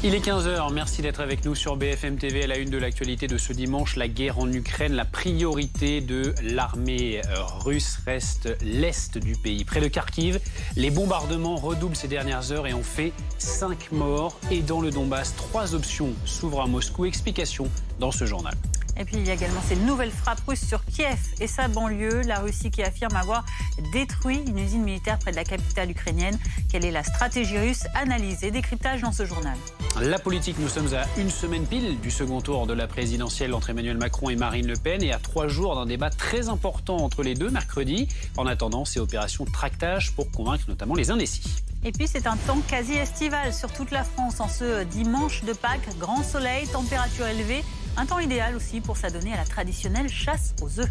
Il est 15 h, merci d'être avec nous sur BFM TV. À la une de l'actualité de ce dimanche, la guerre en Ukraine. La priorité de l'armée russe reste l'est du pays. Près de Kharkiv, les bombardements redoublent ces dernières heures et ont fait 5 morts. Et dans le Donbass, 3 options s'ouvrent à Moscou. Explication dans ce journal. Et puis il y a également ces nouvelles frappes russes sur Kiev et sa banlieue. La Russie qui affirme avoir détruit une usine militaire près de la capitale ukrainienne. Quelle est la stratégie russe? Analyse et décryptage dans ce journal. La politique, nous sommes à une semaine pile du second tour de la présidentielle entre Emmanuel Macron et Marine Le Pen et à 3 jours d'un débat très important entre les deux mercredi. En attendant, c'est opération tractage pour convaincre notamment les indécis. Et puis c'est un temps quasi estival sur toute la France en ce dimanche de Pâques. Grand soleil, température élevée. Un temps idéal aussi pour s'adonner à la traditionnelle chasse aux œufs.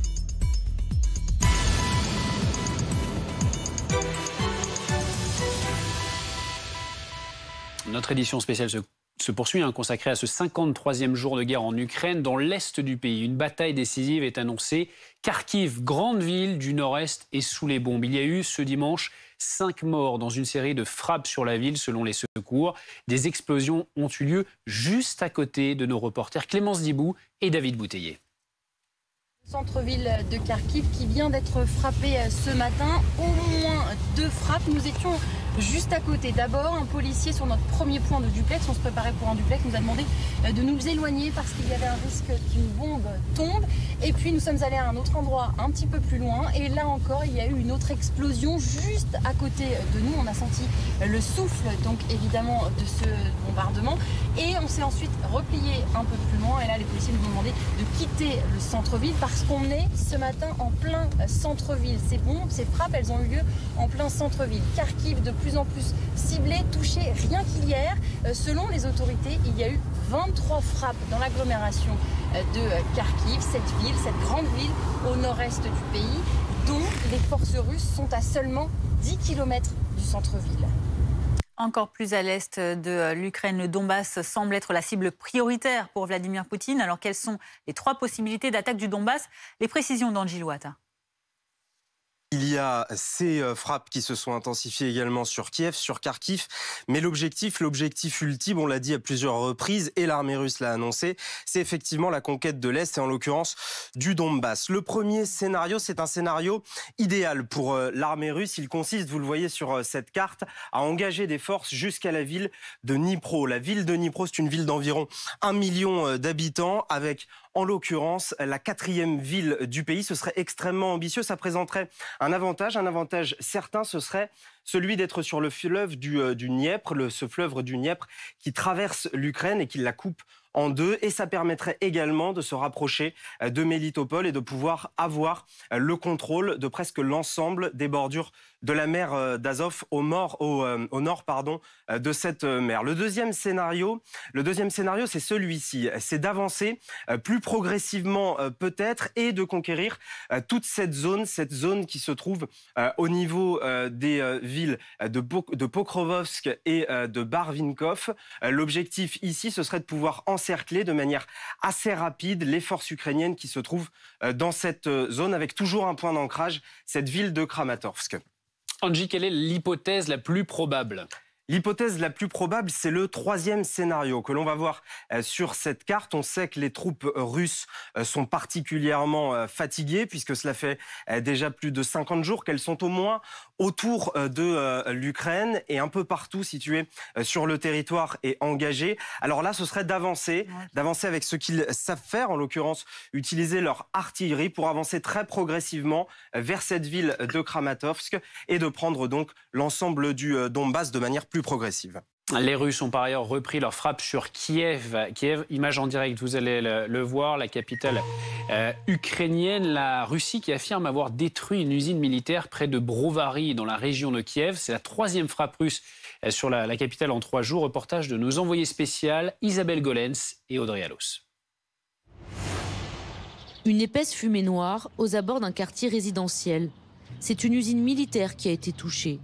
Notre édition spéciale se poursuit, consacrée à ce 53e jour de guerre en Ukraine. Dans l'est du pays, une bataille décisive est annoncée. Kharkiv, grande ville du nord-est, est sous les bombes. Il y a eu ce dimanche 5 morts dans une série de frappes sur la ville, selon les secours. Des explosions ont eu lieu juste à côté de nos reporters Clémence Dibou et David Bouteiller. Centre-ville de Kharkiv qui vient d'être frappé ce matin. Au moins 2 frappes. Nous étions juste à côté. D'abord, un policier sur notre premier point de duplex. On se préparait pour un duplex. Nous a demandé de nous éloigner parce qu'il y avait un risque qu'une bombe tombe. Et puis, nous sommes allés à un autre endroit un petit peu plus loin. Et là encore, il y a eu une autre explosion juste à côté de nous. On a senti le souffle, donc évidemment, de ce bombardement. Et on s'est ensuite replié un peu plus loin. Et là, les policiers nous ont demandé de quitter le centre-ville parce qu'on est ce matin en plein centre-ville. Ces bombes, ces frappes, elles ont eu lieu en plein centre-ville. Kharkiv de plus en plus ciblé, touché rien qu'hier. Selon les autorités, il y a eu 23 frappes dans l'agglomération de Kharkiv, cette grande ville au nord-est du pays, dont les forces russes sont à seulement 10 km du centre-ville. Encore plus à l'est de l'Ukraine, le Donbass semble être la cible prioritaire pour Vladimir Poutine. Alors quelles sont les 3 possibilités d'attaque du Donbass? Les précisions d'Angie Louata. Il y a ces frappes qui se sont intensifiées également sur Kiev, sur Kharkiv. Mais l'objectif ultime, on l'a dit à plusieurs reprises, et l'armée russe l'a annoncé, c'est effectivement la conquête de l'Est, et en l'occurrence du Donbass. Le premier scénario, c'est un scénario idéal pour l'armée russe. Il consiste, vous le voyez sur cette carte, à engager des forces jusqu'à la ville de Dnipro. La ville de Dnipro, c'est une ville d'environ 1 million d'habitants, avec en l'occurrence la 4e ville du pays. Ce serait extrêmement ambitieux. Ça présenterait un avantage certain, ce serait celui d'être sur le fleuve du Dniepr, ce fleuve du Dniepr qui traverse l'Ukraine et qui la coupe en 2. Et ça permettrait également de se rapprocher de Mélitopol et de pouvoir avoir le contrôle de presque l'ensemble des bordures de la mer d'Azov au nord de cette mer. Le deuxième scénario, c'est celui-ci. C'est d'avancer plus progressivement peut-être et de conquérir toute cette zone qui se trouve au niveau des villes de Pokrovsk et de Barvinkov. L'objectif ici, ce serait de pouvoir encercler de manière assez rapide les forces ukrainiennes qui se trouvent dans cette zone avec toujours un point d'ancrage, cette ville de Kramatorsk. Angie, quelle est l'hypothèse la plus probable? L'hypothèse la plus probable, c'est le 3e scénario que l'on va voir sur cette carte. On sait que les troupes russes sont particulièrement fatiguées puisque cela fait déjà plus de 50 jours qu'elles sont au moins autour de l'Ukraine et un peu partout situées sur le territoire et engagées. Alors là, ce serait d'avancer avec ce qu'ils savent faire, en l'occurrence utiliser leur artillerie pour avancer très progressivement vers cette ville de Kramatorsk et de prendre donc l'ensemble du Donbass de manière plus progressive. Les Russes ont par ailleurs repris leur frappe sur Kiev. Image en direct, vous allez le voir, la capitale ukrainienne. La Russie qui affirme avoir détruit une usine militaire près de Brovary, dans la région de Kiev. C'est la 3e frappe russe sur la capitale en 3 jours. Reportage de nos envoyés spéciales Isabelle Golens et Audrey Allos. Une épaisse fumée noire aux abords d'un quartier résidentiel. C'est une usine militaire qui a été touchée.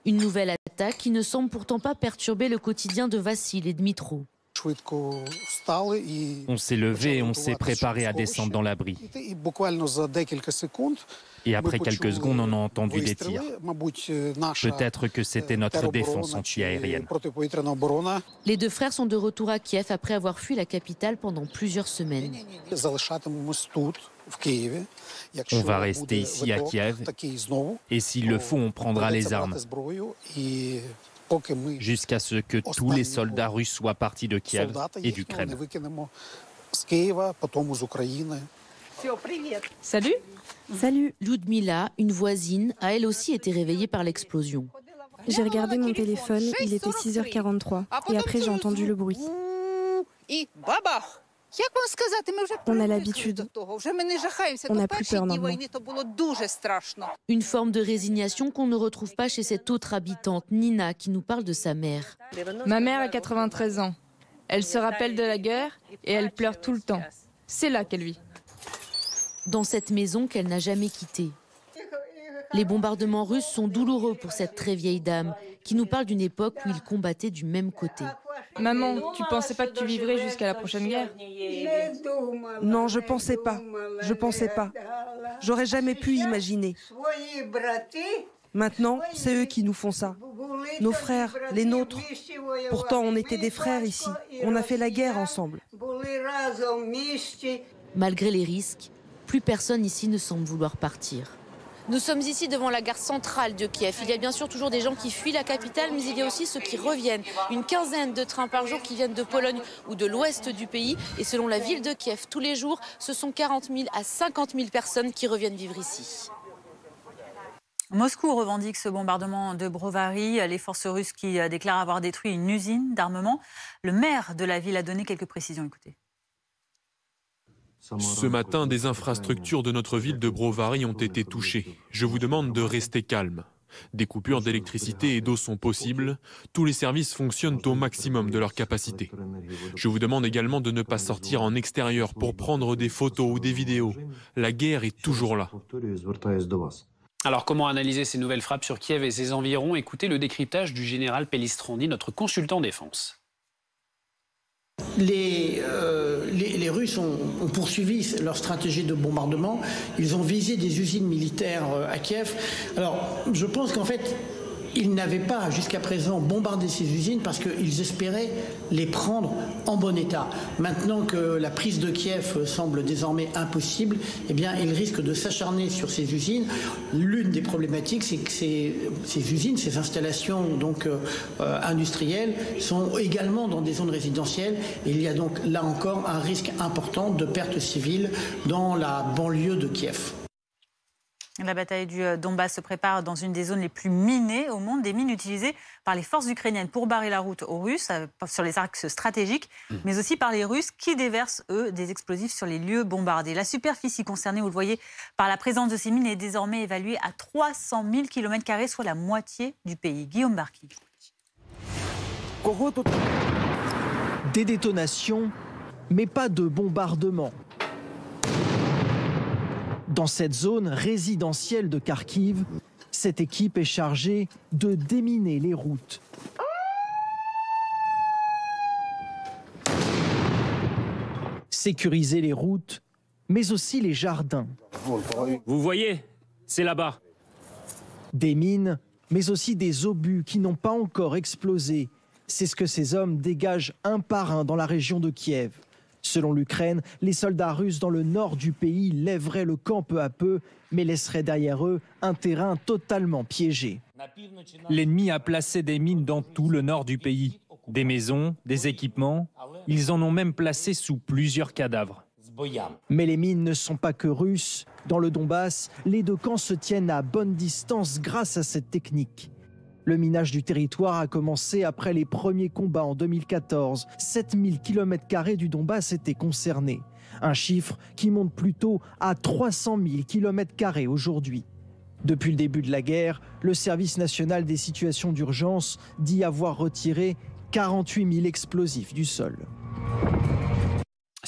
Une nouvelle attaque qui ne semble pourtant pas perturber le quotidien de Vassil et Dmitro. On s'est levé et on s'est préparé à descendre dans l'abri. Et après quelques secondes, on a entendu des tirs. Peut-être que c'était notre défense antiaérienne. Les deux frères sont de retour à Kiev après avoir fui la capitale pendant plusieurs semaines. On va rester ici à Kiev et s'il le faut, on prendra les armes. Jusqu'à ce que tous les soldats russes soient partis de Kiev et d'Ukraine. Salut. Salut. Ludmila, une voisine, a elle aussi été réveillée par l'explosion. J'ai regardé mon téléphone, il était 6h43 et après j'ai entendu le bruit. On a l'habitude. On n'a plus peur maintenant. Une forme de résignation qu'on ne retrouve pas chez cette autre habitante, Nina, qui nous parle de sa mère. Ma mère a 93 ans. Elle se rappelle de la guerre et elle pleure tout le temps. C'est là qu'elle vit. Dans cette maison qu'elle n'a jamais quittée. Les bombardements russes sont douloureux pour cette très vieille dame, qui nous parle d'une époque où ils combattaient du même côté. Maman, tu pensais pas que tu vivrais jusqu'à la prochaine guerre? Non, je pensais pas. J'aurais jamais pu imaginer. Maintenant, c'est eux qui nous font ça. Nos frères, les nôtres. Pourtant, on était des frères ici. On a fait la guerre ensemble. Malgré les risques, plus personne ici ne semble vouloir partir. Nous sommes ici devant la gare centrale de Kiev. Il y a bien sûr toujours des gens qui fuient la capitale, mais il y a aussi ceux qui reviennent. Une quinzaine de trains par jour qui viennent de Pologne ou de l'ouest du pays. Et selon la ville de Kiev, tous les jours, ce sont 40 000 à 50 000 personnes qui reviennent vivre ici. Moscou revendique ce bombardement de Brovary. Les forces russes qui déclarent avoir détruit une usine d'armement. Le maire de la ville a donné quelques précisions. Écoutez. Ce matin, des infrastructures de notre ville de Brovary ont été touchées. Je vous demande de rester calme. Des coupures d'électricité et d'eau sont possibles. Tous les services fonctionnent au maximum de leur capacité. Je vous demande également de ne pas sortir en extérieur pour prendre des photos ou des vidéos. La guerre est toujours là. Alors, comment analyser ces nouvelles frappes sur Kiev et ses environs? Écoutez le décryptage du général Pellistrandi, notre consultant défense. Les Russes ont poursuivi leur stratégie de bombardement. Ils ont visé des usines militaires à Kiev. Alors, je pense qu'en fait, ils n'avaient pas jusqu'à présent bombardé ces usines parce qu'ils espéraient les prendre en bon état. Maintenant que la prise de Kiev semble désormais impossible, eh bien, ils risquent de s'acharner sur ces usines. L'une des problématiques, c'est que ces usines, ces installations donc, industrielles sont également dans des zones résidentielles. Et il y a donc là encore un risque important de pertes civiles dans la banlieue de Kiev. La bataille du Donbass se prépare dans une des zones les plus minées au monde, des mines utilisées par les forces ukrainiennes pour barrer la route aux Russes sur les axes stratégiques, mais aussi par les Russes qui déversent, eux, des explosifs sur les lieux bombardés. La superficie concernée, vous le voyez, par la présence de ces mines est désormais évaluée à 300 000 km², soit la moitié du pays. Guillaume Barki. Des détonations, mais pas de bombardement. Dans cette zone résidentielle de Kharkiv, cette équipe est chargée de déminer les routes. Sécuriser les routes, mais aussi les jardins. Vous voyez, c'est là-bas. Des mines, mais aussi des obus qui n'ont pas encore explosé. C'est ce que ces hommes dégagent un par un dans la région de Kiev. Selon l'Ukraine, les soldats russes dans le nord du pays lèveraient le camp peu à peu, mais laisseraient derrière eux un terrain totalement piégé. L'ennemi a placé des mines dans tout le nord du pays. Des maisons, des équipements. Ils en ont même placé sous plusieurs cadavres. Mais les mines ne sont pas que russes. Dans le Donbass, les deux camps se tiennent à bonne distance grâce à cette technique. Le minage du territoire a commencé après les premiers combats en 2014. 7000 km² du Donbass étaient concernés. Un chiffre qui monte plutôt à 300 000 km² aujourd'hui. Depuis le début de la guerre, le Service national des situations d'urgence dit avoir retiré 48 000 explosifs du sol.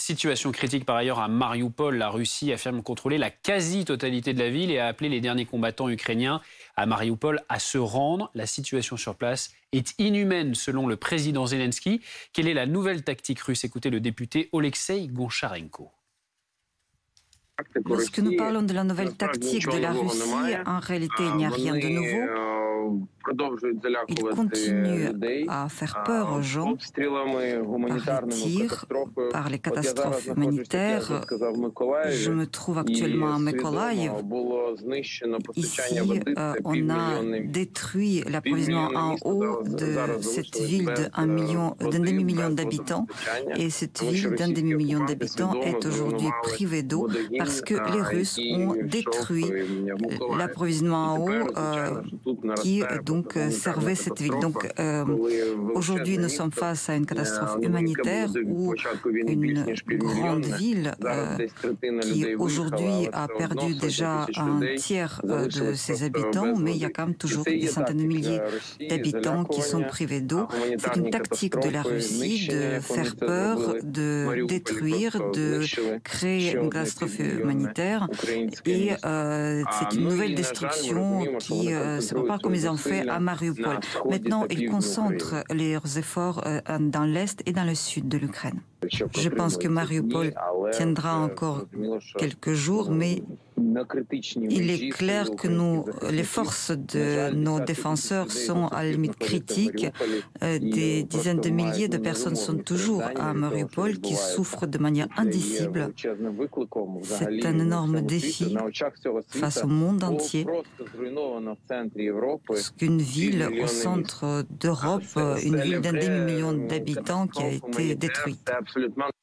Situation critique par ailleurs à Mariupol. La Russie affirme contrôler la quasi-totalité de la ville et a appelé les derniers combattants ukrainiens à Mariupol à se rendre. La situation sur place est inhumaine selon le président Zelensky. Quelle est la nouvelle tactique russe? Écoutez le député Oleksiy Goncharenko. Lorsque nous parlons de la nouvelle tactique de la Russie, en réalité, il n'y a rien de nouveau. Il continue à faire peur aux gens par les tirs, par les catastrophes humanitaires. Je me trouve actuellement à Mykolaiv. Ici, on a détruit l'approvisionnement en eau de cette ville d'un demi-million d'habitants. Et cette ville d'un demi-million d'habitants est aujourd'hui privée d'eau parce que les Russes ont détruit l'approvisionnement en eau qui donc servait cette ville. Donc aujourd'hui, nous sommes face à une catastrophe humanitaire où une grande ville qui aujourd'hui a perdu déjà un tiers de ses habitants, mais il y a quand même toujours des centaines de milliers d'habitants qui sont privés d'eau. C'est une tactique de la Russie de faire peur, de détruire, de créer une catastrophe humanitaire. Et c'est une nouvelle destruction qui se prépare comme ils ont fait à Mariupol. Maintenant, ils concentrent leurs efforts dans l'est et dans le sud de l'Ukraine. Je pense que Mariupol tiendra encore quelques jours, mais il est clair que les forces de nos défenseurs sont à la limite critique. Des dizaines de milliers de personnes sont toujours à Mariupol qui souffrent de manière indicible. C'est un énorme défi face au monde entier. Parce qu'une ville au centre d'Europe, une ville d'un demi-million d'habitants qui a été détruite.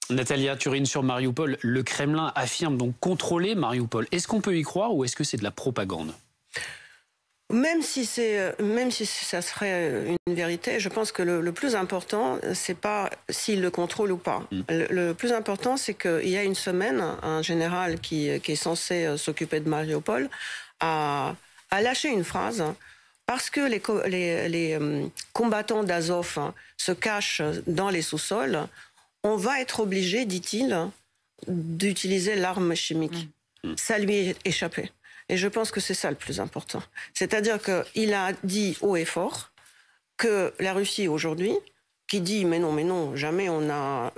Natalia Turine sur Mariupol. Le Kremlin affirme donc contrôler Mariupol. Est-ce qu'on peut y croire ou est-ce que c'est de la propagande? Même si ça serait une vérité, je pense que le plus important, c'est pas s'il le contrôle ou pas. Le plus important, c'est qu'il y a une semaine, un général qui est censé s'occuper de Mariupol a lâché une phrase. Parce que les combattants d'Azov se cachent dans les sous-sols, on va être obligé, dit-il, d'utiliser l'arme chimique. Ça lui est échappé. Et je pense que c'est ça le plus important. C'est-à-dire qu'il a dit haut et fort que la Russie aujourd'hui, qui dit mais non, jamais on a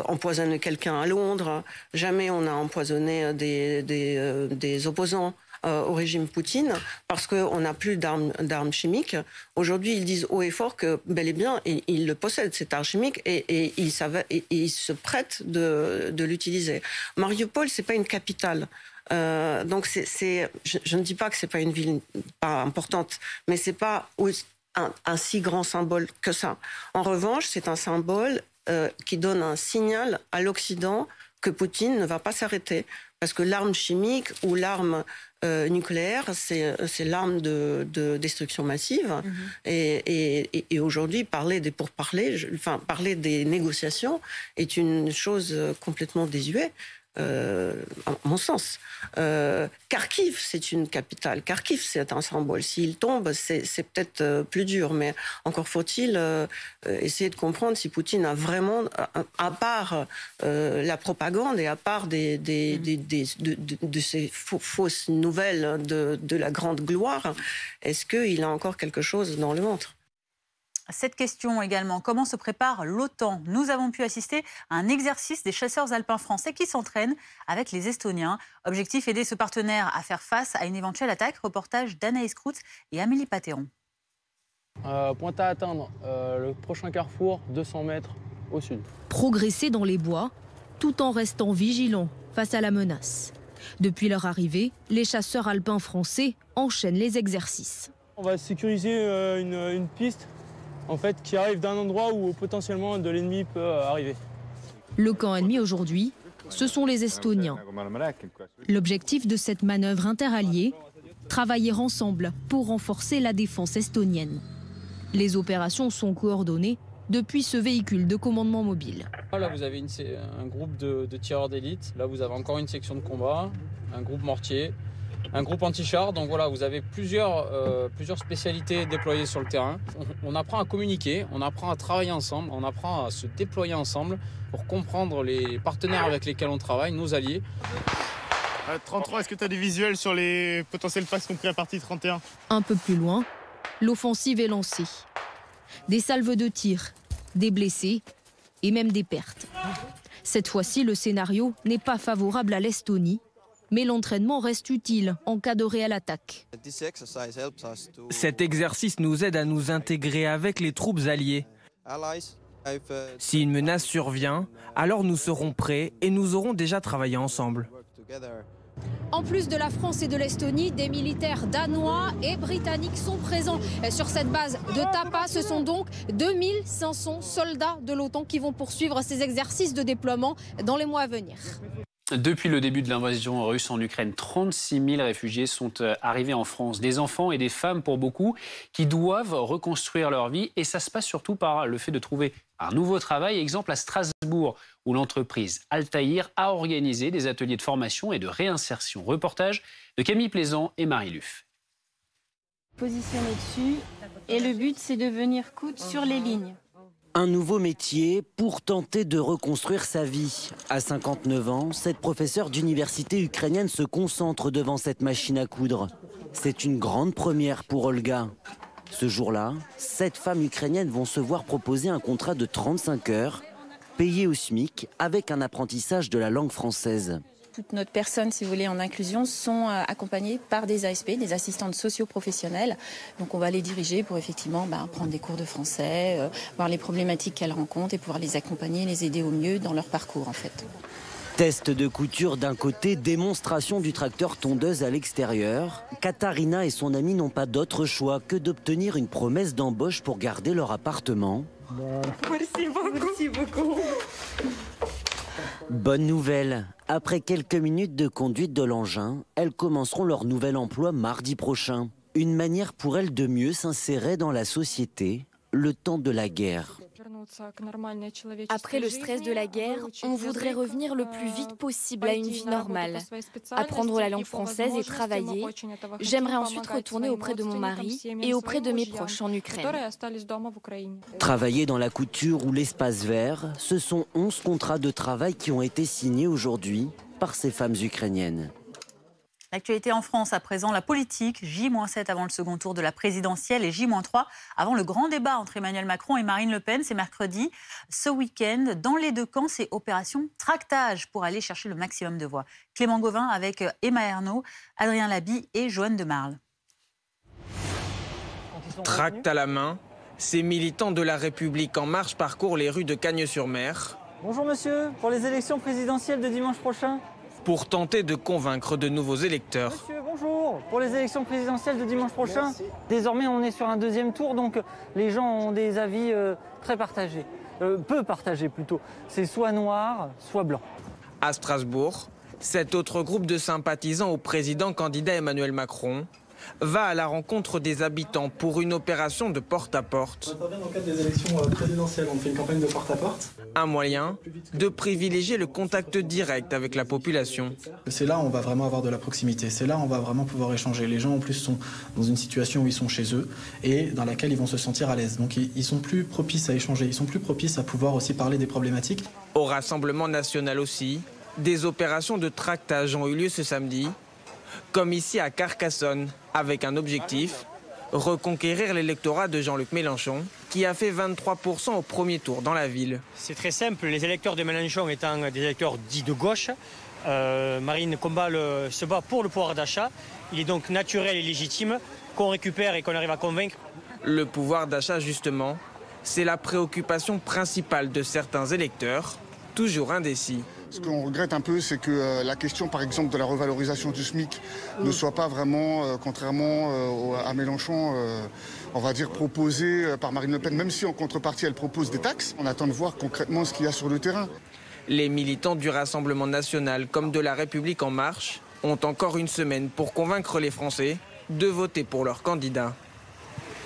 empoisonné quelqu'un à Londres, jamais on a empoisonné des opposants au régime Poutine, parce qu'on n'a plus d'armes chimiques. Aujourd'hui, ils disent haut et fort que, bel et bien, ils le possèdent, cette arme chimique, et ils se prêtent de l'utiliser. Mariupol, c'est pas une capitale. Donc, je ne dis pas que c'est pas une ville pas importante, mais c'est pas un si grand symbole que ça. En revanche, c'est un symbole qui donne un signal à l'Occident que Poutine ne va pas s'arrêter. Parce que l'arme chimique ou l'arme nucléaire, c'est l'arme de destruction massive. Et aujourd'hui, parler des pourparlers, parler des négociations est une chose complètement désuète. À mon sens. Kharkiv, c'est une capitale. Kharkiv, c'est un symbole. S'il tombe, c'est peut-être plus dur, mais encore faut-il essayer de comprendre si Poutine a vraiment, à part la propagande et à part de ces fausses nouvelles de la grande gloire, est-ce qu'il a encore quelque chose dans le ventre? Cette question également, comment se prépare l'OTAN? Nous avons pu assister à un exercice des chasseurs alpins français qui s'entraînent avec les Estoniens. Objectif, aider ce partenaire à faire face à une éventuelle attaque. Reportage d'Anaïs Kroutz et Amélie Patéron. Point à atteindre, le prochain carrefour, 200 mètres au sud. Progresser dans les bois, tout en restant vigilants face à la menace. Depuis leur arrivée, les chasseurs alpins français enchaînent les exercices. On va sécuriser une piste qui arrive d'un endroit où potentiellement de l'ennemi peut arriver. Le camp ennemi aujourd'hui, ce sont les Estoniens. L'objectif de cette manœuvre interalliée, travailler ensemble pour renforcer la défense estonienne. Les opérations sont coordonnées depuis ce véhicule de commandement mobile. Là, vous avez un groupe de tireurs d'élite. Là, vous avez encore une section de combat, un groupe mortier. un groupe anti-char. Donc voilà, vous avez plusieurs spécialités déployées sur le terrain. On apprend à communiquer, on apprend à travailler ensemble, on apprend à se déployer ensemble pour comprendre les partenaires avec lesquels on travaille, nos alliés. 33, est-ce que tu as des visuels sur les potentiels passes compris à partie 31? Un peu plus loin, l'offensive est lancée. Des salves de tir, des blessés et même des pertes. Cette fois-ci, le scénario n'est pas favorable à l'Estonie, mais l'entraînement reste utile en cas de réelle attaque. Cet exercice nous aide à nous intégrer avec les troupes alliées. Si une menace survient, alors nous serons prêts et nous aurons déjà travaillé ensemble. En plus de la France et de l'Estonie, des militaires danois et britanniques sont présents sur cette base de Tapa. Ce sont donc 2500 soldats de l'OTAN qui vont poursuivre ces exercices de déploiement dans les mois à venir. Depuis le début de l'invasion russe en Ukraine, 36 000 réfugiés sont arrivés en France. Des enfants et des femmes pour beaucoup qui doivent reconstruire leur vie. Et ça se passe surtout par le fait de trouver un nouveau travail. Exemple à Strasbourg, où l'entreprise Altaïr a organisé des ateliers de formation et de réinsertion. Reportage de Camille Plaisant et Marie Luff. Positionner dessus. Et le but, c'est de venir coudre sur les lignes. Un nouveau métier pour tenter de reconstruire sa vie. À 59 ans, cette professeure d'université ukrainienne se concentre devant cette machine à coudre. C'est une grande première pour Olga. Ce jour-là, 7 femmes ukrainiennes vont se voir proposer un contrat de 35 heures, payé au SMIC, avec un apprentissage de la langue française. Toutes nos personnes, si vous voulez, en inclusion, sont accompagnées par des ASP, des assistantes socio-professionnelles. Donc on va les diriger pour effectivement prendre des cours de français, voir les problématiques qu'elles rencontrent et pouvoir les accompagner, les aider au mieux dans leur parcours en fait. Test de couture d'un côté, démonstration du tracteur tondeuse à l'extérieur. Katharina et son amie n'ont pas d'autre choix que d'obtenir une promesse d'embauche pour garder leur appartement. Merci beaucoup. Merci beaucoup. Bonne nouvelle, après quelques minutes de conduite de l'engin, elles commenceront leur nouvel emploi mardi prochain. Une manière pour elles de mieux s'insérer dans la société, le temps de la guerre. Après le stress de la guerre, on voudrait revenir le plus vite possible à une vie normale. Apprendre la langue française et travailler. J'aimerais ensuite retourner auprès de mon mari et auprès de mes proches en Ukraine. Travailler dans la couture ou l'espace vert, ce sont 11 contrats de travail qui ont été signés aujourd'hui par ces femmes ukrainiennes. L'actualité en France à présent, la politique, J-7 avant le second tour de la présidentielle et J-3 avant le grand débat entre Emmanuel Macron et Marine Le Pen. C'est mercredi. Ce week-end, dans les deux camps, c'est opération tractage pour aller chercher le maximum de voix. Clément Gauvin avec Emma Ernaud, Adrien Labi et Joanne de Marle. Tract à la main, ces militants de La République En Marche parcourent les rues de Cagnes-sur-Mer. Bonjour monsieur, pour les élections présidentielles de dimanche prochain. Pour tenter de convaincre de nouveaux électeurs. Monsieur, bonjour. Pour les élections présidentielles de dimanche prochain, désormais on est sur un deuxième tour, donc les gens ont des avis très partagés. Peu partagés plutôt. C'est soit noir, soit blanc. À Strasbourg, cet autre groupe de sympathisants au président candidat Emmanuel Macron va à la rencontre des habitants pour une opération de porte-à-porte. On intervient dans le cadre des élections présidentielles, on fait une campagne de porte-à-porte. Un moyen de privilégier le contact direct avec la population. C'est là où on va vraiment avoir de la proximité, c'est là où on va vraiment pouvoir échanger. Les gens en plus sont dans une situation où ils sont chez eux et dans laquelle ils vont se sentir à l'aise. Donc ils sont plus propices à échanger, ils sont plus propices à pouvoir aussi parler des problématiques. Au Rassemblement national aussi, des opérations de tractage ont eu lieu ce samedi, comme ici à Carcassonne, avec un objectif, reconquérir l'électorat de Jean-Luc Mélenchon, qui a fait 23% au premier tour dans la ville. C'est très simple, les électeurs de Mélenchon étant des électeurs dits de gauche, Marine se bat pour le pouvoir d'achat. Il est donc naturel et légitime qu'on récupère et qu'on arrive à convaincre. Le pouvoir d'achat, justement, c'est la préoccupation principale de certains électeurs, toujours indécis. Ce qu'on regrette un peu, c'est que la question, par exemple, de la revalorisation du SMIC ne soit pas vraiment, contrairement à Mélenchon, on va dire, proposée par Marine Le Pen, même si en contrepartie, elle propose des taxes. On attend de voir concrètement ce qu'il y a sur le terrain. Les militants du Rassemblement national comme de La République En Marche ont encore une semaine pour convaincre les Français de voter pour leur candidat.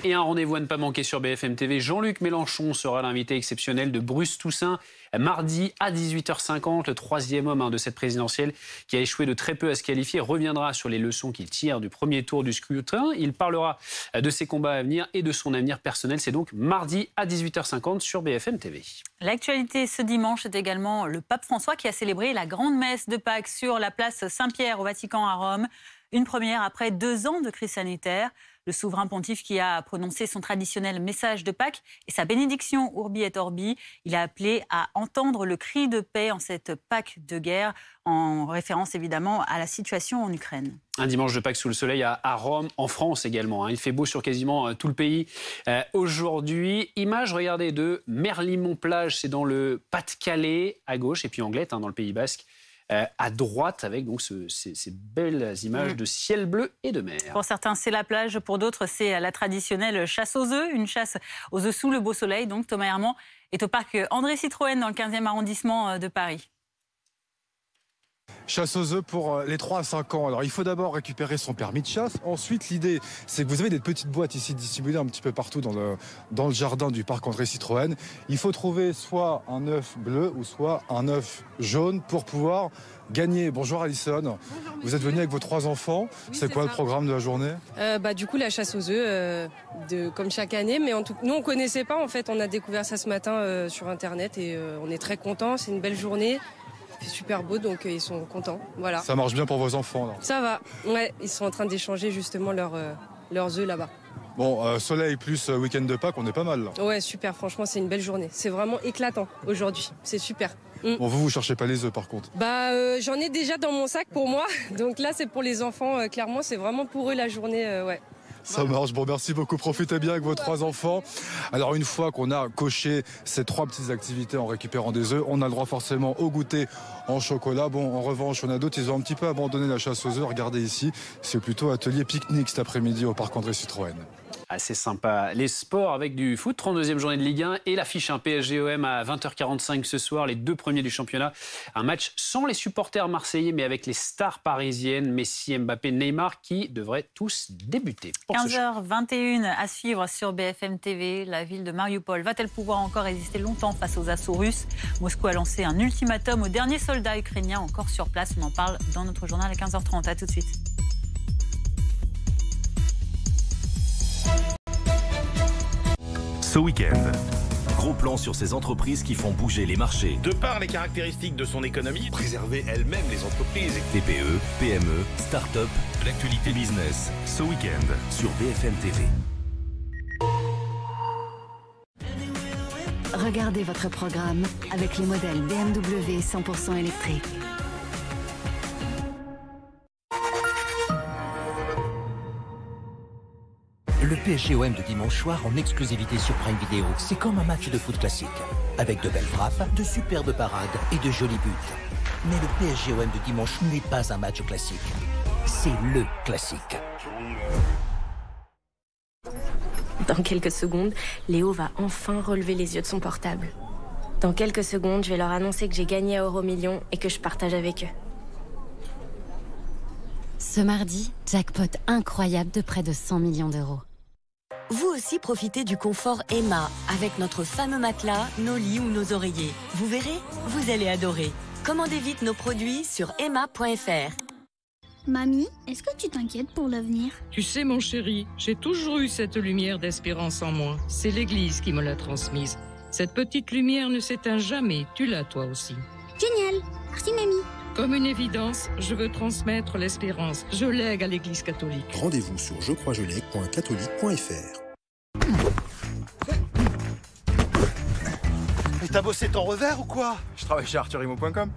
Et un rendez-vous à ne pas manquer sur BFM TV. Jean-Luc Mélenchon sera l'invité exceptionnel de Bruce Toussaint mardi à 18h50. Le troisième homme de cette présidentielle qui a échoué de très peu à se qualifier reviendra sur les leçons qu'il tire du premier tour du scrutin. Il parlera de ses combats à venir et de son avenir personnel. C'est donc mardi à 18h50 sur BFM TV. L'actualité ce dimanche est également le pape François qui a célébré la grande messe de Pâques sur la place Saint-Pierre au Vatican à Rome. Une première après 2 ans de crise sanitaire. Le souverain pontife qui a prononcé son traditionnel message de Pâques et sa bénédiction Urbi et Orbi. Il a appelé à entendre le cri de paix en cette Pâques de guerre, en référence évidemment à la situation en Ukraine. Un dimanche de Pâques sous le soleil à Rome, en France également. Il fait beau sur quasiment tout le pays aujourd'hui. Image, regardez, de Merlimont-Plage, c'est dans le Pas-de-Calais à gauche, et puis Anglette dans le Pays Basque. À droite, avec donc ces belles images de ciel bleu et de mer. Pour certains, c'est la plage. Pour d'autres, c'est la traditionnelle chasse aux œufs. Une chasse aux œufs sous le beau soleil. Donc, Thomas Herman est au parc André Citroën dans le 15e arrondissement de Paris. Chasse aux œufs pour les 3 à 5 ans. Alors il faut d'abord récupérer son permis de chasse. Ensuite, l'idée, c'est que vous avez des petites boîtes ici dissimulées un petit peu partout dans le jardin du parc André Citroën. Il faut trouver soit un œuf bleu ou soit un œuf jaune pour pouvoir gagner. Bonjour Alison. Bonjour, vous êtes venue avec vos 3 enfants. Oui, c'est quoi le programme de la journée ? Du coup, la chasse aux œufs, comme chaque année. Mais nous, on ne connaissait pas. En fait, on a découvert ça ce matin sur Internet et on est très contents. C'est une belle journée. C'est super beau, donc ils sont contents. Voilà. Ça marche bien pour vos enfants, là ? Ça va, ouais. Ils sont en train d'échanger justement leurs œufs là-bas. Bon, soleil plus week-end de Pâques, on est pas mal, là. Ouais, super, franchement, c'est une belle journée. C'est vraiment éclatant aujourd'hui, c'est super. Bon, vous cherchez pas les œufs, par contre ? J'en ai déjà dans mon sac pour moi. Donc là, c'est pour les enfants, clairement, c'est vraiment pour eux la journée, ouais. Ça marche. Bon, merci beaucoup. Profitez bien avec vos 3 enfants. Alors, une fois qu'on a coché ces 3 petites activités en récupérant des œufs, on a le droit forcément au goûter en chocolat. Bon, en revanche, on a d'autres, ils ont un petit peu abandonné la chasse aux œufs. Regardez ici, c'est plutôt atelier pique-nique cet après-midi au parc André Citroën. Assez sympa. Les sports avec du foot, 32e journée de Ligue 1 et l'affiche PSG-OM à 20h45 ce soir, les 2 premiers du championnat. Un match sans les supporters marseillais mais avec les stars parisiennes, Messi, Mbappé, Neymar qui devraient tous débuter. 15h21 à suivre sur BFM TV. La ville de Mariupol va-t-elle pouvoir encore résister longtemps face aux assauts russes ? Moscou a lancé un ultimatum aux derniers soldats ukrainiens encore sur place. On en parle dans notre journal à 15h30. À tout de suite. Ce week-end, gros plan sur ces entreprises qui font bouger les marchés. De par les caractéristiques de son économie, préserver elle-même les entreprises. TPE, PME, start-up, l'actualité business. Ce week-end sur BFM TV. Regardez votre programme avec les modèles BMW 100% électriques. Le PSG-OM de dimanche soir en exclusivité sur Prime Video, c'est comme un match de foot classique. Avec de belles frappes, de superbes parades et de jolis buts. Mais le PSG-OM de dimanche n'est pas un match classique. C'est le classique. Dans quelques secondes, Léo va enfin relever les yeux de son portable. Dans quelques secondes, je vais leur annoncer que j'ai gagné à Euromillions et que je partage avec eux. Ce mardi, jackpot incroyable de près de 100 millions d'euros. Vous aussi profitez du confort Emma avec notre fameux matelas, nos lits ou nos oreillers. Vous verrez, vous allez adorer. Commandez vite nos produits sur emma.fr. Mamie, est-ce que tu t'inquiètes pour l'avenir ? Tu sais, mon chéri, j'ai toujours eu cette lumière d'espérance en moi. C'est l'Église qui me l'a transmise. Cette petite lumière ne s'éteint jamais. Tu l'as toi aussi. Génial. Merci, mamie. Comme une évidence, je veux transmettre l'espérance. Je lègue à l'Église catholique. Rendez-vous sur jecroisjelègue.catholique.fr. Mais t'as bossé ton revers ou quoi ? Je travaille chez arthurimo.com.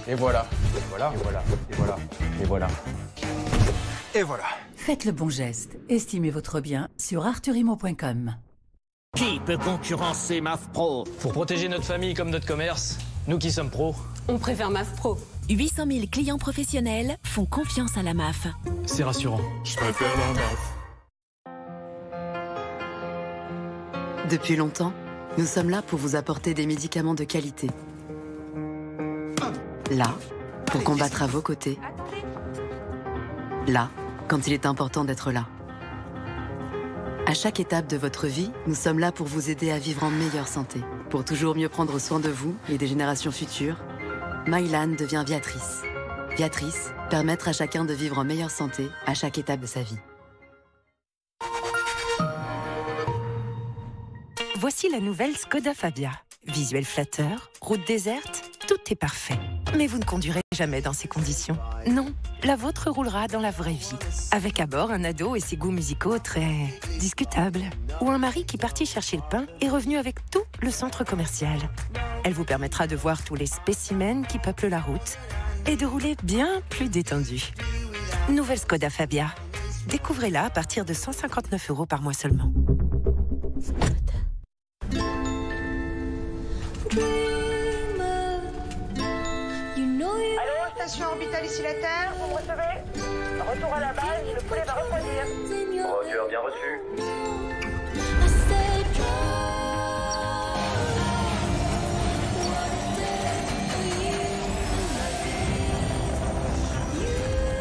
Et voilà. Et voilà. Et voilà. Et voilà. Et voilà. Et voilà. Faites le bon geste. Estimez votre bien sur arthurimo.com. Qui peut concurrencer MAF Pro ? Pour protéger notre famille comme notre commerce, nous qui sommes pros, on préfère MAF Pro. 800 000 clients professionnels font confiance à la MAF. C'est rassurant. Je préfère la MAF. Depuis longtemps, nous sommes là pour vous apporter des médicaments de qualité. Là, pour combattre à vos côtés. Là, quand il est important d'être là. À chaque étape de votre vie, nous sommes là pour vous aider à vivre en meilleure santé. Pour toujours mieux prendre soin de vous et des générations futures, Mylan devient Viatrice. Viatrice, permettre à chacun de vivre en meilleure santé à chaque étape de sa vie. Voici la nouvelle Skoda Fabia. Visuel flatteur, route déserte, tout est parfait. Mais vous ne conduirez jamais dans ces conditions. Non, la vôtre roulera dans la vraie vie. Avec à bord un ado et ses goûts musicaux très discutables. Ou un mari qui partit chercher le pain est revenu avec tout le centre commercial. Elle vous permettra de voir tous les spécimens qui peuplent la route et de rouler bien plus détendu. Nouvelle Skoda Fabia. Découvrez-la à partir de 159 € par mois seulement. Allô, station orbitale ici la Terre, vous me recevez? Retour à la base, le poulet va refroidir. Reçu, bien reçu.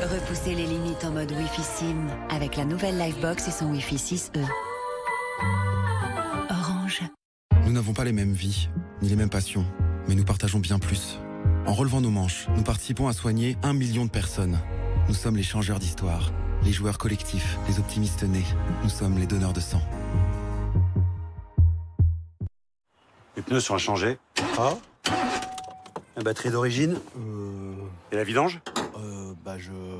Repoussez les limites en mode Wi-Fi SIM avec la nouvelle Livebox et son Wi-Fi 6E. Orange. Nous n'avons pas les mêmes vies, ni les mêmes passions, mais nous partageons bien plus. En relevant nos manches, nous participons à soigner 1 million de personnes. Nous sommes les changeurs d'histoire, les joueurs collectifs, les optimistes nés. Nous sommes les donneurs de sang. Les pneus sont à changer. Ah. La batterie d'origine. Et la vidange.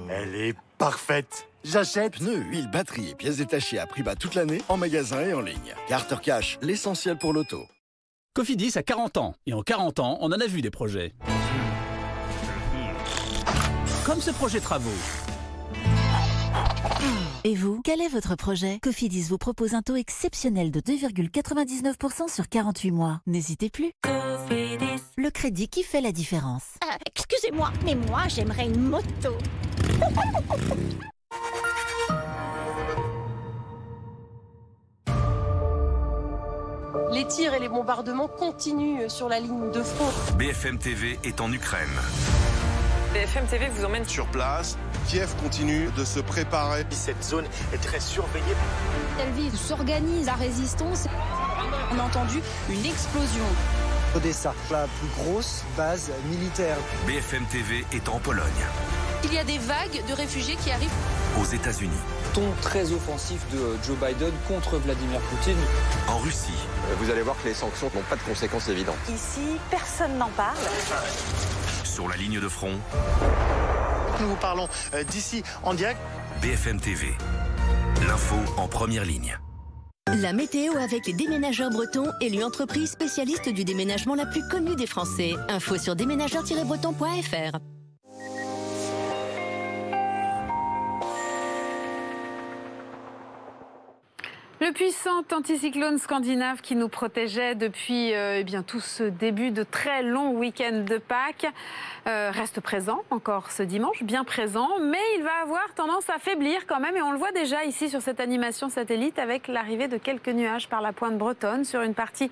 Elle est parfaite. J'achète. Pneus, huile, batterie et pièces détachées à prix bas toute l'année, en magasin et en ligne. Carter Cash, l'essentiel pour l'auto. Cofidis a 40 ans. Et en 40 ans, on en a vu des projets. Comme ce projet travaux. Et vous, quel est votre projet? Cofidis vous propose un taux exceptionnel de 2,99% sur 48 mois. N'hésitez plus. Cofidis. Le crédit qui fait la différence. Excusez-moi, mais moi j'aimerais une moto. Les tirs et les bombardements continuent sur la ligne de front. BFM TV est en Ukraine. BFM TV vous emmène sur place. Kiev continue de se préparer. Cette zone est très surveillée. Tel Aviv s'organise la résistance. On a entendu une explosion. Odessa, la plus grosse base militaire. BFM TV est en Pologne. Il y a des vagues de réfugiés qui arrivent aux États-Unis. Ton très offensif de Joe Biden contre Vladimir Poutine. En Russie. Vous allez voir que les sanctions n'ont pas de conséquences évidentes. Ici, personne n'en parle. Sur la ligne de front. Nous vous parlons d'ici en direct. BFM TV. L'info en première ligne. La météo avec les déménageurs bretons, élue entreprise spécialiste du déménagement la plus connue des Français. Info sur déménageurs-bretons.fr. Le puissant anticyclone scandinave qui nous protégeait depuis tout ce début de très long week-end de Pâques reste présent encore ce dimanche, bien présent, mais il va avoir tendance à faiblir quand même et on le voit déjà ici sur cette animation satellite avec l'arrivée de quelques nuages par la pointe bretonne sur une partie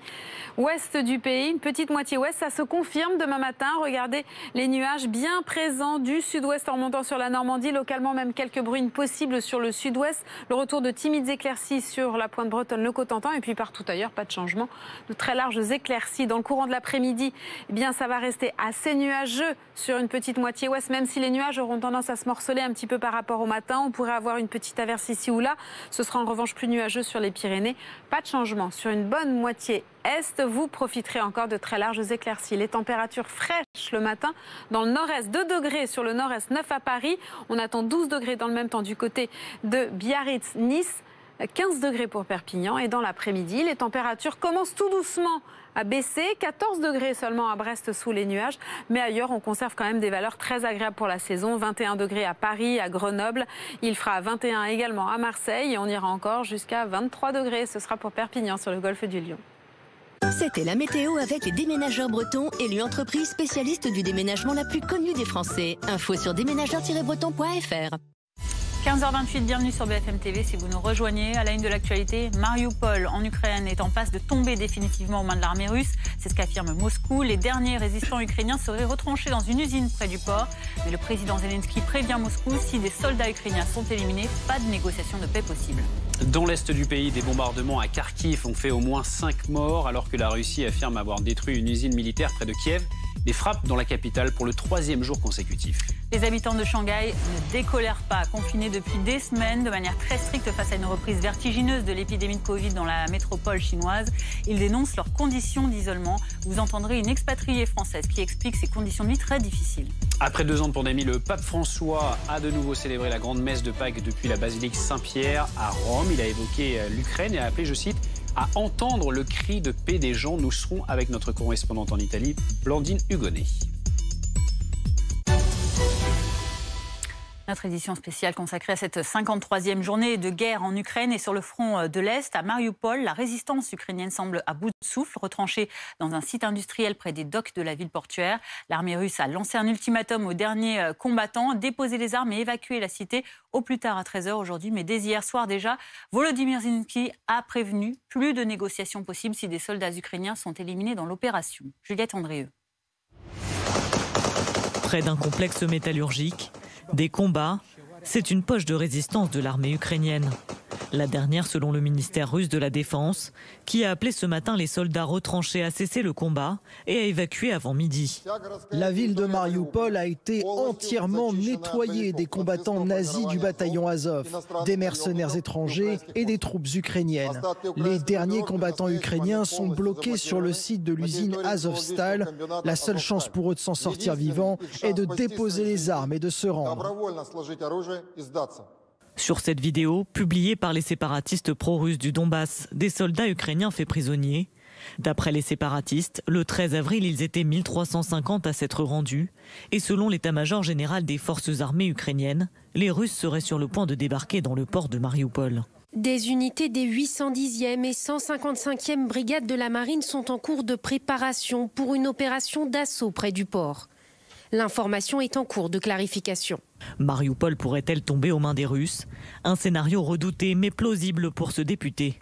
ouest du pays, une petite moitié ouest, ça se confirme demain matin. Regardez les nuages bien présents du sud-ouest en montant sur la Normandie, localement même quelques bruines possibles sur le sud-ouest, le retour de timides éclaircies sur la pointe bretonne, le Cotentin et puis partout ailleurs, pas de changement, de très larges éclaircies. Dans le courant de l'après-midi, eh bien ça va rester assez nuageux sur une petite moitié ouest, même si les nuages auront tendance à se morceler un petit peu par rapport au matin. On pourrait avoir une petite averse ici ou là. Ce sera en revanche plus nuageux sur les Pyrénées. Pas de changement sur une bonne moitié est. Vous profiterez encore de très larges éclaircies. Les températures fraîches le matin dans le nord-est, 2 degrés sur le nord-est, 9 à Paris. On attend 12 degrés dans le même temps du côté de Biarritz, Nice. 15 degrés pour Perpignan et dans l'après-midi, les températures commencent tout doucement à baisser. 14 degrés seulement à Brest sous les nuages, mais ailleurs on conserve quand même des valeurs très agréables pour la saison. 21 degrés à Paris, à Grenoble, il fera 21 également à Marseille et on ira encore jusqu'à 23 degrés. Ce sera pour Perpignan sur le golfe du Lion. C'était la météo avec les déménageurs bretons, élue entreprise spécialiste du déménagement la plus connue des Français. Info sur déménageurs-bretons.fr. 15h28, bienvenue sur BFM TV. Si vous nous rejoignez, à la une de l'actualité, Mariupol en Ukraine est en passe de tomber définitivement aux mains de l'armée russe. C'est ce qu'affirme Moscou. Les derniers résistants ukrainiens seraient retranchés dans une usine près du port. Mais le président Zelensky prévient Moscou, si des soldats ukrainiens sont éliminés, pas de négociation de paix possible. Dans l'est du pays, des bombardements à Kharkiv ont fait au moins 5 morts alors que la Russie affirme avoir détruit une usine militaire près de Kiev. Des frappes dans la capitale pour le 3e jour consécutif. Les habitants de Shanghai ne décolèrent pas, confinés depuis des semaines de manière très stricte face à une reprise vertigineuse de l'épidémie de Covid dans la métropole chinoise. Ils dénoncent leurs conditions d'isolement. Vous entendrez une expatriée française qui explique ces conditions de vie très difficiles. Après 2 ans de pandémie, le pape François a de nouveau célébré la grande messe de Pâques depuis la basilique Saint-Pierre à Rome. Il a évoqué l'Ukraine et a appelé, je cite, à entendre le cri de paix des gens. Nous serons avec notre correspondante en Italie, Blandine Hugonnet. Notre édition spéciale consacrée à cette 53e journée de guerre en Ukraine et sur le front de l'Est, à Mariupol, la résistance ukrainienne semble à bout de souffle, retranchée dans un site industriel près des docks de la ville portuaire. L'armée russe a lancé un ultimatum aux derniers combattants, déposer les armes et évacuer la cité au plus tard à 13h aujourd'hui. Mais dès hier soir déjà, Volodymyr Zelensky a prévenu plus de négociations possibles si des soldats ukrainiens sont éliminés dans l'opération. Juliette Andrieux. Près d'un complexe métallurgique, des combats, c'est une poche de résistance de l'armée ukrainienne. La dernière selon le ministère russe de la Défense, qui a appelé ce matin les soldats retranchés à cesser le combat et à évacuer avant midi. La ville de Mariupol a été entièrement nettoyée des combattants nazis du bataillon Azov, des mercenaires étrangers et des troupes ukrainiennes. Les derniers combattants ukrainiens sont bloqués sur le site de l'usine Azovstal. La seule chance pour eux de s'en sortir vivants est de déposer les armes et de se rendre. Sur cette vidéo, publiée par les séparatistes pro-russes du Donbass, des soldats ukrainiens faits prisonniers. D'après les séparatistes, le 13 avril, ils étaient 1350 à s'être rendus. Et selon l'état-major général des forces armées ukrainiennes, les Russes seraient sur le point de débarquer dans le port de Mariupol. Des unités des 810e et 155e brigades de la marine sont en cours de préparation pour une opération d'assaut près du port. L'information est en cours de clarification. Mariupol pourrait-elle tomber aux mains des Russes? Un scénario redouté mais plausible pour ce député.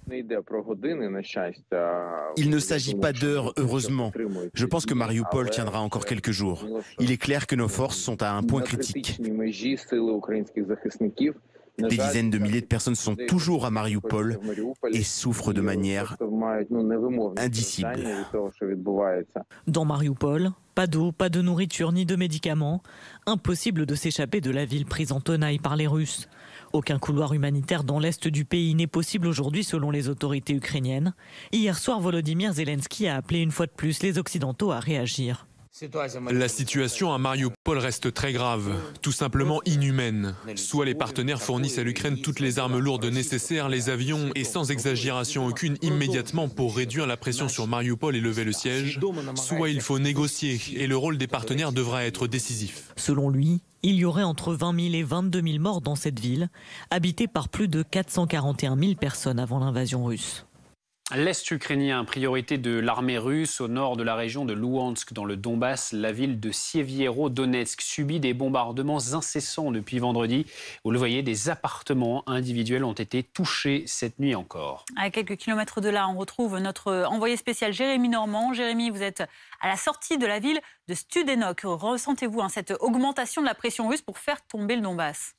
Il ne s'agit pas d'heures, heureusement. Je pense que Mariupol tiendra encore quelques jours. Il est clair que nos forces sont à un point critique. Des dizaines de milliers de personnes sont toujours à Mariupol et souffrent de manière indicible. Dans Mariupol, pas d'eau, pas de nourriture ni de médicaments. Impossible de s'échapper de la ville prise en tenaille par les Russes. Aucun couloir humanitaire dans l'est du pays n'est possible aujourd'hui selon les autorités ukrainiennes. Hier soir, Volodymyr Zelensky a appelé une fois de plus les Occidentaux à réagir. La situation à Mariupol reste très grave, tout simplement inhumaine. Soit les partenaires fournissent à l'Ukraine toutes les armes lourdes nécessaires, les avions, et sans exagération aucune immédiatement pour réduire la pression sur Mariupol et lever le siège, soit il faut négocier et le rôle des partenaires devra être décisif. Selon lui, il y aurait entre 20 000 et 22 000 morts dans cette ville, habitée par plus de 441 000 personnes avant l'invasion russe. L'Est ukrainien, priorité de l'armée russe au nord de la région de Louhansk, dans le Donbass. La ville de Sievierodonetsk subit des bombardements incessants depuis vendredi. Vous le voyez, des appartements individuels ont été touchés cette nuit encore. À quelques kilomètres de là, on retrouve notre envoyé spécial Jérémy Normand. Jérémy, vous êtes à la sortie de la ville de Studenok. Ressentez-vous cette augmentation de la pression russe pour faire tomber le Donbass ?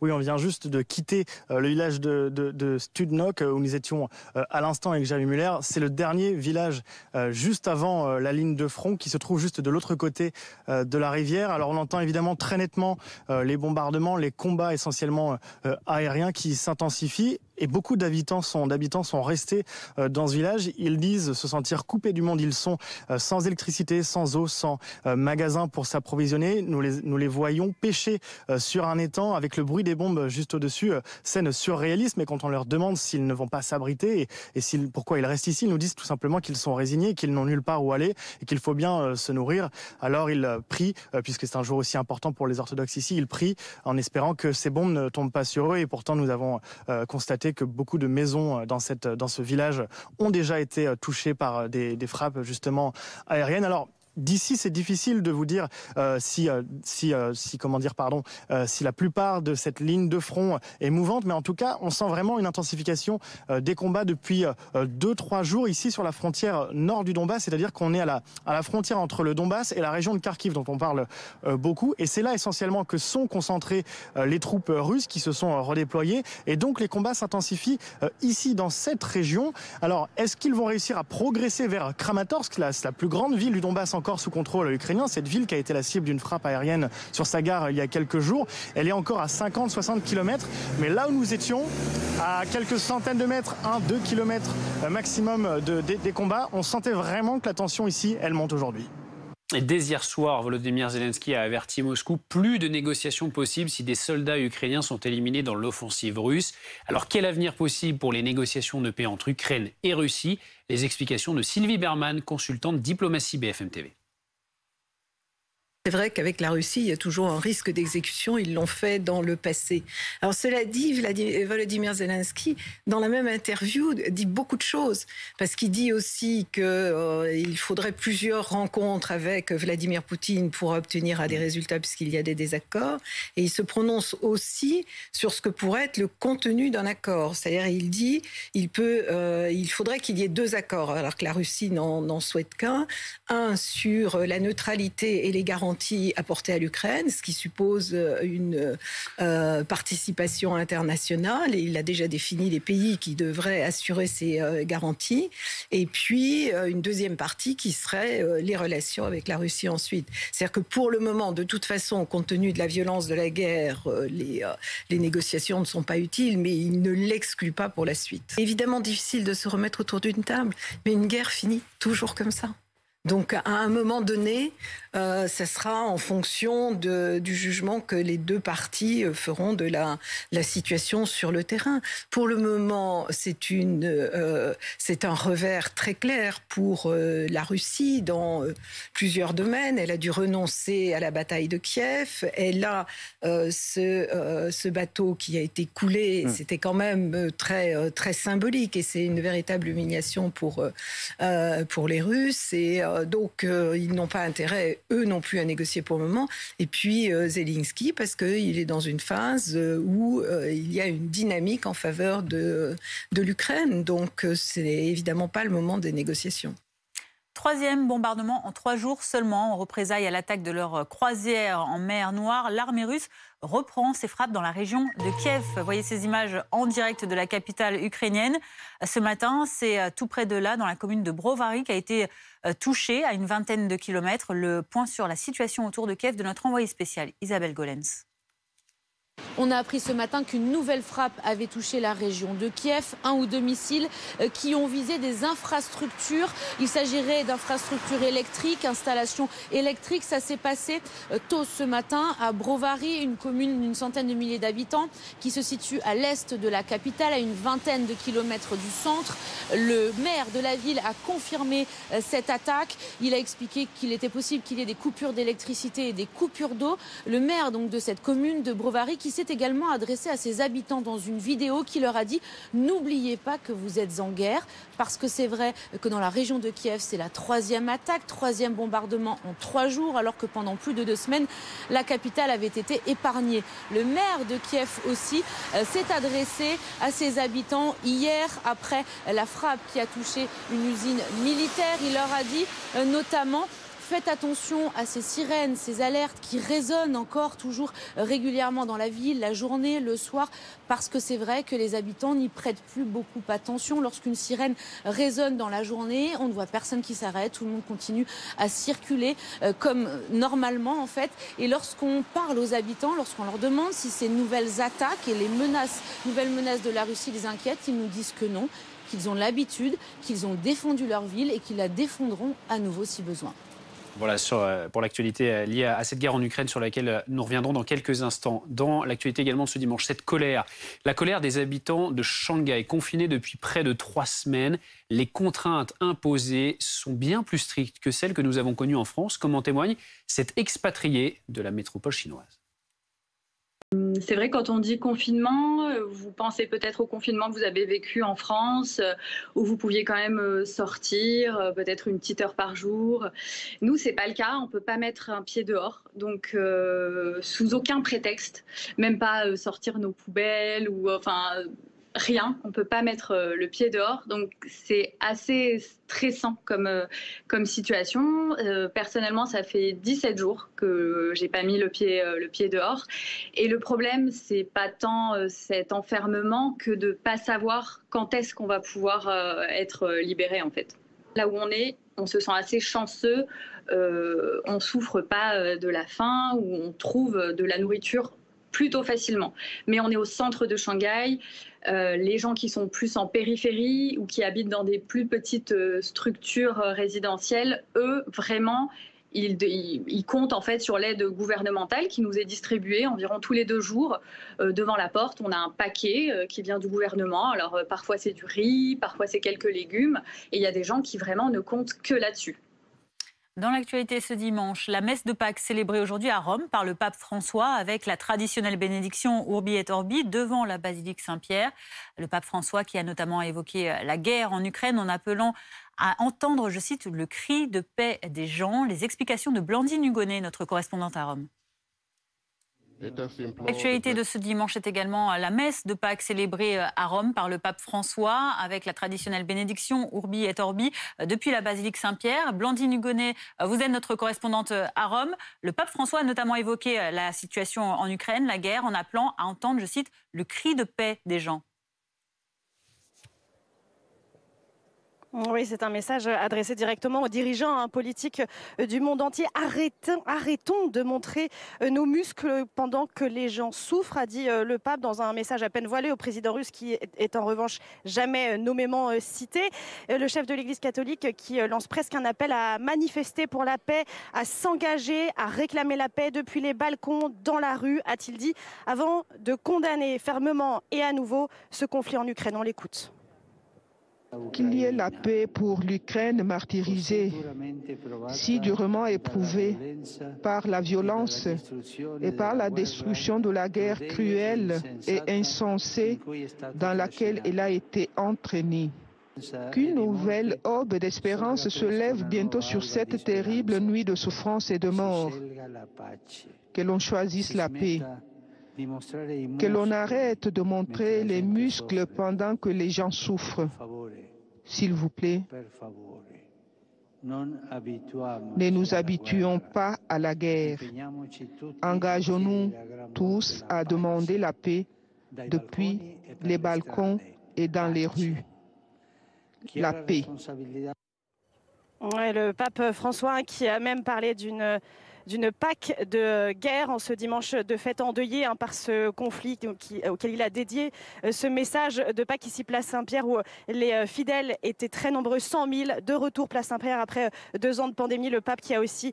Oui, on vient juste de quitter le village de Studenok où nous étions à l'instant avec Jérémy Muller. C'est le dernier village juste avant la ligne de front qui se trouve juste de l'autre côté de la rivière. Alors on entend évidemment très nettement les bombardements, les combats essentiellement aériens qui s'intensifient. Et beaucoup d'habitants sont restés dans ce village. Ils disent se sentir coupés du monde. Ils sont sans électricité, sans eau, sans magasin pour s'approvisionner. Nous les voyons pêcher sur un étang avec le bruit des bombes juste au-dessus. Scène surréaliste, mais quand on leur demande s'ils ne vont pas s'abriter et pourquoi ils restent ici, ils nous disent tout simplement qu'ils sont résignés, qu'ils n'ont nulle part où aller et qu'il faut bien se nourrir. Alors ils prient, puisque c'est un jour aussi important pour les orthodoxes ici, ils prient en espérant que ces bombes ne tombent pas sur eux. Et pourtant, nous avons constaté que beaucoup de maisons dans ce village ont déjà été touchées par des frappes justement aériennes. Alors, d'ici, c'est difficile de vous dire si la plupart de cette ligne de front est mouvante, mais en tout cas, on sent vraiment une intensification des combats depuis 2-3 jours ici sur la frontière nord du Donbass, c'est-à-dire qu'on est à la frontière entre le Donbass et la région de Kharkiv, dont on parle beaucoup, et c'est là essentiellement que sont concentrées les troupes russes qui se sont redéployées, et donc les combats s'intensifient ici dans cette région. Alors, est-ce qu'ils vont réussir à progresser vers Kramatorsk, la plus grande ville du Donbass encore sous contrôle ukrainien, cette ville qui a été la cible d'une frappe aérienne sur sa gare il y a quelques jours, elle est encore à 50-60 km, mais là où nous étions, à quelques centaines de mètres, 1-2 km maximum des combats, on sentait vraiment que la tension ici, elle monte aujourd'hui. Et dès hier soir, Volodymyr Zelensky a averti Moscou, plus de négociations possibles si des soldats ukrainiens sont éliminés dans l'offensive russe. Alors quel avenir possible pour les négociations de paix entre Ukraine et Russie? Les explications de Sylvie Berman, consultante diplomatie BFM TV. C'est vrai qu'avec la Russie, il y a toujours un risque d'exécution. Ils l'ont fait dans le passé. Alors cela dit, Volodymyr Zelensky, dans la même interview, dit beaucoup de choses. Parce qu'il dit aussi qu'il faudrait plusieurs rencontres avec Vladimir Poutine pour obtenir des résultats, puisqu'il y a des désaccords. Et il se prononce aussi sur ce que pourrait être le contenu d'un accord. C'est-à-dire, il dit il faudrait qu'il y ait 2 accords, alors que la Russie n'en souhaite qu'un. Un sur la neutralité et les garanties apportées à l'Ukraine, ce qui suppose une participation internationale, et il a déjà défini les pays qui devraient assurer ces garanties, et puis une deuxième partie qui serait les relations avec la Russie ensuite. C'est-à-dire que pour le moment, de toute façon, compte tenu de la violence de la guerre, les négociations ne sont pas utiles, mais il ne l'exclut pas pour la suite. Évidemment difficile de se remettre autour d'une table, mais une guerre finit toujours comme ça. Donc, à un moment donné, ça sera en fonction du jugement que les 2 parties feront de la situation sur le terrain. Pour le moment, c'est un revers très clair pour la Russie dans plusieurs domaines. Elle a dû renoncer à la bataille de Kiev. Elle a ce bateau qui a été coulé. C'était quand même très, très symbolique, et c'est une véritable humiliation pour les Russes. Et donc, ils n'ont pas intérêt, eux non plus, à négocier pour le moment. Et puis, Zelensky, parce qu'il est dans une phase où il y a une dynamique en faveur de l'Ukraine. Donc, c'est évidemment pas le moment des négociations. 3e bombardement en 3 jours seulement, en représailles à l'attaque de leur croisière en mer Noire. L'armée russe reprend ses frappes dans la région de Kiev. Vous voyez ces images en direct de la capitale ukrainienne. Ce matin, c'est tout près de là, dans la commune de Brovary, qui a été touchée à une vingtaine de kilomètres. Le point sur la situation autour de Kiev de notre envoyée spéciale, Isabelle Golens. On a appris ce matin qu'une nouvelle frappe avait touché la région de Kiev. 1 ou 2 missiles qui ont visé des infrastructures. Il s'agirait d'infrastructures électriques, installations électriques. Ça s'est passé tôt ce matin à Brovary, une commune d'une centaine de milliers d'habitants qui se situe à l'est de la capitale, à une vingtaine de kilomètres du centre. Le maire de la ville a confirmé cette attaque. Il a expliqué qu'il était possible qu'il y ait des coupures d'électricité et des coupures d'eau. Le maire donc de cette commune de Brovary qui s'est également adressé à ses habitants dans une vidéo qui leur a dit « N'oubliez pas que vous êtes en guerre » parce que c'est vrai que dans la région de Kiev, c'est la 3e attaque, 3e bombardement en 3 jours, alors que pendant plus de 2 semaines, la capitale avait été épargnée. Le maire de Kiev aussi s'est adressé à ses habitants hier après la frappe qui a touché une usine militaire. Il leur a dit notamment: faites attention à ces sirènes, ces alertes qui résonnent encore toujours régulièrement dans la ville, la journée, le soir, parce que c'est vrai que les habitants n'y prêtent plus beaucoup attention. Lorsqu'une sirène résonne dans la journée, on ne voit personne qui s'arrête, tout le monde continue à circuler comme normalement en fait. Et lorsqu'on parle aux habitants, lorsqu'on leur demande si ces nouvelles attaques et les nouvelles menaces de la Russie les inquiètent, ils nous disent que non, qu'ils ont l'habitude, qu'ils ont défendu leur ville et qu'ils la défendront à nouveau si besoin. Voilà pour l'actualité liée à cette guerre en Ukraine sur laquelle nous reviendrons dans quelques instants. Dans l'actualité également de ce dimanche, cette colère, la colère des habitants de Shanghai, confinés depuis près de 3 semaines. Les contraintes imposées sont bien plus strictes que celles que nous avons connues en France, comme en témoigne cet expatrié de la métropole chinoise. C'est vrai, quand on dit confinement, vous pensez peut-être au confinement que vous avez vécu en France, où vous pouviez quand même sortir, peut-être une petite heure par jour. Nous, c'est pas le cas, on peut pas mettre un pied dehors, donc sous aucun prétexte, même pas sortir nos poubelles ou rien, on ne peut pas mettre le pied dehors, donc c'est assez stressant comme situation. Personnellement, ça fait 17 jours que j'ai pas mis le pied dehors, et le problème, c'est pas tant cet enfermement que de pas savoir quand est-ce qu'on va pouvoir être libéré en fait. Là où on se sent assez chanceux, on souffre pas de la faim, ou on trouve de la nourriture plutôt facilement. Mais on est au centre de Shanghai. Les gens qui sont plus en périphérie ou qui habitent dans des plus petites structures résidentielles, eux, vraiment, ils comptent en fait sur l'aide gouvernementale qui nous est distribuée environ tous les 2 jours. Devant la porte, on a un paquet qui vient du gouvernement. Alors parfois c'est du riz, parfois c'est quelques légumes. Et il y a des gens qui vraiment ne comptent que là-dessus. Dans l'actualité ce dimanche, la messe de Pâques célébrée aujourd'hui à Rome par le pape François avec la traditionnelle bénédiction Urbi et Orbi devant la basilique Saint-Pierre. Le pape François qui a notamment évoqué la guerre en Ukraine en appelant à entendre, je cite, le cri de paix des gens. Les explications de Blandine Hugonnet, notre correspondante à Rome. L'actualité de ce dimanche est également la messe de Pâques célébrée à Rome par le pape François avec la traditionnelle bénédiction Urbi et Orbi depuis la basilique Saint-Pierre. Blandine Hugonnet, vous êtes notre correspondante à Rome. Le pape François a notamment évoqué la situation en Ukraine, la guerre, en appelant à entendre, je cite, le cri de paix des gens. Oui, c'est un message adressé directement aux dirigeants politiques du monde entier. Arrêtons de montrer nos muscles pendant que les gens souffrent, a dit le pape dans un message à peine voilé au président russe qui est en revanche jamais nommément cité. Le chef de l'Église catholique qui lance presque un appel à manifester pour la paix, à s'engager, à réclamer la paix depuis les balcons, dans la rue, a-t-il dit, avant de condamner fermement et à nouveau ce conflit en Ukraine. On l'écoute. Qu'il y ait la paix pour l'Ukraine martyrisée, si durement éprouvée par la violence et par la destruction de la guerre cruelle et insensée dans laquelle elle a été entraînée. Qu'une nouvelle aube d'espérance se lève bientôt sur cette terrible nuit de souffrance et de mort. Que l'on choisisse la paix. Que l'on arrête de montrer les muscles pendant que les gens souffrent. S'il vous plaît, ne nous habituons pas à la guerre. Engageons-nous tous à demander la paix depuis les balcons et dans les rues. La paix. Ouais, le pape François qui a même parlé d'une Pâques de guerre en ce dimanche de fête endeuillé par ce conflit auquel il a dédié ce message de Pâques ici place Saint-Pierre où les fidèles étaient très nombreux, 100 000 de retour place Saint-Pierre après 2 ans de pandémie. Le pape qui a aussi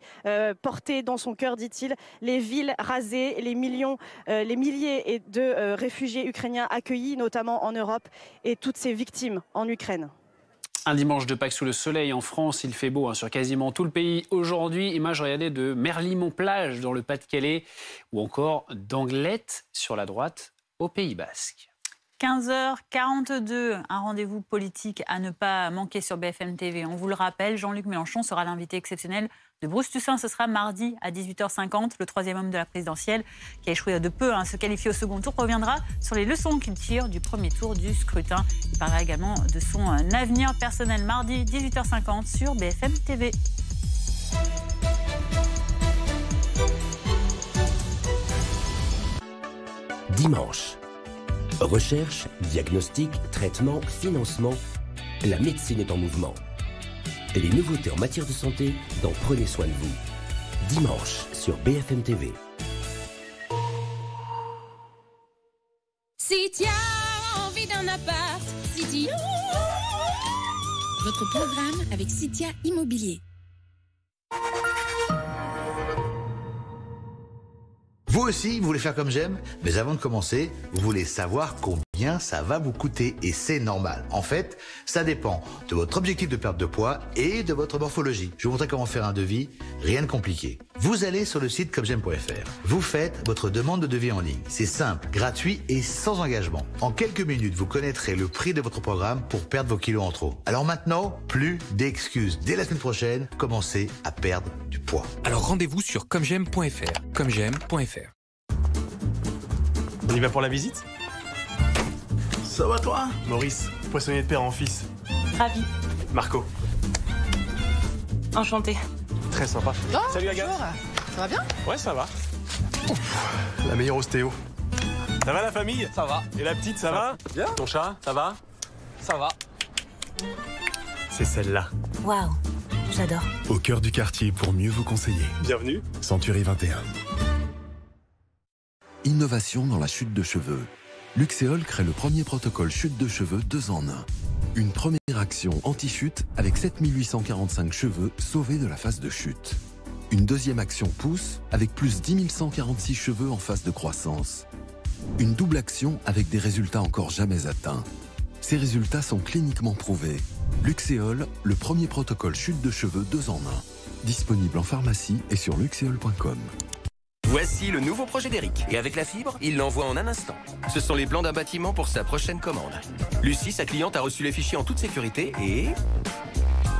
porté dans son cœur, dit-il, les villes rasées, les milliers de réfugiés ukrainiens accueillis notamment en Europe et toutes ces victimes en Ukraine. Un dimanche de Pâques sous le soleil en France, il fait beau sur quasiment tout le pays. Aujourd'hui, image regardez de Merlimont-Plage dans le Pas-de-Calais ou encore d'Anglet sur la droite au Pays Basque. 15h42, un rendez-vous politique à ne pas manquer sur BFM TV. On vous le rappelle, Jean-Luc Mélenchon sera l'invité exceptionnel de Bruce Toussaint. Ce sera mardi à 18h50. Le 3e homme de la présidentielle, qui a échoué de peu à se qualifier au second tour, reviendra sur les leçons qu'il tire du premier tour du scrutin. Il parlera également de son avenir personnel mardi 18h50 sur BFM TV. Dimanche. Recherche, diagnostic, traitement, financement. La médecine est en mouvement. Et les nouveautés en matière de santé dans Prenez soin de vous. Dimanche sur BFM TV. Citia, envie d'un appart. Citia. Votre programme avec Citia Immobilier. Vous aussi, vous voulez faire comme j'aime, mais avant de commencer, vous voulez savoir combien bien ça va vous coûter et c'est normal. En fait, ça dépend de votre objectif de perte de poids et de votre morphologie. Je vais vous montrer comment faire un devis, rien de compliqué. Vous allez sur le site commejaime.fr. Vous faites votre demande de devis en ligne. C'est simple, gratuit et sans engagement. En quelques minutes, vous connaîtrez le prix de votre programme pour perdre vos kilos en trop. Alors maintenant, plus d'excuses. Dès la semaine prochaine, commencez à perdre du poids. Alors rendez-vous sur commejaime.fr. commejaime.fr. On y va pour la visite? Ça va toi? Maurice, poissonnier de père en fils. Ravi. Marco. Enchanté. Très sympa. Oh, salut Agathe. bonjour. Ça va bien? Ouais, ça va. La meilleure ostéo. Ça va la famille? Ça va. Et la petite, ça va? Bien. Ton chat, ça va? Ça va. C'est celle-là. Waouh, j'adore. Au cœur du quartier pour mieux vous conseiller. Bienvenue. Century 21. Innovation dans la chute de cheveux. Luxéol crée le premier protocole chute de cheveux 2 en 1. Une première action anti-chute avec 7845 cheveux sauvés de la phase de chute. Une deuxième action pousse avec plus 10 146 cheveux en phase de croissance. Une double action avec des résultats encore jamais atteints. Ces résultats sont cliniquement prouvés. Luxéol, le premier protocole chute de cheveux 2 en 1. Disponible en pharmacie et sur luxéol.com. Voici le nouveau projet d'Eric. Et avec la fibre, il l'envoie en un instant. Ce sont les plans d'un bâtiment pour sa prochaine commande. Lucie, sa cliente, a reçu les fichiers en toute sécurité et...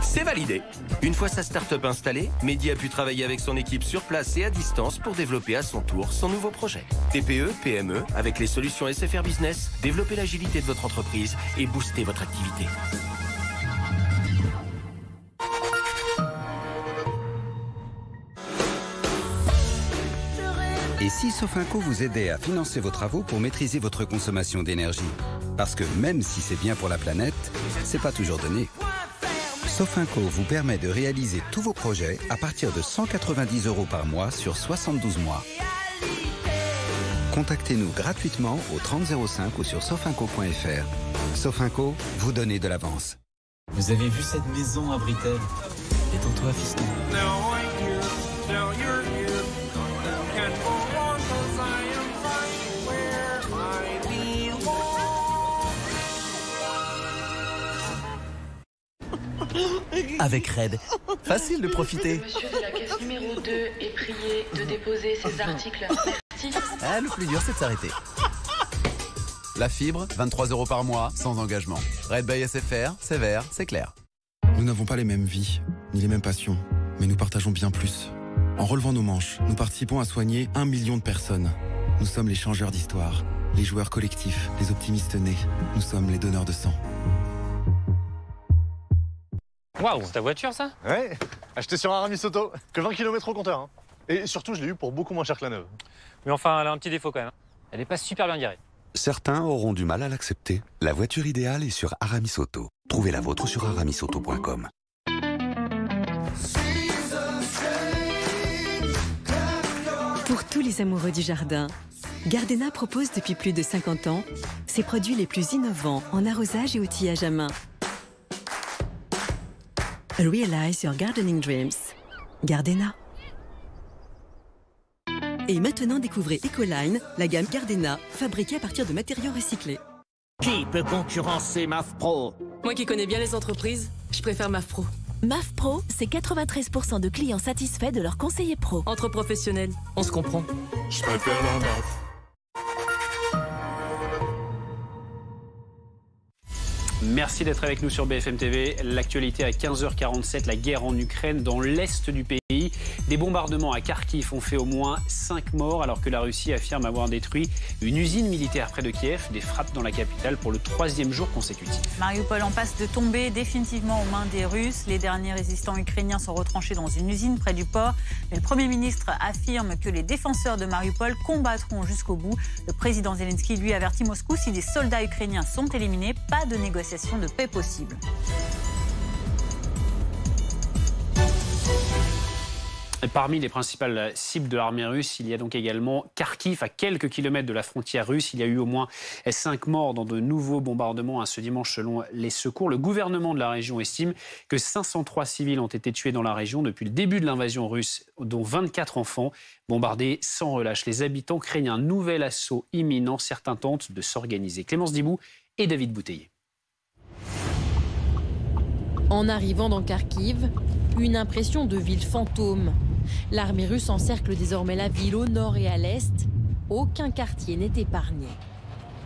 c'est validé. Une fois sa start-up installée, Mehdi a pu travailler avec son équipe sur place et à distance pour développer à son tour son nouveau projet. TPE, PME, avec les solutions SFR Business, développez l'agilité de votre entreprise et boostez votre activité. Et si Sofinco vous aidait à financer vos travaux pour maîtriser votre consommation d'énergie? Parce que même si c'est bien pour la planète, c'est pas toujours donné. Sofinco vous permet de réaliser tous vos projets à partir de 190 € par mois sur 72 mois. Contactez-nous gratuitement au 3005 ou sur sofinco.fr. Sofinco, vous donnez de l'avance. Vous avez vu cette maison à Britel? Détends-toi, fiston. Avec Red, facile de profiter. Monsieur de la caisse numéro 2 est prié de déposer ses articles. Merci. Ah, le plus dur, c'est de s'arrêter. La fibre, 23 € par mois, sans engagement. Red by SFR, c'est vert, c'est clair. Nous n'avons pas les mêmes vies, ni les mêmes passions, mais nous partageons bien plus. En relevant nos manches, nous participons à soigner 1 million de personnes. Nous sommes les changeurs d'histoire, les joueurs collectifs, les optimistes nés. Nous sommes les donneurs de sang. Waouh, c'est ta voiture ça? Ouais, acheté sur Aramis Auto, que 20 km au compteur. Hein. Et surtout, je l'ai eu pour beaucoup moins cher que la neuve. Mais enfin, elle a un petit défaut quand même. Elle n'est pas super bien garée. Certains auront du mal à l'accepter. La voiture idéale est sur Aramis Auto. Trouvez la vôtre sur aramisauto.com. Pour tous les amoureux du jardin, Gardena propose depuis plus de 50 ans ses produits les plus innovants en arrosage et outillage à main. Realize your gardening dreams. Gardena. Et maintenant, découvrez Ecoline, la gamme Gardena, fabriquée à partir de matériaux recyclés. Qui peut concurrencer MAF Pro? Moi qui connais bien les entreprises, je préfère MAF Pro. MAF Pro, c'est 93% de clients satisfaits de leur conseiller pro. Entre professionnels, on se comprend. Je préfère la MAF. Merci d'être avec nous sur BFM TV. L'actualité à 15h47, la guerre en Ukraine dans l'est du pays. Des bombardements à Kharkiv ont fait au moins 5 morts alors que la Russie affirme avoir détruit une usine militaire près de Kiev. Des frappes dans la capitale pour le 3e jour consécutif. Mariupol en passe de tomber définitivement aux mains des Russes. Les derniers résistants ukrainiens sont retranchés dans une usine près du port. Mais le Premier ministre affirme que les défenseurs de Mariupol combattront jusqu'au bout. Le président Zelensky lui avertit Moscou, si les soldats ukrainiens sont éliminés, pas de négociation de paix possible. Et parmi les principales cibles de l'armée russe, il y a donc également Kharkiv, à quelques kilomètres de la frontière russe. Il y a eu au moins 5 morts dans de nouveaux bombardements ce dimanche selon les secours. Le gouvernement de la région estime que 503 civils ont été tués dans la région depuis le début de l'invasion russe, dont 24 enfants bombardés sans relâche. Les habitants craignent un nouvel assaut imminent. Certains tentent de s'organiser. Clémence Dibou et David Bouteiller. En arrivant dans Kharkiv, une impression de ville fantôme. L'armée russe encercle désormais la ville au nord et à l'est. Aucun quartier n'est épargné.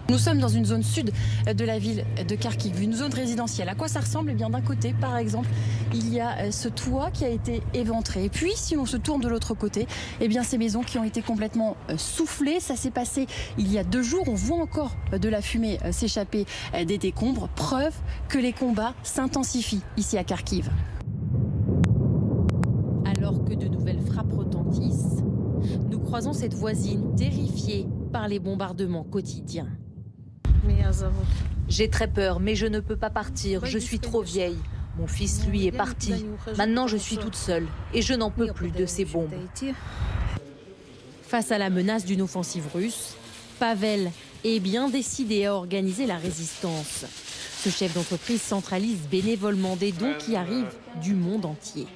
Nous sommes dans une zone sud de la ville de Kharkiv, une zone résidentielle. À quoi ça ressemble? Eh bien, d'un côté, par exemple, il y a ce toit qui a été éventré. Et puis, si on se tourne de l'autre côté, eh bien, ces maisons qui ont été complètement soufflées. Ça s'est passé il y a 2 jours. On voit encore de la fumée s'échapper des décombres. Preuve que les combats s'intensifient ici à Kharkiv. Alors que de nouvelles frappes retentissent, nous croisons cette voisine terrifiée par les bombardements quotidiens. J'ai très peur, mais je ne peux pas partir. Je suis trop vieille. Mon fils, lui, est parti. Maintenant, je suis toute seule et je n'en peux plus de ces bombes. Face à la menace d'une offensive russe, Pavel est bien décidé à organiser la résistance. Ce chef d'entreprise centralise bénévolement des dons qui arrivent du monde entier.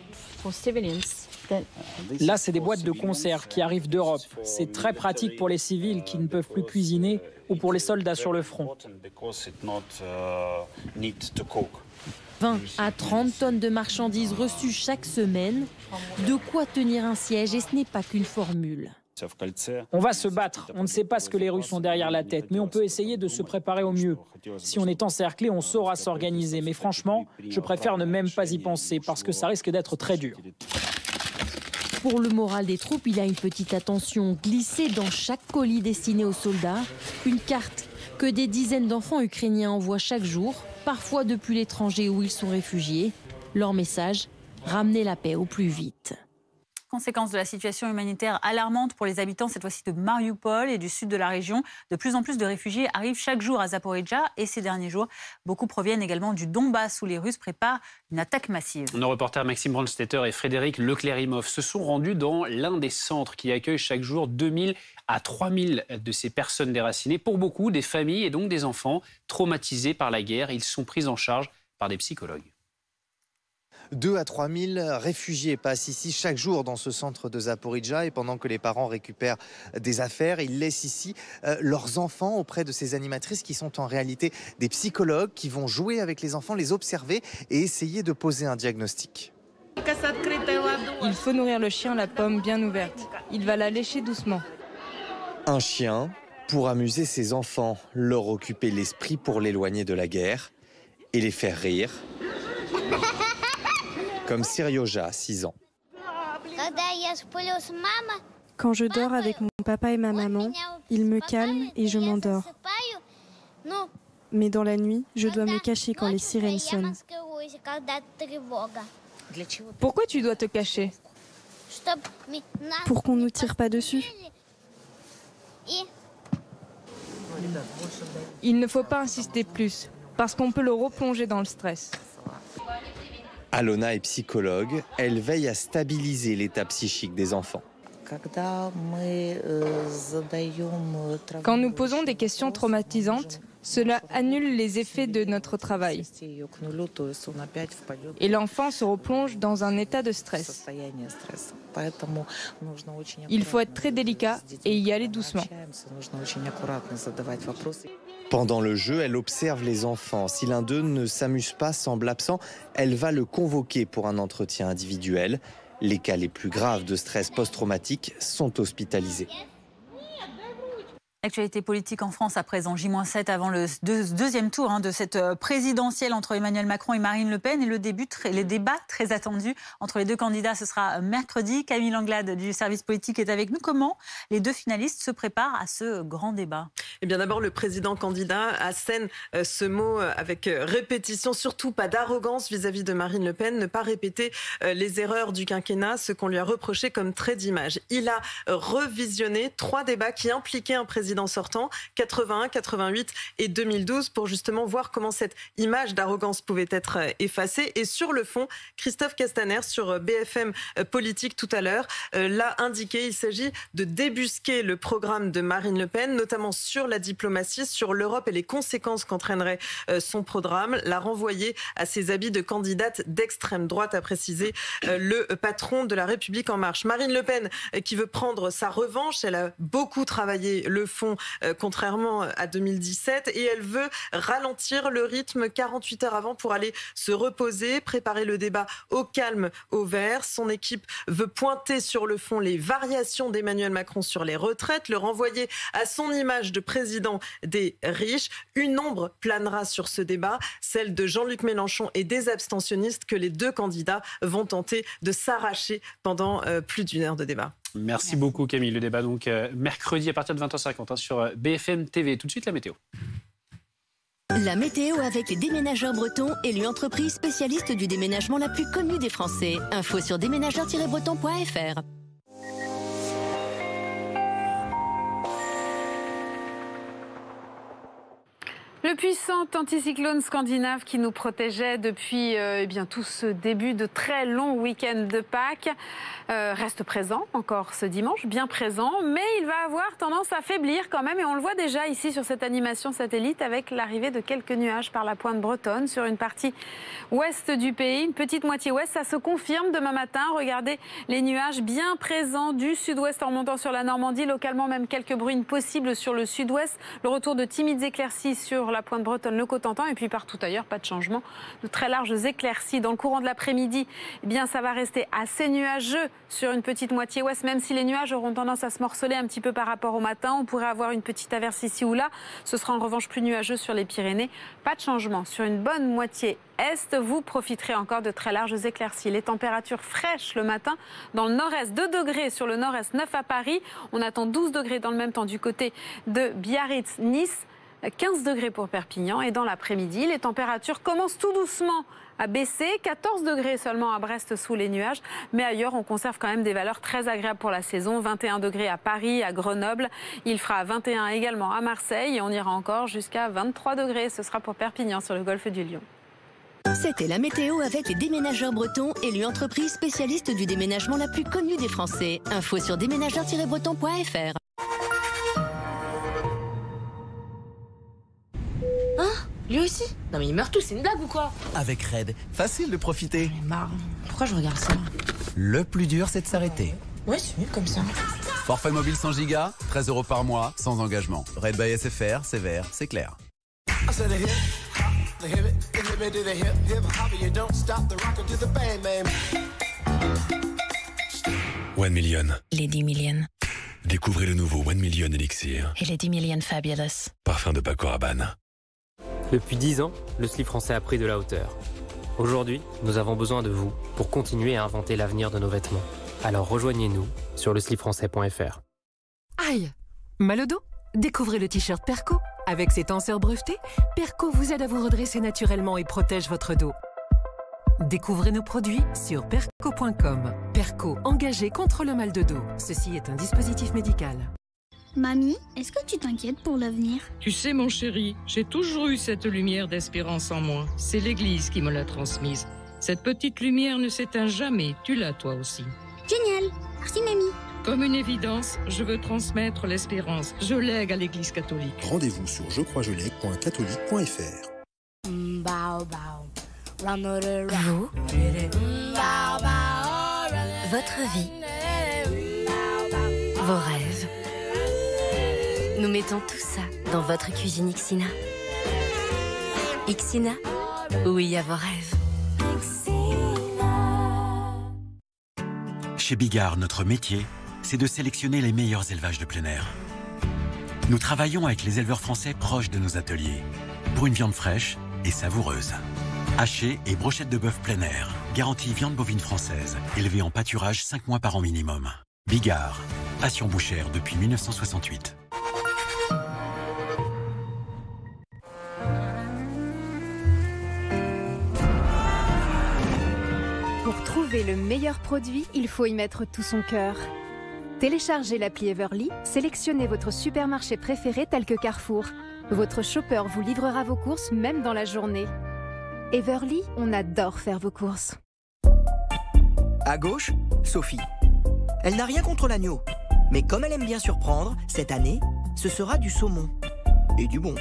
Là, c'est des boîtes de conserve qui arrivent d'Europe. C'est très pratique pour les civils qui ne peuvent plus cuisiner ou pour les soldats sur le front. 20 à 30 tonnes de marchandises reçues chaque semaine. De quoi tenir un siège, et ce n'est pas qu'une formule. On va se battre. On ne sait pas ce que les Russes ont derrière la tête, mais on peut essayer de se préparer au mieux. Si on est encerclé, on saura s'organiser. Mais franchement, je préfère ne même pas y penser parce que ça risque d'être très dur. Pour le moral des troupes, il y a une petite attention glissée dans chaque colis destiné aux soldats. Une carte que des dizaines d'enfants ukrainiens envoient chaque jour, parfois depuis l'étranger où ils sont réfugiés. Leur message, ramener la paix au plus vite. Conséquence de la situation humanitaire alarmante pour les habitants, cette fois-ci de Mariupol et du sud de la région. De plus en plus de réfugiés arrivent chaque jour à Zaporijjia et ces derniers jours, beaucoup proviennent également du Donbass où les Russes préparent une attaque massive. Nos reporters Maxime Brandstetter et Frédéric Leclérimov se sont rendus dans l'un des centres qui accueille chaque jour 2000 à 3000 de ces personnes déracinées. Pour beaucoup, des familles et donc des enfants traumatisés par la guerre. Ils sont pris en charge par des psychologues. 2 à 3 000 réfugiés passent ici chaque jour dans ce centre de Zaporijjia et pendant que les parents récupèrent des affaires, ils laissent ici leurs enfants auprès de ces animatrices qui sont en réalité des psychologues qui vont jouer avec les enfants, les observer et essayer de poser un diagnostic. Il faut nourrir le chien la pomme bien ouverte. Il va la lécher doucement. Un chien pour amuser ses enfants, leur occuper l'esprit pour l'éloigner de la guerre et les faire rire. Comme Sirioja, 6 ans. Quand je dors avec mon papa et ma maman, ils me calment et je m'endors. Mais dans la nuit, je dois me cacher quand les sirènes sonnent. Pourquoi tu dois te cacher? Pour qu'on ne nous tire pas dessus. Il ne faut pas insister plus, parce qu'on peut le replonger dans le stress. Alona est psychologue, elle veille à stabiliser l'état psychique des enfants. Quand nous posons des questions traumatisantes, cela annule les effets de notre travail. Et l'enfant se replonge dans un état de stress. Il faut être très délicat et y aller doucement. Pendant le jeu, elle observe les enfants. Si l'un d'eux ne s'amuse pas, semble absent, elle va le convoquer pour un entretien individuel. Les cas les plus graves de stress post-traumatique sont hospitalisés. L'actualité politique en France à présent, J-7 avant le deuxième tour de cette présidentielle entre Emmanuel Macron et Marine Le Pen. Et les débats très attendus entre les deux candidats, ce sera mercredi. Camille Langlade du service politique est avec nous. Comment les deux finalistes se préparent à ce grand débat? Eh bien d'abord, le président candidat assène ce mot avec répétition, surtout pas d'arrogance vis-à-vis de Marine Le Pen, ne pas répéter les erreurs du quinquennat, ce qu'on lui a reproché comme trait d'image. Il a revisionné 3 débats qui impliquaient un président présidents sortants, 81, 88 et 2012, pour justement voir comment cette image d'arrogance pouvait être effacée. Et sur le fond, Christophe Castaner, sur BFM Politique tout à l'heure, l'a indiqué, il s'agit de débusquer le programme de Marine Le Pen, notamment sur la diplomatie, sur l'Europe et les conséquences qu'entraînerait son programme, la renvoyer à ses habits de candidate d'extrême droite, a précisé le patron de La République En Marche. Marine Le Pen qui veut prendre sa revanche, elle a beaucoup travaillé le fond contrairement à 2017 et elle veut ralentir le rythme 48 heures avant pour aller se reposer, préparer le débat au calme, au vert. Son équipe veut pointer sur le fond les variations d'Emmanuel Macron sur les retraites, le renvoyer à son image de président des riches. Une ombre planera sur ce débat, celle de Jean-Luc Mélenchon et des abstentionnistes que les deux candidats vont tenter de s'arracher pendant plus d'une heure de débat. Merci beaucoup Camille. Le débat donc mercredi à partir de 20h50 sur BFM TV. Tout de suite la météo. La météo avec les déménageurs bretons, élue entreprise spécialiste du déménagement la plus connue des Français. Info sur déménageurs-breton.fr. Le puissant anticyclone scandinave qui nous protégeait depuis tout ce début de très long week-end de Pâques reste présent encore ce dimanche, bien présent, mais il va avoir tendance à faiblir quand même et on le voit déjà ici sur cette animation satellite avec l'arrivée de quelques nuages par la pointe bretonne sur une partie ouest du pays, une petite moitié ouest. Ça se confirme demain matin. Regardez les nuages bien présents du sud-ouest en montant sur la Normandie, localement même quelques bruines possibles sur le sud-ouest. Le retour de timides éclaircies sur la pointe bretonne, le Cotentin et puis partout ailleurs, pas de changement. De très larges éclaircies dans le courant de l'après-midi. Eh bien, ça va rester assez nuageux sur une petite moitié ouest, même si les nuages auront tendance à se morceler un petit peu par rapport au matin. On pourrait avoir une petite averse ici ou là. Ce sera en revanche plus nuageux sur les Pyrénées. Pas de changement. Sur une bonne moitié est, vous profiterez encore de très larges éclaircies. Les températures fraîches le matin dans le nord-est, 2 degrés sur le nord-est, 9 à Paris. On attend 12 degrés dans le même temps du côté de Biarritz, Nice. 15 degrés pour Perpignan et dans l'après-midi, les températures commencent tout doucement à baisser. 14 degrés seulement à Brest sous les nuages, mais ailleurs on conserve quand même des valeurs très agréables pour la saison. 21 degrés à Paris, à Grenoble, il fera 21 également à Marseille et on ira encore jusqu'à 23 degrés. Ce sera pour Perpignan sur le golfe du Lion. C'était la météo avec les déménageurs bretons, élue entreprise spécialiste du déménagement la plus connue des Français. Info sur déménageurs-breton.fr. Lui aussi? Non mais ils meurent tous, c'est une blague ou quoi? Avec Red, facile de profiter. J'en ai marre. Pourquoi je regarde ça? Le plus dur, c'est de s'arrêter. Ouais, c'est mieux comme ça. Forfait mobile 100 Go, 13 € par mois, sans engagement. Red by SFR, c'est vert, c'est clair. 1 million. Les 10 millions. Découvrez le nouveau 1 million Elixir. Et les 10 millions Fabulous. Parfum de Paco Rabanne. Depuis 10 ans, le slip français a pris de la hauteur. Aujourd'hui, nous avons besoin de vous pour continuer à inventer l'avenir de nos vêtements. Alors rejoignez-nous sur leslipfrançais.fr. Aïe! Mal au dos? Découvrez le t-shirt Perco. Avec ses tenseurs brevetés, Perco vous aide à vous redresser naturellement et protège votre dos. Découvrez nos produits sur perco.com. Perco, engagé contre le mal de dos. Ceci est un dispositif médical. Mamie, est-ce que tu t'inquiètes pour l'avenir? Tu sais, mon chéri, j'ai toujours eu cette lumière d'espérance en moi. C'est l'Église qui me l'a transmise. Cette petite lumière ne s'éteint jamais. Tu l'as, toi aussi. Génial. Merci, mamie. Comme une évidence, je veux transmettre l'espérance. Je lègue à l'Église catholique. Rendez-vous sur jecroisjelègue.catholique.fr. Vous, votre vie, vos rêves. Nous mettons tout ça dans votre cuisine Ixina. Ixina, oui à vos rêves. Chez Bigard, notre métier, c'est de sélectionner les meilleurs élevages de plein air. Nous travaillons avec les éleveurs français proches de nos ateliers pour une viande fraîche et savoureuse. Hachée et brochettes de bœuf plein air. Garantie viande bovine française, élevée en pâturage 5 mois par an minimum. Bigard, passion bouchère depuis 1968. Pour trouver le meilleur produit, il faut y mettre tout son cœur. Téléchargez l'appli Everly, sélectionnez votre supermarché préféré tel que Carrefour. Votre shopper vous livrera vos courses même dans la journée. Everly, on adore faire vos courses. À gauche, Sophie. Elle n'a rien contre l'agneau. Mais comme elle aime bien surprendre, cette année, ce sera du saumon. Et du bon.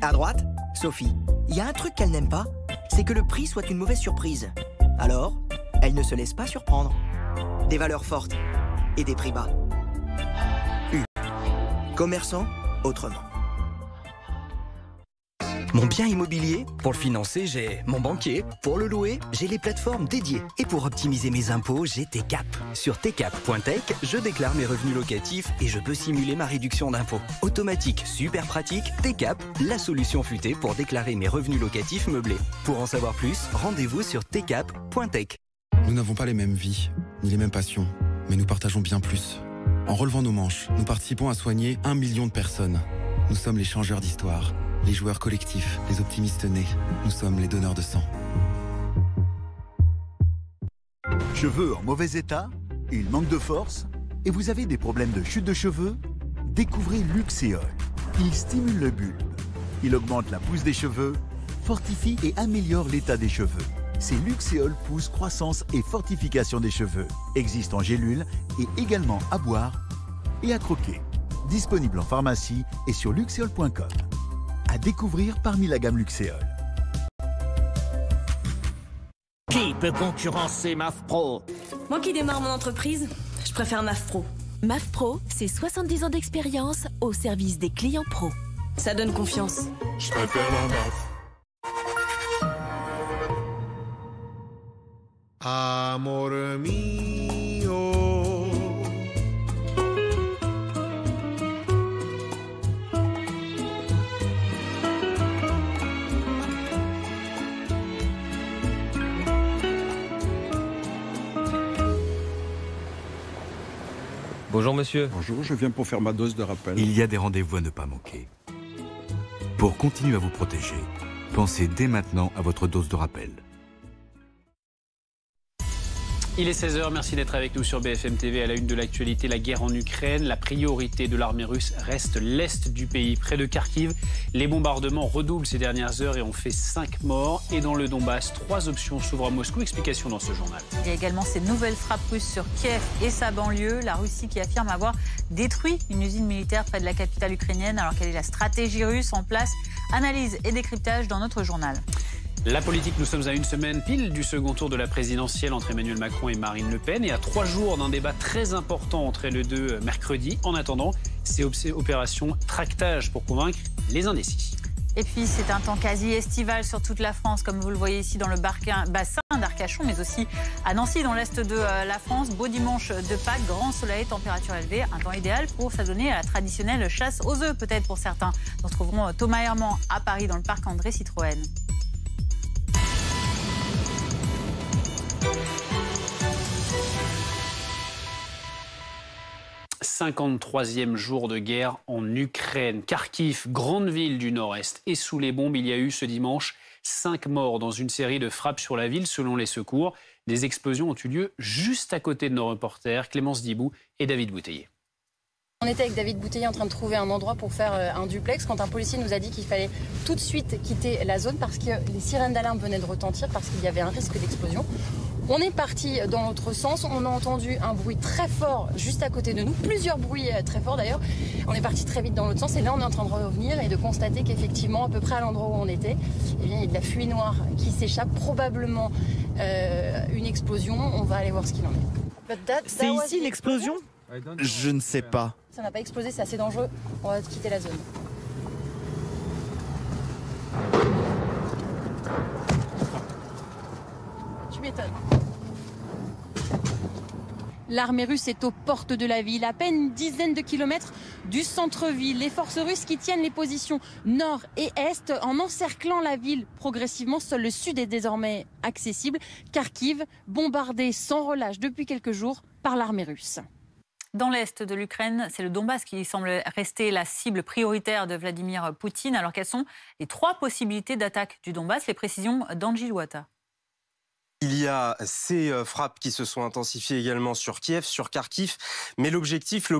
À droite, Sophie. Il y a un truc qu'elle n'aime pas, c'est que le prix soit une mauvaise surprise. Alors, elle ne se laisse pas surprendre. Des valeurs fortes et des prix bas. Commerçant, autrement. Mon bien immobilier, pour le financer, j'ai mon banquier. Pour le louer, j'ai les plateformes dédiées. Et pour optimiser mes impôts, j'ai TCAP. Sur tcap.tech, je déclare mes revenus locatifs et je peux simuler ma réduction d'impôts. Automatique, super pratique, TCAP, la solution futée pour déclarer mes revenus locatifs meublés. Pour en savoir plus, rendez-vous sur tcap.tech. Nous n'avons pas les mêmes vies, ni les mêmes passions, mais nous partageons bien plus. En relevant nos manches, nous participons à soigner 1 million de personnes. Nous sommes les changeurs d'histoire, les joueurs collectifs, les optimistes nés. Nous sommes les donneurs de sang. Cheveux en mauvais état, il manque de force, et vous avez des problèmes de chute de cheveux? Découvrez Luxéol. Il stimule le bulbe, il augmente la pousse des cheveux, fortifie et améliore l'état des cheveux. C'est Luxéol pousse croissance et fortification des cheveux. Existe en gélule et également à boire et à croquer. Disponible en pharmacie et sur luxéol.com. À découvrir parmi la gamme Luxéol. Qui peut concurrencer MAF Pro? Moi qui démarre mon entreprise, je préfère MAF Pro. MAF Pro, c'est 70 ans d'expérience au service des clients pro. Ça donne confiance. Je préfère la MAF. Amor mio. Bonjour monsieur. Bonjour, je viens pour faire ma dose de rappel. Il y a des rendez-vous à ne pas manquer. Pour continuer à vous protéger, pensez dès maintenant à votre dose de rappel. Il est 16h, merci d'être avec nous sur BFM TV. À la une de l'actualité, la guerre en Ukraine. La priorité de l'armée russe reste l'est du pays, près de Kharkiv. Les bombardements redoublent ces dernières heures et ont fait 5 morts. Et dans le Donbass, 3 options s'ouvrent à Moscou. Explication dans ce journal. Il y a également ces nouvelles frappes russes sur Kiev et sa banlieue. La Russie qui affirme avoir détruit une usine militaire près de la capitale ukrainienne. Alors quelle est la stratégie russe en place? Analyse et décryptage dans notre journal. La politique, nous sommes à une semaine pile du second tour de la présidentielle entre Emmanuel Macron et Marine Le Pen et à 3 jours d'un débat très important entre les deux mercredi. En attendant, c'est opération tractage pour convaincre les indécis. Et puis c'est un temps quasi estival sur toute la France, comme vous le voyez ici dans le bassin d'Arcachon, mais aussi à Nancy, dans l'est de la France. Beau dimanche de Pâques, grand soleil, température élevée, un temps idéal pour s'adonner à la traditionnelle chasse aux œufs, peut-être pour certains. Nous retrouverons Thomas Herman à Paris dans le parc André Citroën. 53e jour de guerre en Ukraine. Kharkiv, grande ville du nord-est, est sous les bombes. Il y a eu ce dimanche 5 morts dans une série de frappes sur la ville, selon les secours. Des explosions ont eu lieu juste à côté de nos reporters, Clémence Dibou et David Bouteiller. On était avec David Bouteiller en train de trouver un endroit pour faire un duplex quand un policier nous a dit qu'il fallait tout de suite quitter la zone parce que les sirènes d'alarme venaient de retentir, parce qu'il y avait un risque d'explosion. On est parti dans l'autre sens, on a entendu un bruit très fort juste à côté de nous, plusieurs bruits très forts d'ailleurs. On est parti très vite dans l'autre sens et là on est en train de revenir et de constater qu'effectivement, à peu près à l'endroit où on était, eh bien, il y a de la fumée noire qui s'échappe, probablement une explosion. On va aller voir ce qu'il en est. C'est ici l'explosion ? Je ne sais pas. Ça n'a pas explosé, c'est assez dangereux. On va quitter la zone. Tu m'étonnes. L'armée russe est aux portes de la ville, à peine une dizaine de kilomètres du centre-ville. Les forces russes qui tiennent les positions nord et est en encerclant la ville progressivement. Seul le sud est désormais accessible. Kharkiv, bombardé sans relâche depuis quelques jours par l'armée russe. Dans l'est de l'Ukraine, c'est le Donbass qui semble rester la cible prioritaire de Vladimir Poutine. Alors quelles sont les 3 possibilités d'attaque du Donbass? Les précisions d'Angie Louata. Il y a ces frappes qui se sont intensifiées également sur Kiev, sur Kharkiv. Mais l'objectif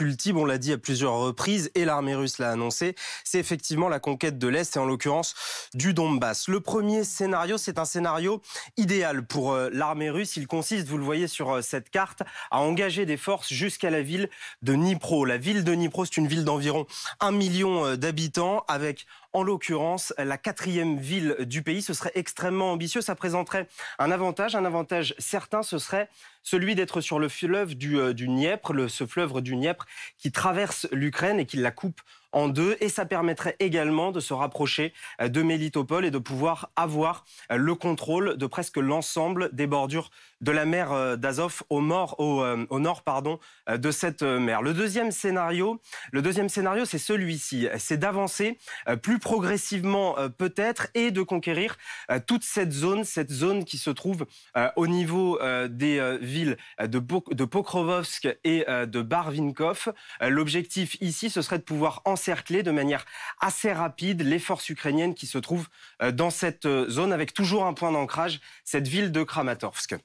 ultime, on l'a dit à plusieurs reprises, et l'armée russe l'a annoncé, c'est effectivement la conquête de l'Est, et en l'occurrence du Donbass. Le premier scénario, c'est un scénario idéal pour l'armée russe. Il consiste, vous le voyez sur cette carte, à engager des forces jusqu'à la ville de Dnipro. La ville de Dnipro, c'est une ville d'environ 1 million d'habitants, avec en l'occurrence la 4e ville du pays. Ce serait extrêmement ambitieux. Ça présenterait un avantage certain, ce serait celui d'être sur le fleuve du Dniepr, ce fleuve du Dniepr qui traverse l'Ukraine et qui la coupe en deux. Et ça permettrait également de se rapprocher de Mélitopol et de pouvoir avoir le contrôle de presque l'ensemble des bordures de la mer d'Azov au nord de cette mer. Le deuxième scénario, c'est celui-ci. C'est d'avancer plus progressivement peut-être et de conquérir toute cette zone qui se trouve au niveau des villes de Pokrovsk et de Barvinkov. L'objectif ici, ce serait de pouvoir encercler de manière assez rapide les forces ukrainiennes qui se trouvent dans cette zone, avec toujours un point d'ancrage, cette ville de Kramatorsk.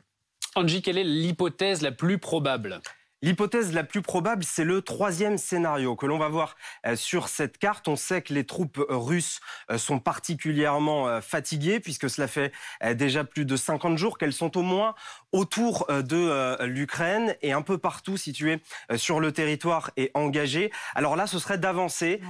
Angie, quelle est l'hypothèse la plus probable ? L'hypothèse la plus probable, c'est le 3e scénario que l'on va voir sur cette carte. On sait que les troupes russes sont particulièrement fatiguées puisque cela fait déjà plus de 50 jours qu'elles sont au moins autour de l'Ukraine et un peu partout situées sur le territoire et engagées. Alors là, ce serait d'avancer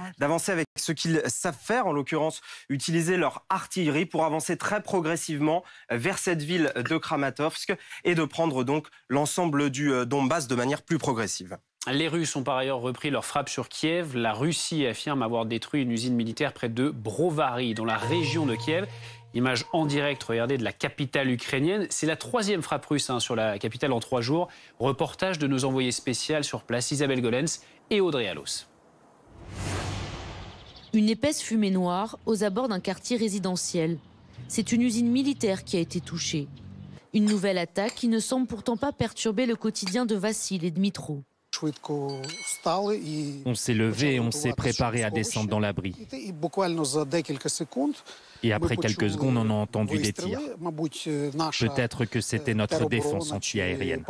avec ce qu'ils savent faire, en l'occurrence utiliser leur artillerie pour avancer très progressivement vers cette ville de Kramatorsk et de prendre donc l'ensemble du Donbass de manière plus progressive. Les Russes ont par ailleurs repris leur frappe sur Kiev. La Russie affirme avoir détruit une usine militaire près de Brovary, dans la région de Kiev. Image en direct, regardez, de la capitale ukrainienne. C'est la 3e frappe russe sur la capitale en 3 jours. Reportage de nos envoyés spéciales sur place, Isabelle Golens et Audrey Allos. Une épaisse fumée noire aux abords d'un quartier résidentiel. C'est une usine militaire qui a été touchée. Une nouvelle attaque qui ne semble pourtant pas perturber le quotidien de Vassil et Dmitro. On s'est levé et on s'est préparé à descendre dans l'abri. Et après quelques secondes, on a entendu des tirs. Peut-être que c'était notre défense anti-aérienne.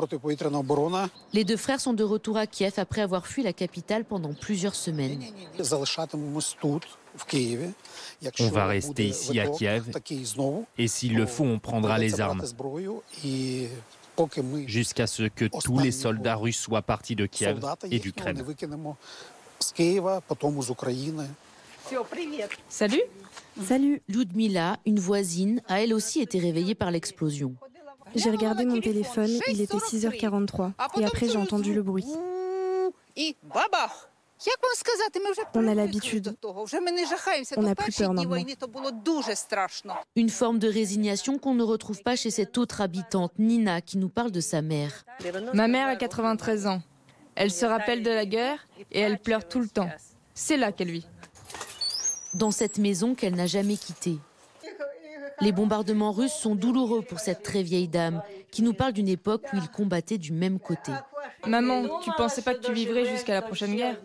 Les 2 frères sont de retour à Kiev après avoir fui la capitale pendant plusieurs semaines. On va rester ici à Kiev et s'il le faut, on prendra les armes. Jusqu'à ce que tous les soldats russes soient partis de Kiev et d'Ukraine. Salut. Salut. Ludmila, une voisine, a elle aussi été réveillée par l'explosion. J'ai regardé mon téléphone, il était 6h43. Et après, j'ai entendu le bruit. On a l'habitude. On n'a plus peur maintenant. Une forme de résignation qu'on ne retrouve pas chez cette autre habitante, Nina, qui nous parle de sa mère. Ma mère a 93 ans. Elle se rappelle de la guerre et elle pleure tout le temps. C'est là qu'elle vit. Dans cette maison qu'elle n'a jamais quittée. Les bombardements russes sont douloureux pour cette très vieille dame, qui nous parle d'une époque où ils combattaient du même côté. Maman, tu pensais pas que tu vivrais jusqu'à la prochaine guerre ?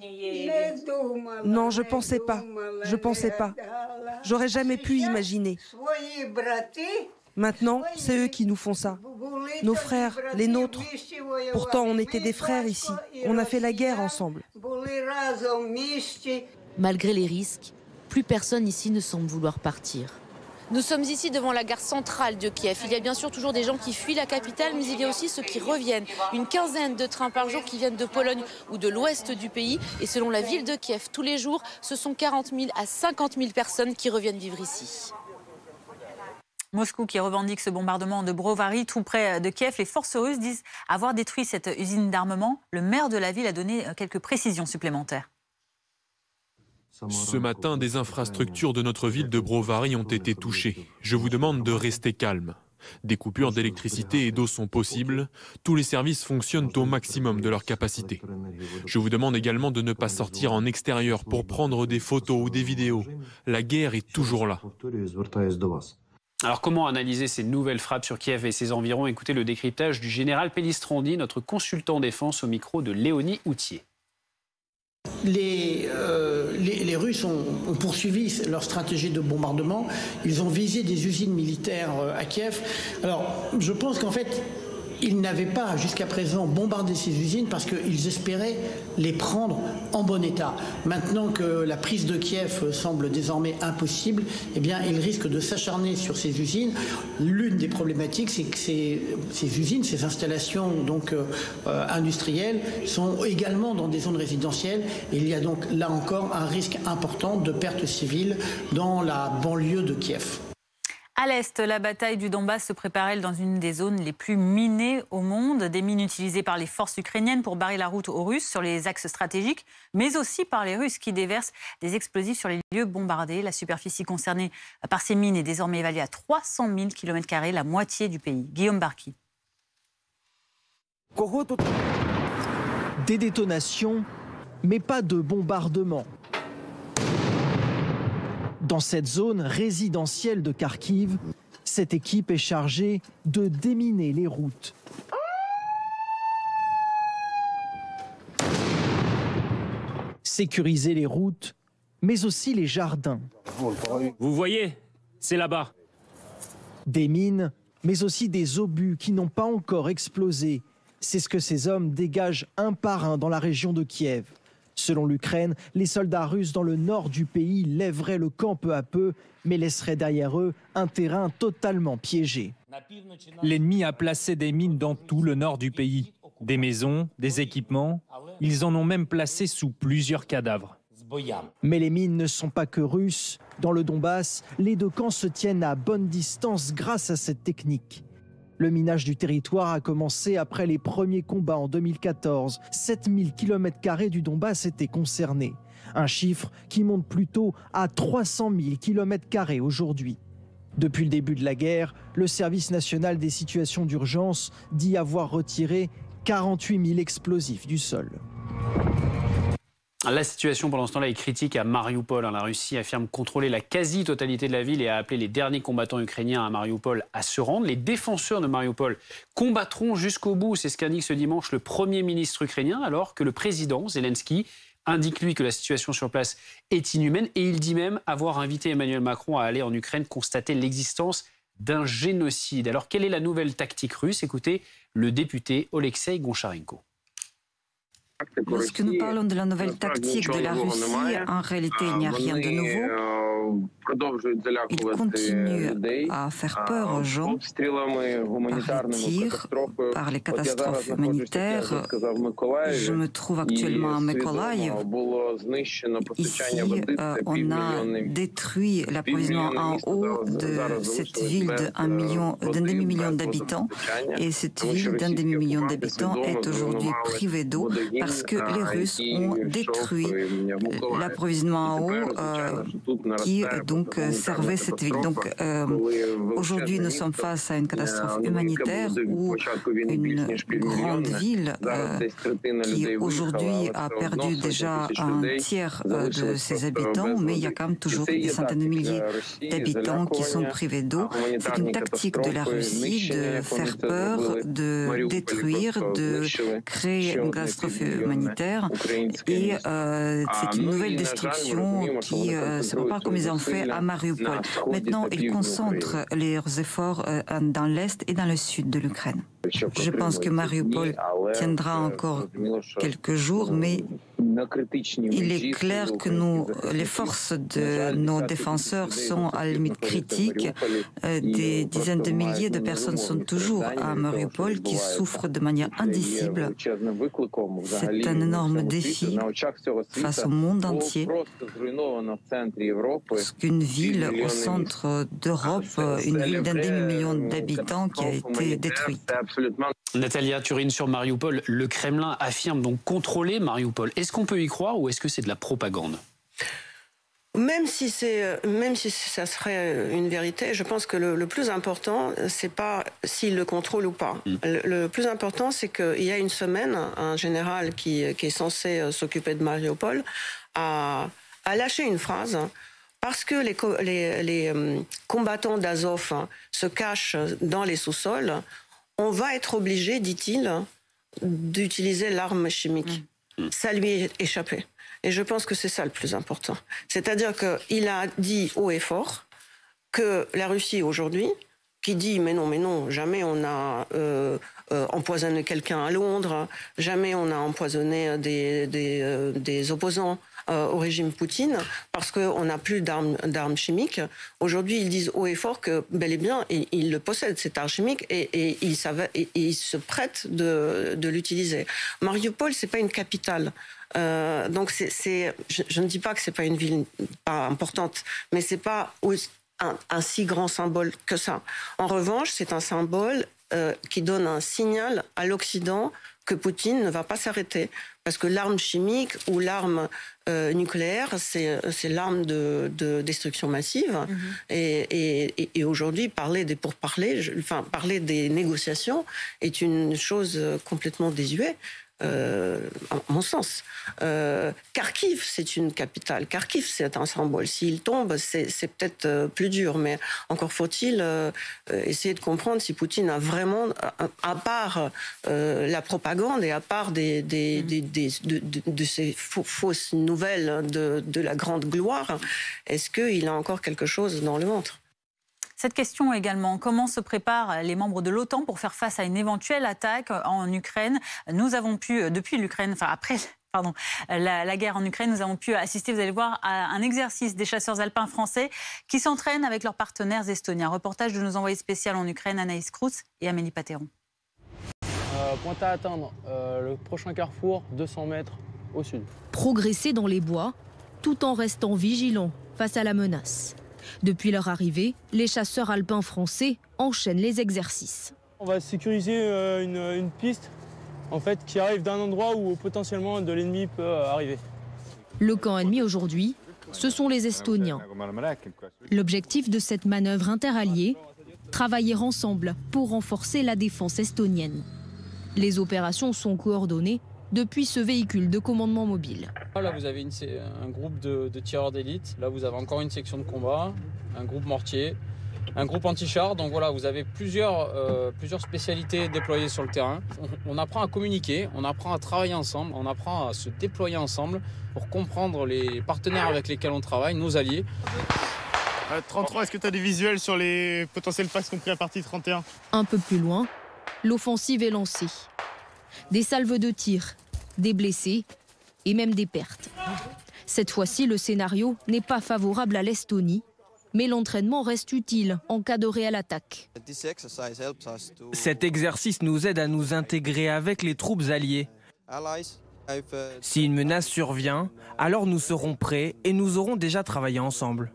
Non, je pensais pas. J'aurais jamais pu imaginer. Maintenant, c'est eux qui nous font ça. Nos frères, les nôtres. Pourtant, on était des frères ici. On a fait la guerre ensemble. Malgré les risques, plus personne ici ne semble vouloir partir. Nous sommes ici devant la gare centrale de Kiev. Il y a bien sûr toujours des gens qui fuient la capitale, mais il y a aussi ceux qui reviennent. Une quinzaine de trains par jour qui viennent de Pologne ou de l'ouest du pays. Et selon la ville de Kiev, tous les jours, ce sont 40 000 à 50 000 personnes qui reviennent vivre ici. Moscou qui revendique ce bombardement de Brovary, tout près de Kiev. Les forces russes disent avoir détruit cette usine d'armement. Le maire de la ville a donné quelques précisions supplémentaires. Ce matin, des infrastructures de notre ville de Brovary ont été touchées. Je vous demande de rester calme. Des coupures d'électricité et d'eau sont possibles. Tous les services fonctionnent au maximum de leur capacité. Je vous demande également de ne pas sortir en extérieur pour prendre des photos ou des vidéos. La guerre est toujours là. Alors comment analyser ces nouvelles frappes sur Kiev et ses environs? Écoutez le décryptage du général Pellistrandi, notre consultant défense, au micro de Léonie Houtier. les Russes ont poursuivi leur stratégie de bombardement. Ils ont visé des usines militaires à Kiev. Alors, je pense qu'en fait, ils n'avaient pas jusqu'à présent bombardé ces usines parce qu'ils espéraient les prendre en bon état. Maintenant que la prise de Kiev semble désormais impossible, eh bien, ils risquent de s'acharner sur ces usines. L'une des problématiques, c'est que ces usines, ces installations donc, industrielles sont également dans des zones résidentielles. Et il y a donc là encore un risque important de pertes civiles dans la banlieue de Kiev. À l'Est, la bataille du Donbass se prépare dans une des zones les plus minées au monde. Des mines utilisées par les forces ukrainiennes pour barrer la route aux Russes sur les axes stratégiques, mais aussi par les Russes qui déversent des explosifs sur les lieux bombardés. La superficie concernée par ces mines est désormais évaluée à 300 000 km², la moitié du pays. Guillaume Barki. Des détonations, mais pas de bombardement. Dans cette zone résidentielle de Kharkiv, cette équipe est chargée de déminer les routes. Sécuriser les routes, mais aussi les jardins. Vous voyez, c'est là-bas. Des mines, mais aussi des obus qui n'ont pas encore explosé. C'est ce que ces hommes dégagent un par un dans la région de Kiev. Selon l'Ukraine, les soldats russes dans le nord du pays lèveraient le camp peu à peu, mais laisseraient derrière eux un terrain totalement piégé. L'ennemi a placé des mines dans tout le nord du pays. Des maisons, des équipements. Ils en ont même placé sous plusieurs cadavres. Mais les mines ne sont pas que russes. Dans le Donbass, les deux camps se tiennent à bonne distance grâce à cette technique. Le minage du territoire a commencé après les premiers combats en 2014. 7000 km² du Donbass étaient concernés. Un chiffre qui monte plutôt à 300 000 km² aujourd'hui. Depuis le début de la guerre, le Service national des situations d'urgence dit avoir retiré 48 000 explosifs du sol. La situation pendant ce temps-là est critique à Mariupol. La Russie affirme contrôler la quasi-totalité de la ville et a appelé les derniers combattants ukrainiens à Mariupol à se rendre. Les défenseurs de Mariupol combattront jusqu'au bout. C'est ce qu'indique ce dimanche le Premier ministre ukrainien, alors que le président Zelensky indique lui que la situation sur place est inhumaine. Et il dit même avoir invité Emmanuel Macron à aller en Ukraine constater l'existence d'un génocide. Alors quelle est la nouvelle tactique russe? Écoutez le député Oleksiy Goncharenko. Lorsque nous parlons de la nouvelle tactique de la Russie, en réalité, il n'y a rien de nouveau. Ils continuent à faire peur aux gens par les tirs, par les catastrophes humanitaires. Je me trouve actuellement à Mykolaiv. Ici, on a détruit l'approvisionnement en eau de cette ville d'un demi-million d'habitants. Et cette ville d'un demi-million d'habitants est aujourd'hui privée d'eau parce que les Russes ont détruit l'approvisionnement en eau qui donc servait cette ville. Donc aujourd'hui, nous sommes face à une catastrophe humanitaire où une grande ville qui aujourd'hui a perdu déjà un tiers de ses habitants, mais il y a quand même toujours des centaines de milliers d'habitants qui sont privés d'eau. C'est une tactique de la Russie de faire peur, de détruire, de créer une catastrophe humanitaire. Et c'est une nouvelle destruction qui se prépare comme ils ont fait à Mariupol. Maintenant, ils concentrent leurs efforts dans l'est et dans le sud de l'Ukraine. Je pense que Mariupol tiendra encore quelques jours, mais il est clair que les forces de nos défenseurs sont à la limite critique. Des dizaines de milliers de personnes sont toujours à Mariupol qui souffrent de manière indicible. C'est un énorme défi face au monde entier. Parce qu'une ville au centre d'Europe, une ville d'un demi-million d'habitants qui a été détruite. Natalia Turine sur Mariupol, le Kremlin affirme donc contrôler Mariupol. Est-ce qu'on peut y croire ou est-ce que c'est de la propagande ? Même si ça serait une vérité, je pense que le plus important, c'est pas s'il le contrôle ou pas. Le plus important, c'est qu'il y a une semaine, un général qui est censé s'occuper de Mariupol a lâché une phrase. Parce que les combattants d'Azov se cachent dans les sous-sols, on va être obligé, dit-il, d'utiliser l'arme chimique. Ça lui est échappé. Et je pense que c'est ça le plus important. C'est-à-dire qu'il a dit haut et fort que la Russie aujourd'hui, qui dit mais non, jamais on a empoisonné quelqu'un à Londres, jamais on a empoisonné des opposants au régime Poutine, parce qu'on n'a plus d'armes chimiques. Aujourd'hui, ils disent haut et fort que bel et bien, ils le possèdent, cette arme chimique, et ils se prêtent de l'utiliser. Mariupol, c'est pas une capitale. Donc je ne dis pas que c'est pas une ville pas importante, mais c'est pas un si grand symbole que ça. En revanche, c'est un symbole qui donne un signal à l'Occident que Poutine ne va pas s'arrêter. Parce que l'arme chimique ou l'arme nucléaire, c'est l'arme de destruction massive. Et aujourd'hui, parler des pourparlers, parler des négociations est une chose complètement désuète. À mon sens. Kharkiv, c'est une capitale. Kharkiv, c'est un symbole. S'il tombe, c'est peut-être plus dur, mais encore faut-il essayer de comprendre si Poutine a vraiment, à part la propagande et à part de ces fausses nouvelles de la grande gloire, est-ce qu'il a encore quelque chose dans le ventre ? Cette question également, comment se préparent les membres de l'OTAN pour faire face à une éventuelle attaque en Ukraine ? Nous avons pu, depuis l'Ukraine, après la guerre en Ukraine, nous avons pu assister, vous allez voir, à un exercice des chasseurs alpins français qui s'entraînent avec leurs partenaires estoniens. Reportage de nos envoyés spéciaux en Ukraine, Anaïs Krous et Amélie Patéron. Pointe à atteindre, le prochain carrefour, 200 mètres au sud. Progresser dans les bois, tout en restant vigilants face à la menace. Depuis leur arrivée, les chasseurs alpins français enchaînent les exercices. On va sécuriser une piste en fait, qui arrive d'un endroit où potentiellement de l'ennemi peut arriver. Le camp ennemi aujourd'hui, ce sont les Estoniens. L'objectif de cette manœuvre interalliée, travailler ensemble pour renforcer la défense estonienne. Les opérations sont coordonnées depuis ce véhicule de commandement mobile. Là, vous avez un groupe de tireurs d'élite. Là, vous avez encore une section de combat, un groupe mortier, un groupe anti-char. Donc voilà, vous avez plusieurs spécialités déployées sur le terrain. On apprend à communiquer, on apprend à travailler ensemble, on apprend à se déployer ensemble pour comprendre les partenaires avec lesquels on travaille, nos alliés. 33, est-ce que tu as des visuels sur les potentiels passes qu'on pris à partir 31 ? Un peu plus loin, l'offensive est lancée. Des salves de tir, des blessés et même des pertes. Cette fois-ci, le scénario n'est pas favorable à l'Estonie, mais l'entraînement reste utile en cas de réelle attaque. Cet exercice nous aide à nous intégrer avec les troupes alliées. Si une menace survient, alors nous serons prêts et nous aurons déjà travaillé ensemble.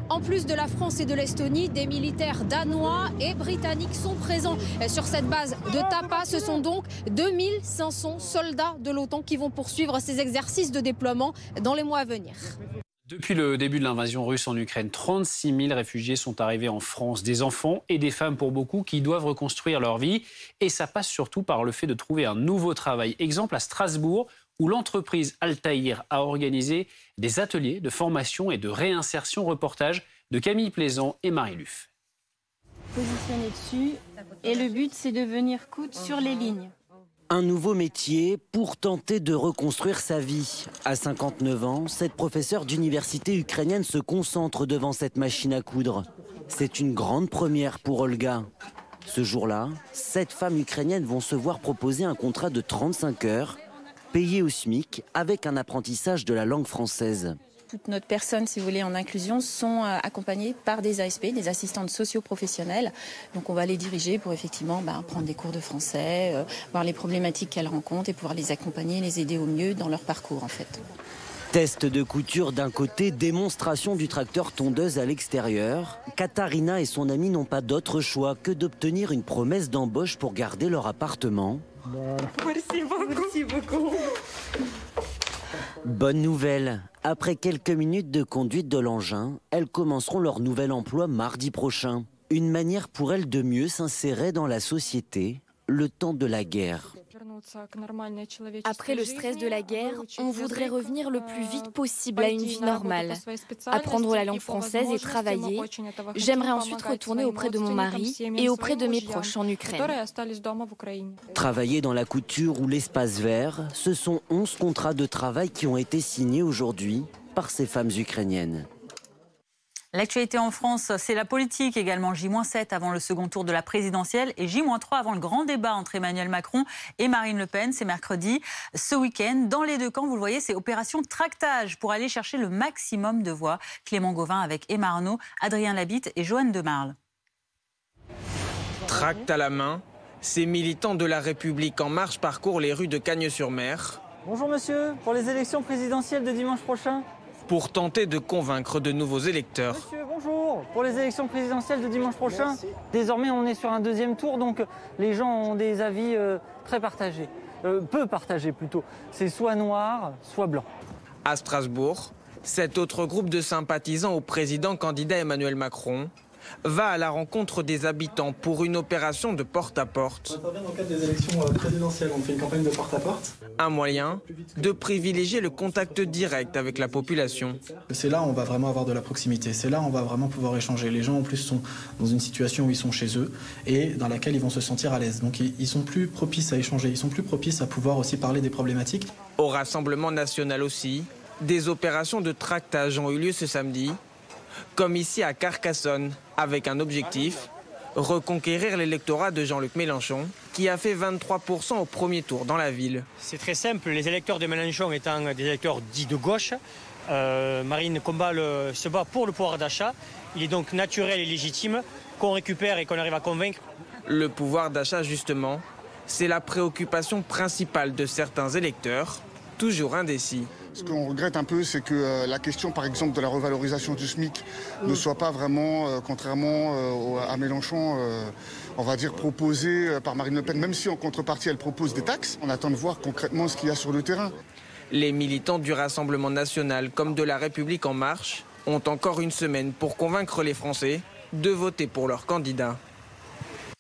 En plus de la France et de l'Estonie, des militaires danois et britanniques sont présents sur cette base de Tapa. Ce sont donc 2500 soldats de l'OTAN qui vont poursuivre ces exercices de déploiement dans les mois à venir. Depuis le début de l'invasion russe en Ukraine, 36 000 réfugiés sont arrivés en France. Des enfants et des femmes pour beaucoup qui doivent reconstruire leur vie. Et ça passe surtout par le fait de trouver un nouveau travail. Exemple à Strasbourg, où l'entreprise Altaïr a organisé des ateliers de formation et de réinsertion. Reportage de Camille Plaisant et Marie Luff. Positionner dessus et le but c'est de venir coudre sur les lignes. Un nouveau métier pour tenter de reconstruire sa vie. À 59 ans, cette professeure d'université ukrainienne se concentre devant cette machine à coudre. C'est une grande première pour Olga. Ce jour-là, 7 femmes ukrainiennes vont se voir proposer un contrat de 35 heures, payé au SMIC avec un apprentissage de la langue française. Toutes nos personnes, si vous voulez, en inclusion, sont accompagnées par des ASP, des assistantes socio-professionnelles. Donc on va les diriger pour effectivement prendre des cours de français, voir les problématiques qu'elles rencontrent et pouvoir les accompagner, les aider au mieux dans leur parcours en fait. Test de couture d'un côté, démonstration du tracteur tondeuse à l'extérieur. Katharina et son amie n'ont pas d'autre choix que d'obtenir une promesse d'embauche pour garder leur appartement. Merci beaucoup. Merci beaucoup. Bonne nouvelle, après quelques minutes de conduite de l'engin, elles commenceront leur nouvel emploi mardi prochain. Une manière pour elles de mieux s'insérer dans la société le temps de la guerre. Après le stress de la guerre, on voudrait revenir le plus vite possible à une vie normale, apprendre la langue française et travailler. J'aimerais ensuite retourner auprès de mon mari et auprès de mes proches en Ukraine. Travailler dans la couture ou l'espace vert, ce sont 11 contrats de travail qui ont été signés aujourd'hui par ces femmes ukrainiennes. L'actualité en France, c'est la politique également. J-7 avant le second tour de la présidentielle et J-3 avant le grand débat entre Emmanuel Macron et Marine Le Pen. C'est mercredi. Ce week-end, dans les deux camps, vous le voyez, c'est opération tractage pour aller chercher le maximum de voix. Clément Gauvin avec Emma Arnaud, Adrien Labitte et Joanne Demarle. Tract à la main, ces militants de La République En Marche parcourent les rues de Cagnes-sur-Mer. Bonjour monsieur, pour les élections présidentielles de dimanche prochain. Pour tenter de convaincre de nouveaux électeurs. Monsieur, bonjour. Pour les élections présidentielles de dimanche prochain, désormais on est sur un deuxième tour, donc les gens ont des avis très partagés. Peu partagés plutôt. C'est soit noir, soit blanc. À Strasbourg, cet autre groupe de sympathisants au président candidat Emmanuel Macron va à la rencontre des habitants pour une opération de porte-à-porte. On intervient dans le cadre des élections présidentielles, on fait une campagne de porte-à-porte. Un moyen de privilégier le contact direct avec la population. C'est là où on va vraiment avoir de la proximité, c'est là où on va vraiment pouvoir échanger. Les gens en plus sont dans une situation où ils sont chez eux et dans laquelle ils vont se sentir à l'aise. Donc ils sont plus propices à échanger, ils sont plus propices à pouvoir aussi parler des problématiques. Au Rassemblement national aussi, des opérations de tractage ont eu lieu ce samedi, comme ici à Carcassonne, avec un objectif, reconquérir l'électorat de Jean-Luc Mélenchon, qui a fait 23% au premier tour dans la ville. C'est très simple, les électeurs de Mélenchon étant des électeurs dits de gauche, Marine se bat pour le pouvoir d'achat. Il est donc naturel et légitime qu'on récupère et qu'on arrive à convaincre. Le pouvoir d'achat, justement, c'est la préoccupation principale de certains électeurs, toujours indécis. Ce qu'on regrette un peu, c'est que la question, par exemple, de la revalorisation du SMIC ne soit pas vraiment, contrairement à Mélenchon, on va dire, proposée par Marine Le Pen, même si en contrepartie, elle propose des taxes. On attend de voir concrètement ce qu'il y a sur le terrain. Les militants du Rassemblement national comme de La République En Marche ont encore une semaine pour convaincre les Français de voter pour leur candidat.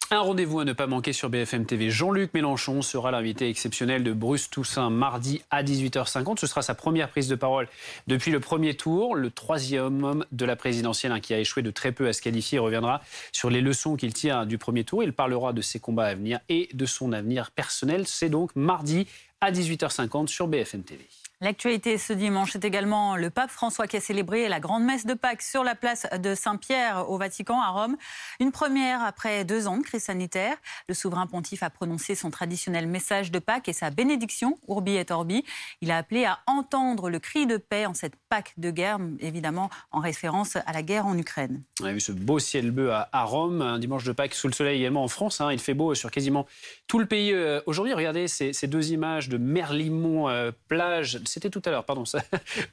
Un rendez-vous à ne pas manquer sur BFM TV. Jean-Luc Mélenchon sera l'invité exceptionnel de Bruce Toussaint mardi à 18h50. Ce sera sa première prise de parole depuis le premier tour. Le troisième homme de la présidentielle qui a échoué de très peu à se qualifier reviendra sur les leçons qu'il tire du premier tour. Il parlera de ses combats à venir et de son avenir personnel. C'est donc mardi à 18h50 sur BFM TV. L'actualité ce dimanche, c'est également le pape François qui a célébré la grande messe de Pâques sur la place de Saint-Pierre au Vatican, à Rome. Une première après 2 ans de crise sanitaire. Le souverain pontife a prononcé son traditionnel message de Pâques et sa bénédiction, Urbi et Orbi. Il a appelé à entendre le cri de paix en cette Pâques de guerre, évidemment en référence à la guerre en Ukraine. On a vu ce beau ciel bleu à Rome, un dimanche de Pâques sous le soleil également en France. Il fait beau sur quasiment tout le pays aujourd'hui. Regardez ces 2 images de Merlimont, plage. C'était tout à l'heure, pardon.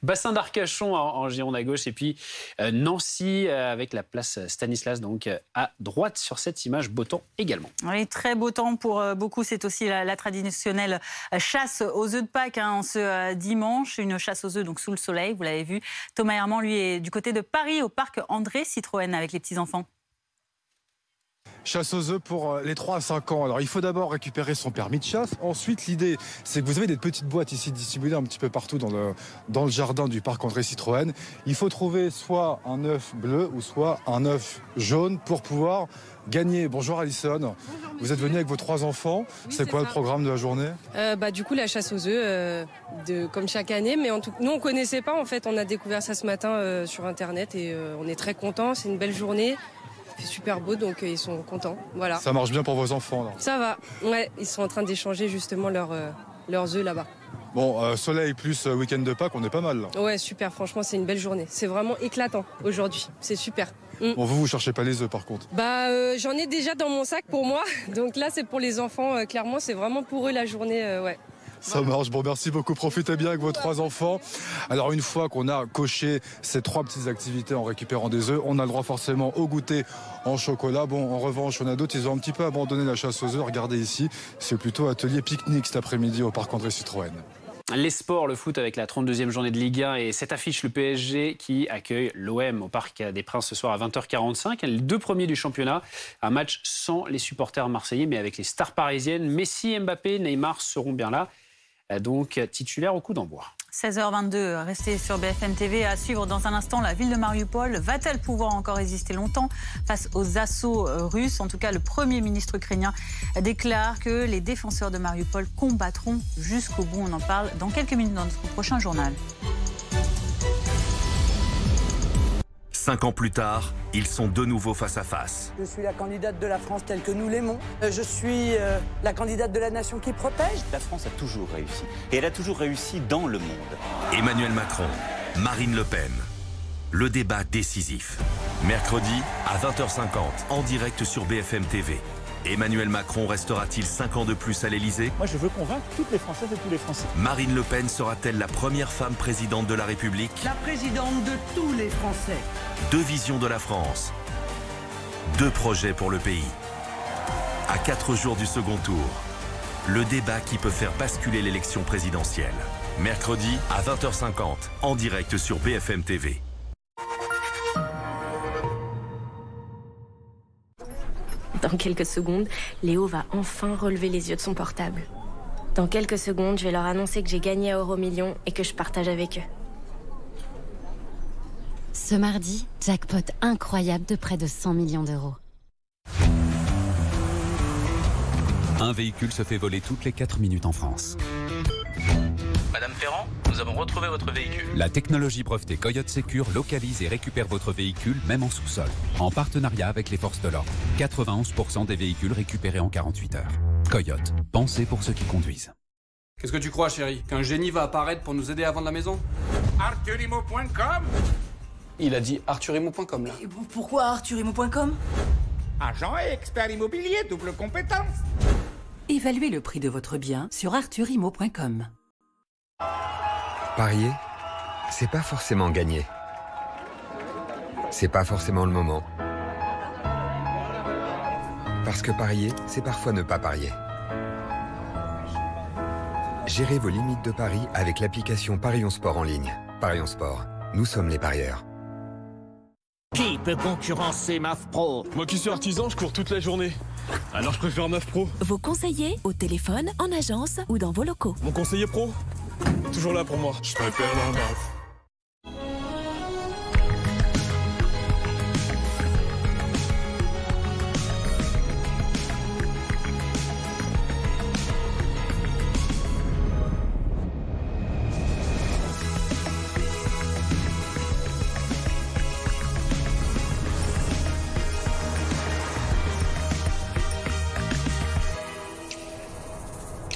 Bassin d'Arcachon en Gironde à gauche et puis Nancy avec la place Stanislas donc à droite sur cette image. Beau temps également. Oui, très beau temps pour beaucoup. C'est aussi la traditionnelle chasse aux œufs de Pâques en ce dimanche. Une chasse aux œufs donc sous le soleil, vous l'avez vu. Thomas Herman, lui, est du côté de Paris au parc André Citroën avec les petits-enfants. Chasse aux œufs pour les 3 à 5 ans. Alors il faut d'abord récupérer son permis de chasse. Ensuite, l'idée, c'est que vous avez des petites boîtes ici distribuées un petit peu partout dans le jardin du parc André Citroën. Il faut trouver soit un œuf bleu ou soit un œuf jaune pour pouvoir gagner. Bonjour Alison. Bonjour, vous êtes venue avec vos 3 enfants. Oui, c'est quoi le programme de la journée ? Du coup, la chasse aux œufs, comme chaque année. Mais nous, on ne connaissait pas. En fait, on a découvert ça ce matin sur Internet et on est très contents. C'est une belle journée. Il fait super beau, donc ils sont contents. Voilà. Ça marche bien pour vos enfants, là. Ça va. Ouais, ils sont en train d'échanger justement leurs œufs là-bas. Bon, soleil plus week-end de Pâques, on est pas mal, là. Ouais, super. Franchement, c'est une belle journée. C'est vraiment éclatant aujourd'hui. C'est super. Bon, vous cherchez pas les œufs, par contre ? J'en ai déjà dans mon sac pour moi. Donc là, c'est pour les enfants. Clairement, c'est vraiment pour eux la journée. Ouais. Ça marche. Bon, merci beaucoup. Profitez bien avec vos 3 enfants. Alors, une fois qu'on a coché ces 3 petites activités en récupérant des œufs, on a le droit forcément au goûter en chocolat. Bon, en revanche, on a d'autres, ils ont un petit peu abandonné la chasse aux œufs. Regardez ici, c'est plutôt atelier pique-nique cet après-midi au parc André Citroën. Les sports, le foot avec la 32e journée de Ligue 1 et cette affiche, le PSG qui accueille l'OM au Parc des Princes ce soir à 20h45. Les 2 premiers du championnat, un match sans les supporters marseillais mais avec les stars parisiennes. Messi, Mbappé, Neymar seront bien là, donc titulaires au coup d'envoi. 16h22, restez sur BFM TV. À suivre dans un instant, la ville de Mariupol va-t-elle pouvoir encore résister longtemps face aux assauts russes? En tout cas, le Premier ministre ukrainien déclare que les défenseurs de Mariupol combattront jusqu'au bout. On en parle dans quelques minutes dans notre prochain journal. 5 ans plus tard, ils sont de nouveau face à face. Je suis la candidate de la France telle que nous l'aimons. Je suis la candidate de la nation qui protège. La France a toujours réussi. Et elle a toujours réussi dans le monde. Emmanuel Macron, Marine Le Pen. Le débat décisif. Mercredi à 20h50, en direct sur BFM TV. Emmanuel Macron restera-t-il 5 ans de plus à l'Elysée? Moi, je veux convaincre toutes les Françaises et tous les Français. Marine Le Pen sera-t-elle la première femme présidente de la République? La présidente de tous les Français. 2 visions de la France. 2 projets pour le pays. À 4 jours du second tour. Le débat qui peut faire basculer l'élection présidentielle. Mercredi à 20h50, en direct sur BFM TV. Dans quelques secondes, Léo va enfin relever les yeux de son portable. Dans quelques secondes, je vais leur annoncer que j'ai gagné à Euromillions et que je partage avec eux. Ce mardi, jackpot incroyable de près de 100 millions d'euros. Un véhicule se fait voler toutes les 4 minutes en France. Madame Ferrand, nous avons retrouvé votre véhicule. La technologie brevetée Coyote Secure localise et récupère votre véhicule même en sous-sol, en partenariat avec les forces de l'ordre. 91% des véhicules récupérés en 48 heures. Coyote, pensez pour ceux qui conduisent. Qu'est-ce que tu crois, chérie? Qu'un génie va apparaître pour nous aider à vendre la maison? Arthurimo.com. Il a dit arthurimo.com là. Et pourquoi arthurimo.com? Agent et expert immobilier, double compétence. Évaluez le prix de votre bien sur arthurimo.com. Parier, c'est pas forcément gagner. C'est pas forcément le moment. Parce que parier, c'est parfois ne pas parier. Gérez vos limites de paris avec l'application Parions Sport en ligne. Parions Sport, nous sommes les parieurs. Qui peut concurrencer MAF Pro? Moi qui suis artisan, je cours toute la journée. Alors je préfère MAF Pro. Vos conseillers, au téléphone, en agence ou dans vos locaux. Mon conseiller pro? Toujours là pour moi. Je préfère la MAF.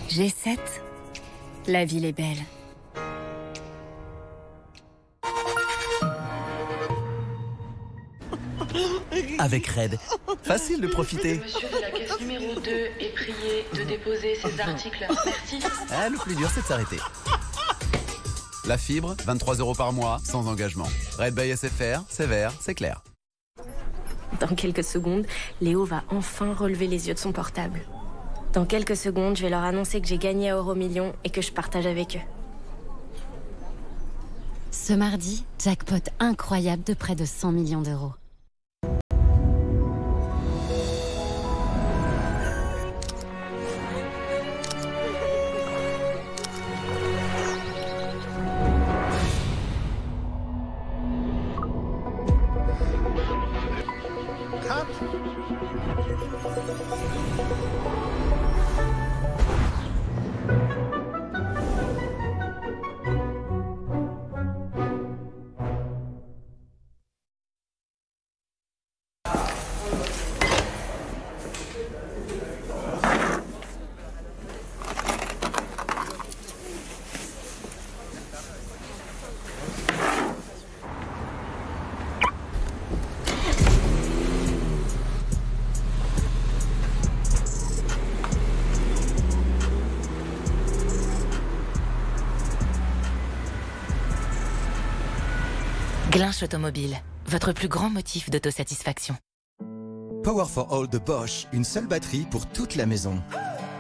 G7, la ville est belle. Avec Red, facile de profiter. Le monsieur de la caisse numéro 2 est prié de déposer ses articles. Merci. Ah, le plus dur, c'est de s'arrêter. La fibre, 23 € par mois, sans engagement. Red by SFR, c'est vert, c'est clair. Dans quelques secondes, Léo va enfin relever les yeux de son portable. Dans quelques secondes, je vais leur annoncer que j'ai gagné à Euromillions et que je partage avec eux. Ce mardi, jackpot incroyable de près de 100 millions d'euros. Glinch Automobile, votre plus grand motif d'autosatisfaction. Power for All de Bosch, une seule batterie pour toute la maison.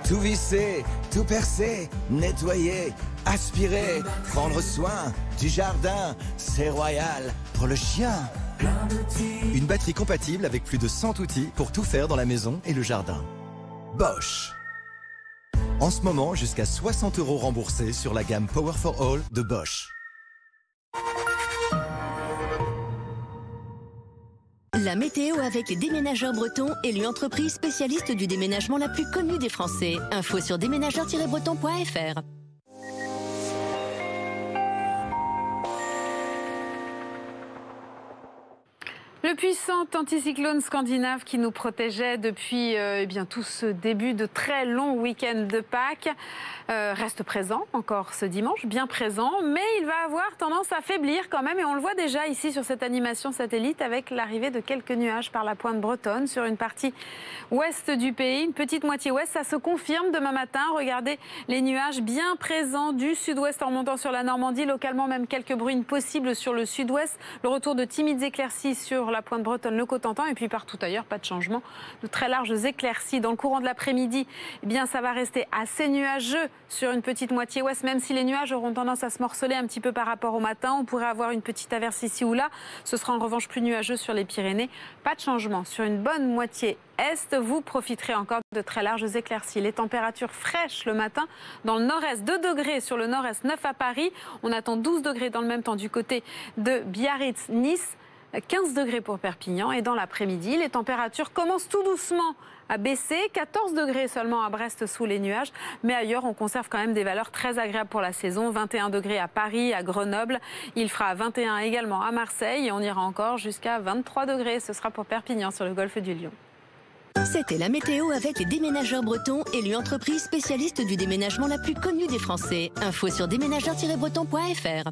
Tout visser, tout percer, nettoyer, aspirer, prendre soin du jardin, c'est royal pour le chien. Une batterie compatible avec plus de 100 outils pour tout faire dans la maison et le jardin. Bosch. En ce moment, jusqu'à 60 € remboursés sur la gamme Power for All de Bosch. La météo avec les déménageurs bretons, élue entreprise spécialiste du déménagement la plus connue des Français. Info sur déménageurs-bretons.fr. Le puissant anticyclone scandinave qui nous protégeait depuis tout ce début de très long week-end de Pâques reste présent encore ce dimanche, bien présent, mais il va avoir tendance à faiblir quand même et on le voit déjà ici sur cette animation satellite avec l'arrivée de quelques nuages par la pointe bretonne sur une partie ouest du pays, une petite moitié ouest. Ça se confirme demain matin. Regardez les nuages bien présents du sud-ouest en remontant sur la Normandie, localement même quelques bruines possibles sur le sud-ouest. Le retour de timides éclaircies sur la pointe bretonne, le Cotentin et puis partout ailleurs, pas de changement. De très larges éclaircies dans le courant de l'après-midi. Eh bien, ça va rester assez nuageux sur une petite moitié ouest, même si les nuages auront tendance à se morceler un petit peu par rapport au matin. On pourrait avoir une petite averse ici ou là. Ce sera en revanche plus nuageux sur les Pyrénées. Pas de changement sur une bonne moitié est. Vous profiterez encore de très larges éclaircies. Les températures fraîches le matin dans le nord-est, 2 degrés sur le nord-est, 9 à Paris. On attend 12 degrés dans le même temps du côté de Biarritz, Nice. 15 degrés pour Perpignan et dans l'après-midi, les températures commencent tout doucement à baisser. 14 degrés seulement à Brest sous les nuages, mais ailleurs on conserve quand même des valeurs très agréables pour la saison. 21 degrés à Paris, à Grenoble, il fera 21 également à Marseille et on ira encore jusqu'à 23 degrés. Ce sera pour Perpignan sur le golfe du Lion. C'était la météo avec les déménageurs bretons, élue entreprise spécialiste du déménagement la plus connue des Français. Info sur déménageurs-bretons.fr.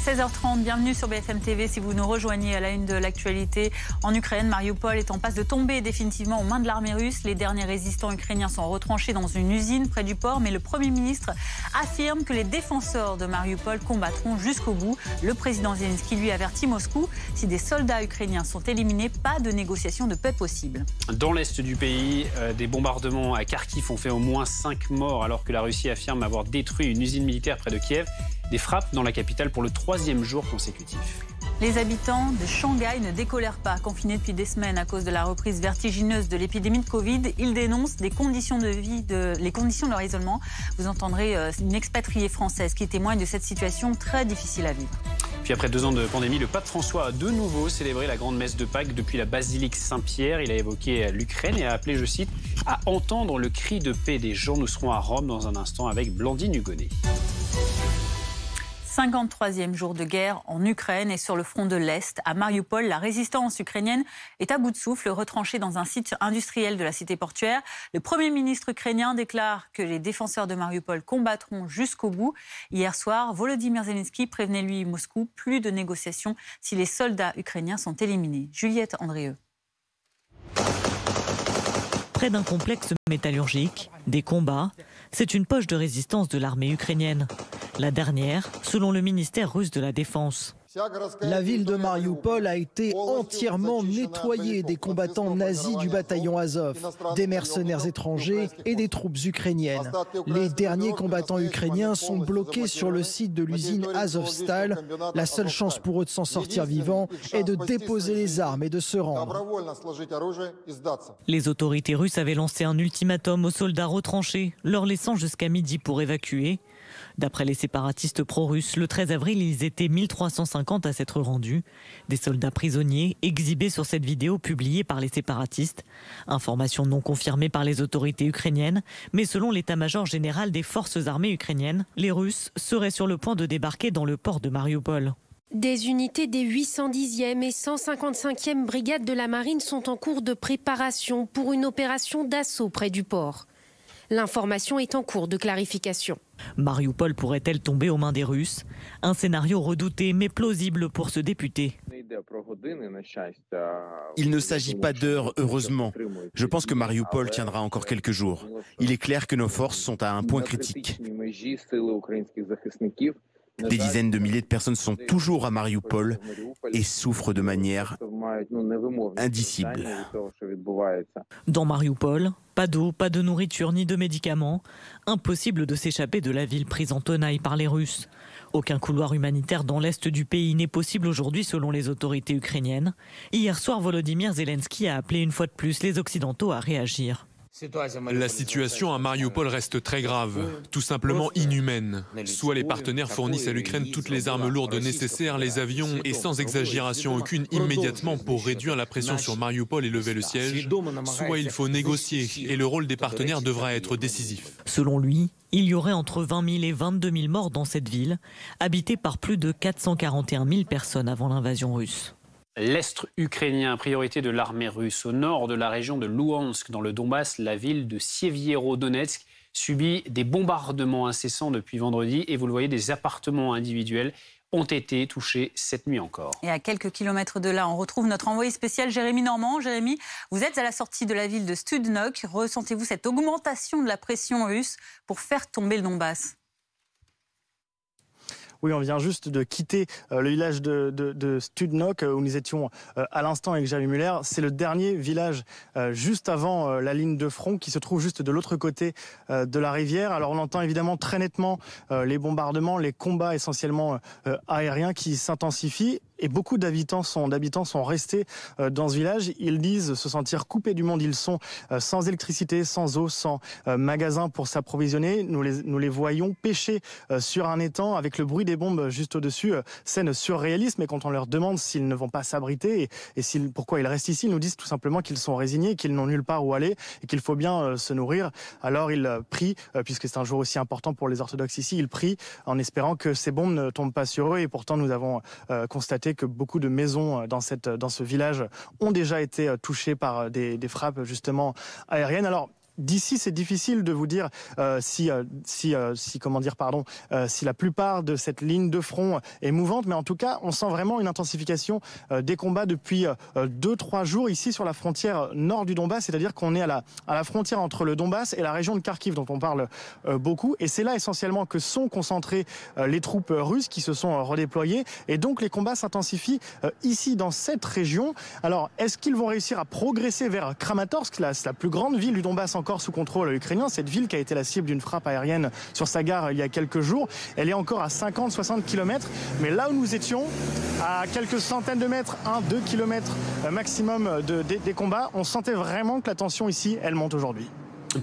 16h30, bienvenue sur BFM TV. Si vous nous rejoignez à la une de l'actualité, en Ukraine, Mariupol est en passe de tomber définitivement aux mains de l'armée russe. Les derniers résistants ukrainiens sont retranchés dans une usine près du port, mais le Premier ministre affirme que les défenseurs de Mariupol combattront jusqu'au bout. Le président Zelensky lui avertit Moscou, si des soldats ukrainiens sont éliminés, pas de négociation de paix possible. Dans l'est du pays, des bombardements à Kharkiv ont fait au moins 5 morts alors que la Russie affirme avoir détruit une usine militaire près de Kiev. Des frappes dans la capitale pour le 3e jour consécutif. Les habitants de Shanghai ne décolèrent pas. Confinés depuis des semaines à cause de la reprise vertigineuse de l'épidémie de Covid, ils dénoncent les conditions de leur isolement. Vous entendrez une expatriée française qui témoigne de cette situation très difficile à vivre. Puis après 2 ans de pandémie, le pape François a de nouveau célébré la grande messe de Pâques depuis la basilique Saint-Pierre. Il a évoqué l'Ukraine et a appelé, je cite, à entendre le cri de paix des gens. Nous serons à Rome dans un instant avec Blandine Hugonnet. 53e jour de guerre en Ukraine et sur le front de l'Est. À Mariupol, la résistance ukrainienne est à bout de souffle, retranchée dans un site industriel de la cité portuaire. Le Premier ministre ukrainien déclare que les défenseurs de Mariupol combattront jusqu'au bout. Hier soir, Volodymyr Zelensky prévenait lui Moscou, plus de négociations si les soldats ukrainiens sont éliminés. Juliette Andrieux. Près d'un complexe métallurgique, des combats, c'est une poche de résistance de l'armée ukrainienne. La dernière, selon le ministère russe de la Défense. La ville de Mariupol a été entièrement nettoyée des combattants nazis du bataillon Azov, des mercenaires étrangers et des troupes ukrainiennes. Les derniers combattants ukrainiens sont bloqués sur le site de l'usine Azovstal. La seule chance pour eux de s'en sortir vivants est de déposer les armes et de se rendre. Les autorités russes avaient lancé un ultimatum aux soldats retranchés, leur laissant jusqu'à midi pour évacuer. D'après les séparatistes pro-russes, le 13 avril, ils étaient 1350 à s'être rendus. Des soldats prisonniers exhibés sur cette vidéo publiée par les séparatistes. Information non confirmée par les autorités ukrainiennes, mais selon l'état-major général des forces armées ukrainiennes, les Russes seraient sur le point de débarquer dans le port de Mariupol. Des unités des 810e et 155e brigades de la marine sont en cours de préparation pour une opération d'assaut près du port. L'information est en cours de clarification. Mariupol pourrait-elle tomber aux mains des Russes? Un scénario redouté mais plausible pour ce député. Il ne s'agit pas d'heures, heureusement. Je pense que Mariupol tiendra encore quelques jours. Il est clair que nos forces sont à un point critique. Des dizaines de milliers de personnes sont toujours à Mariupol et souffrent de manière indicible. Dans Mariupol, pas d'eau, pas de nourriture ni de médicaments. Impossible de s'échapper de la ville prise en tenaille par les Russes. Aucun couloir humanitaire dans l'est du pays n'est possible aujourd'hui selon les autorités ukrainiennes. Hier soir, Volodymyr Zelensky a appelé une fois de plus les Occidentaux à réagir. La situation à Mariupol reste très grave, tout simplement inhumaine. Soit les partenaires fournissent à l'Ukraine toutes les armes lourdes nécessaires, les avions, et sans exagération aucune immédiatement pour réduire la pression sur Mariupol et lever le siège, soit il faut négocier et le rôle des partenaires devra être décisif. Selon lui, il y aurait entre 20 000 et 22 000 morts dans cette ville, habitée par plus de 441 000 personnes avant l'invasion russe. L'Est ukrainien, priorité de l'armée russe. Au nord de la région de Louhansk, dans le Donbass, la ville de Sievierodonetsk subit des bombardements incessants depuis vendredi. Et vous le voyez, des appartements individuels ont été touchés cette nuit encore. Et à quelques kilomètres de là, on retrouve notre envoyé spécial Jérémy Normand. Jérémy, vous êtes à la sortie de la ville de Studnok. Ressentez-vous cette augmentation de la pression russe pour faire tomber le Donbass ? Oui, on vient juste de quitter le village de Studnok où nous étions à l'instant avec Jérémy Muller. C'est le dernier village juste avant la ligne de front qui se trouve juste de l'autre côté de la rivière. Alors on entend évidemment très nettement les bombardements, les combats essentiellement aériens qui s'intensifient. Et beaucoup d'habitants sont restés dans ce village. Ils disent se sentir coupés du monde. Ils sont sans électricité, sans eau, sans magasin pour s'approvisionner. Nous les voyons pêcher sur un étang avec le bruit des bombes juste au-dessus. Scène surréaliste, mais quand on leur demande s'ils ne vont pas s'abriter et pourquoi ils restent ici, ils nous disent tout simplement qu'ils sont résignés, qu'ils n'ont nulle part où aller et qu'il faut bien se nourrir. Alors ils prient, puisque c'est un jour aussi important pour les orthodoxes ici, ils prient en espérant que ces bombes ne tombent pas sur eux. Et pourtant, nous avons constaté que beaucoup de maisons dans ce village ont déjà été touchées par des frappes justement aériennes. Alors d'ici, c'est difficile de vous dire si la plupart de cette ligne de front est mouvante, mais en tout cas, on sent vraiment une intensification des combats depuis 2-3 jours ici sur la frontière nord du Donbass, c'est-à-dire qu'on est à la frontière entre le Donbass et la région de Kharkiv, dont on parle beaucoup, et c'est là essentiellement que sont concentrées les troupes russes qui se sont redéployées, et donc les combats s'intensifient ici dans cette région. Alors, est-ce qu'ils vont réussir à progresser vers Kramatorsk, la plus grande ville du Donbass encore sous contrôle ukrainien, cette ville qui a été la cible d'une frappe aérienne sur sa gare il y a quelques jours. Elle est encore à 50-60 km, mais là où nous étions, à quelques centaines de mètres, 1-2 km maximum des combats, on sentait vraiment que la tension ici, elle monte aujourd'hui.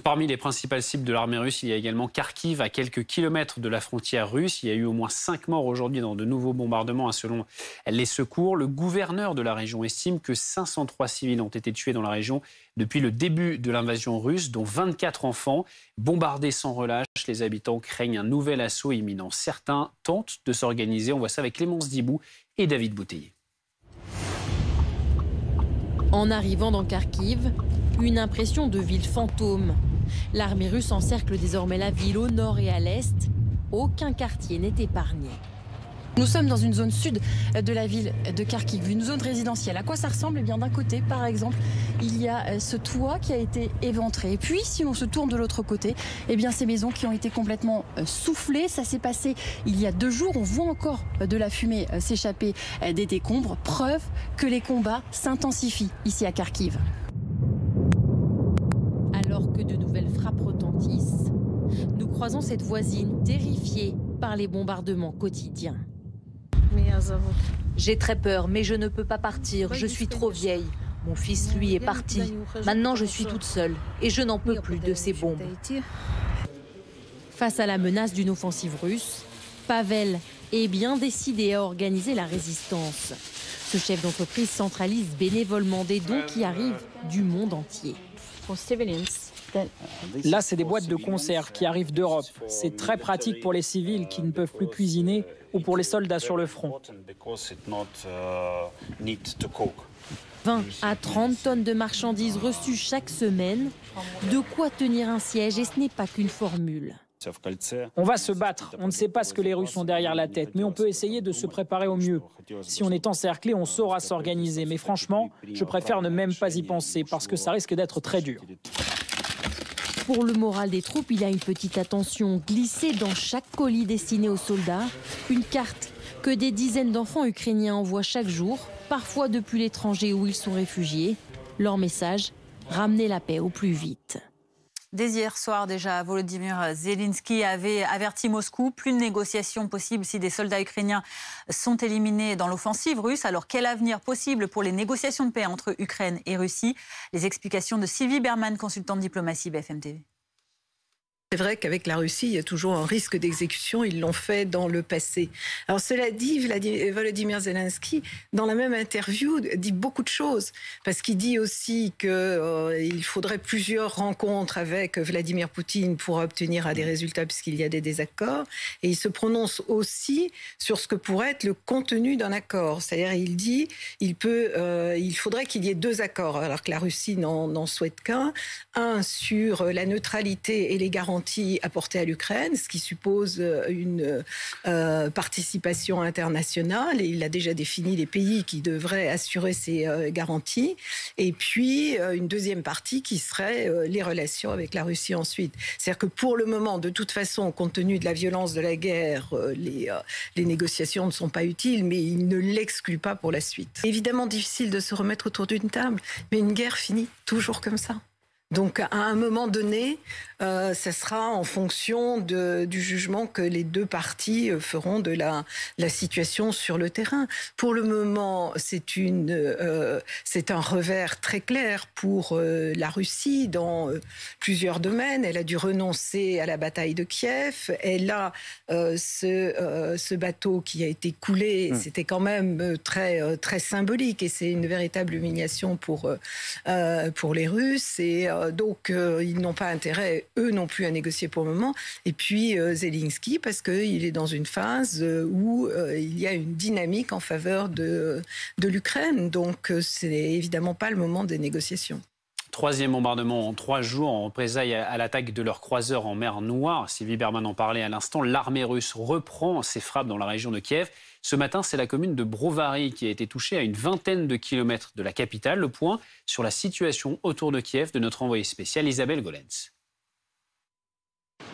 Parmi les principales cibles de l'armée russe, il y a également Kharkiv, à quelques kilomètres de la frontière russe. Il y a eu au moins 5 morts aujourd'hui dans de nouveaux bombardements, selon les secours. Le gouverneur de la région estime que 503 civils ont été tués dans la région depuis le début de l'invasion russe, dont 24 enfants. Bombardés sans relâche, les habitants craignent un nouvel assaut imminent. Certains tentent de s'organiser. On voit ça avec Clémence Dibou et David Bouteiller. En arrivant dans Kharkiv, une impression de ville fantôme. L'armée russe encercle désormais la ville au nord et à l'est. Aucun quartier n'est épargné. Nous sommes dans une zone sud de la ville de Kharkiv, une zone résidentielle. À quoi ça ressemble ? Eh bien, d'un côté, par exemple, il y a ce toit qui a été éventré. Et puis, si l'on se tourne de l'autre côté, eh bien, ces maisons qui ont été complètement soufflées. Ça s'est passé il y a 2 jours. On voit encore de la fumée s'échapper des décombres. Preuve que les combats s'intensifient ici à Kharkiv. Alors que de nouvelles frappes retentissent, nous croisons cette voisine terrifiée par les bombardements quotidiens. J'ai très peur, mais je ne peux pas partir. Je suis trop vieille. Mon fils, lui, est parti. Maintenant, je suis toute seule et je n'en peux plus de ces bombes. Face à la menace d'une offensive russe, Pavel est bien décidé à organiser la résistance. Ce chef d'entreprise centralise bénévolement des dons qui arrivent du monde entier. Là, c'est des boîtes de conserve qui arrivent d'Europe. C'est très pratique pour les civils qui ne peuvent plus cuisiner ou pour les soldats sur le front. 20 à 30 tonnes de marchandises reçues chaque semaine. De quoi tenir un siège, et ce n'est pas qu'une formule. On va se battre. On ne sait pas ce que les Russes ont derrière la tête, mais on peut essayer de se préparer au mieux. Si on est encerclé, on saura s'organiser. Mais franchement, je préfère ne même pas y penser parce que ça risque d'être très dur. Pour le moral des troupes, il y a une petite attention glissée dans chaque colis destiné aux soldats. Une carte que des dizaines d'enfants ukrainiens envoient chaque jour, parfois depuis l'étranger où ils sont réfugiés. Leur message, ramener la paix au plus vite. Dès hier soir déjà, Volodymyr Zelensky avait averti Moscou. Plus de négociations possibles si des soldats ukrainiens sont éliminés dans l'offensive russe. Alors quel avenir possible pour les négociations de paix entre Ukraine et Russie? Les explications de Sylvie Berman, consultante diplomatie BFM TV. C'est vrai qu'avec la Russie, il y a toujours un risque d'exécution. Ils l'ont fait dans le passé. Alors cela dit, Volodymyr Zelensky, dans la même interview, dit beaucoup de choses. Parce qu'il dit aussi qu'il faudrait plusieurs rencontres avec Vladimir Poutine pour obtenir des résultats puisqu'il y a des désaccords. Et il se prononce aussi sur ce que pourrait être le contenu d'un accord. C'est-à-dire, il dit il faudrait qu'il y ait deux accords, alors que la Russie n'en souhaite qu'un. Un sur la neutralité et les garanties apportées à l'Ukraine, ce qui suppose une participation internationale, et il a déjà défini les pays qui devraient assurer ces garanties, et puis une deuxième partie qui serait les relations avec la Russie ensuite. C'est-à-dire que pour le moment, de toute façon, compte tenu de la violence de la guerre, les négociations ne sont pas utiles, mais il ne l'exclut pas pour la suite. Évidemment difficile de se remettre autour d'une table, mais une guerre finit toujours comme ça. Donc, à un moment donné, ça sera en fonction du jugement que les deux parties feront de la situation sur le terrain. Pour le moment, c'est un revers très clair pour la Russie dans plusieurs domaines. Elle a dû renoncer à la bataille de Kiev. Elle a ce bateau qui a été coulé. C'était quand même très, très symbolique et c'est une véritable humiliation pour les Russes. Et donc, ils n'ont pas intérêt, eux non plus, à négocier pour le moment. Et puis, Zelensky, parce qu'il est dans une phase où il y a une dynamique en faveur de l'Ukraine. Donc, c'est évidemment pas le moment des négociations. Troisième bombardement en 3 jours en représailles à l'attaque de leurs croiseurs en mer Noire. Sylvie Berman en parlait à l'instant. L'armée russe reprend ses frappes dans la région de Kiev. Ce matin, c'est la commune de Brovary qui a été touchée à une vingtaine de kilomètres de la capitale. Le point sur la situation autour de Kiev de notre envoyée spéciale Isabelle Golens.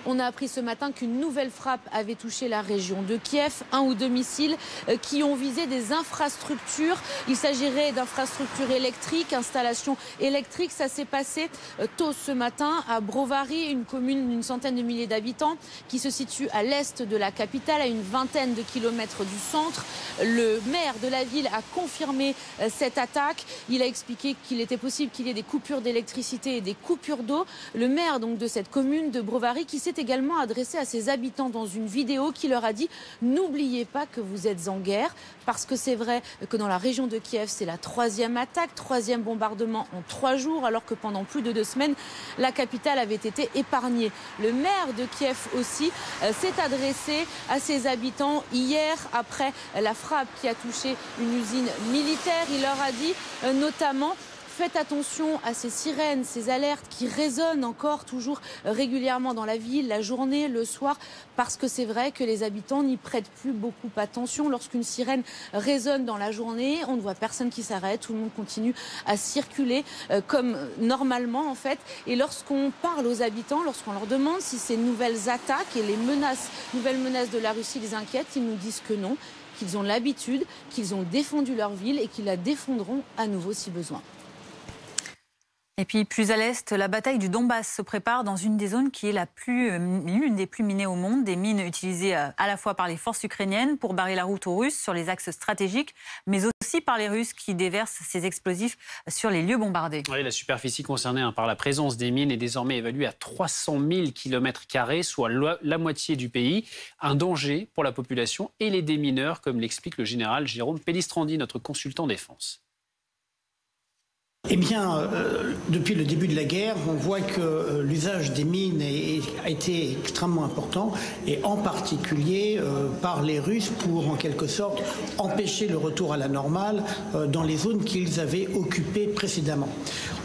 On a appris ce matin qu'une nouvelle frappe avait touché la région de Kiev. 1 ou 2 missiles qui ont visé des infrastructures. Il s'agirait d'infrastructures électriques, installations électriques. Ça s'est passé tôt ce matin à Brovary, une commune d'une centaine de milliers d'habitants qui se situe à l'est de la capitale, à une vingtaine de kilomètres du centre. Le maire de la ville a confirmé cette attaque. Il a expliqué qu'il était possible qu'il y ait des coupures d'électricité et des coupures d'eau. Le maire donc de cette commune de Brovary qui s'est également adressé à ses habitants dans une vidéo qui leur a dit « N'oubliez pas que vous êtes en guerre » parce que c'est vrai que dans la région de Kiev, c'est la 3e attaque, 3e bombardement en 3 jours alors que pendant plus de 2 semaines, la capitale avait été épargnée. Le maire de Kiev aussi s'est adressé à ses habitants hier après la frappe qui a touché une usine militaire. Il leur a dit notamment faites attention à ces sirènes, ces alertes qui résonnent encore toujours régulièrement dans la ville, la journée, le soir, parce que c'est vrai que les habitants n'y prêtent plus beaucoup attention. Lorsqu'une sirène résonne dans la journée, on ne voit personne qui s'arrête, tout le monde continue à circuler comme normalement en fait. Et lorsqu'on parle aux habitants, lorsqu'on leur demande si ces nouvelles attaques et les nouvelles menaces de la Russie les inquiètent, ils nous disent que non, qu'ils ont l'habitude, qu'ils ont défendu leur ville et qu'ils la défendront à nouveau si besoin. Et puis plus à l'est, la bataille du Donbass se prépare dans une des zones qui est l'une des plus minées au monde. Des mines utilisées à la fois par les forces ukrainiennes pour barrer la route aux Russes sur les axes stratégiques, mais aussi par les Russes qui déversent ces explosifs sur les lieux bombardés. Oui, la superficie concernée par la présence des mines est désormais évaluée à 300 000 km², soit la moitié du pays. Un danger pour la population et les démineurs, comme l'explique le général Jérôme Pellistrandi, notre consultant défense. Eh bien, depuis le début de la guerre, on voit que l'usage des mines a été extrêmement important, et en particulier par les Russes pour, en quelque sorte, empêcher le retour à la normale dans les zones qu'ils avaient occupées précédemment.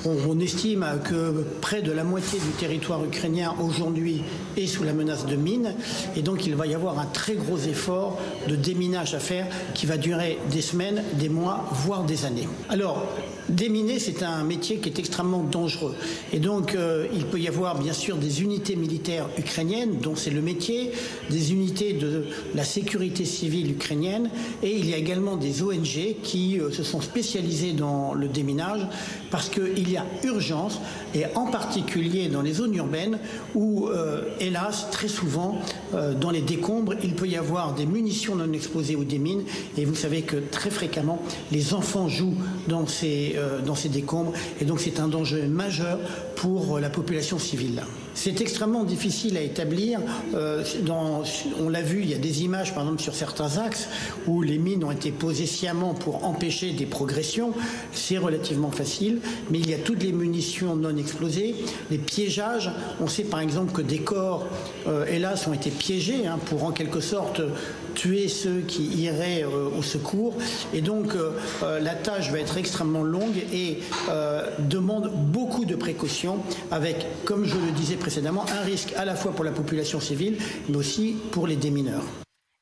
On estime que près de la moitié du territoire ukrainien aujourd'hui est sous la menace de mines. Et donc il va y avoir un très gros effort de déminage à faire qui va durer des semaines, des mois, voire des années. Alors, déminer, c'est un métier qui est extrêmement dangereux. Et donc, il peut y avoir bien sûr des unités militaires ukrainiennes, dont c'est le métier, des unités de la sécurité civile ukrainienne, et il y a également des ONG qui se sont spécialisées dans le déminage, parce qu'il y a urgence, et en particulier dans les zones urbaines, où, hélas, très souvent, dans les décombres, il peut y avoir des munitions non explosées ou des mines, et vous savez que très fréquemment, les enfants jouent dans ces décombres, et donc c'est un danger majeur pour la population civile. C'est extrêmement difficile à établir. On l'a vu, il y a des images, par exemple, sur certains axes où les mines ont été posées sciemment pour empêcher des progressions. C'est relativement facile, mais il y a toutes les munitions non explosées, les piégeages. On sait par exemple que des corps, hélas, ont été piégés pour en quelque sorte tuer ceux qui iraient au secours. Et donc la tâche va être extrêmement longue et demande beaucoup de précautions avec, comme je le disais précédemment, un risque à la fois pour la population civile, mais aussi pour les démineurs.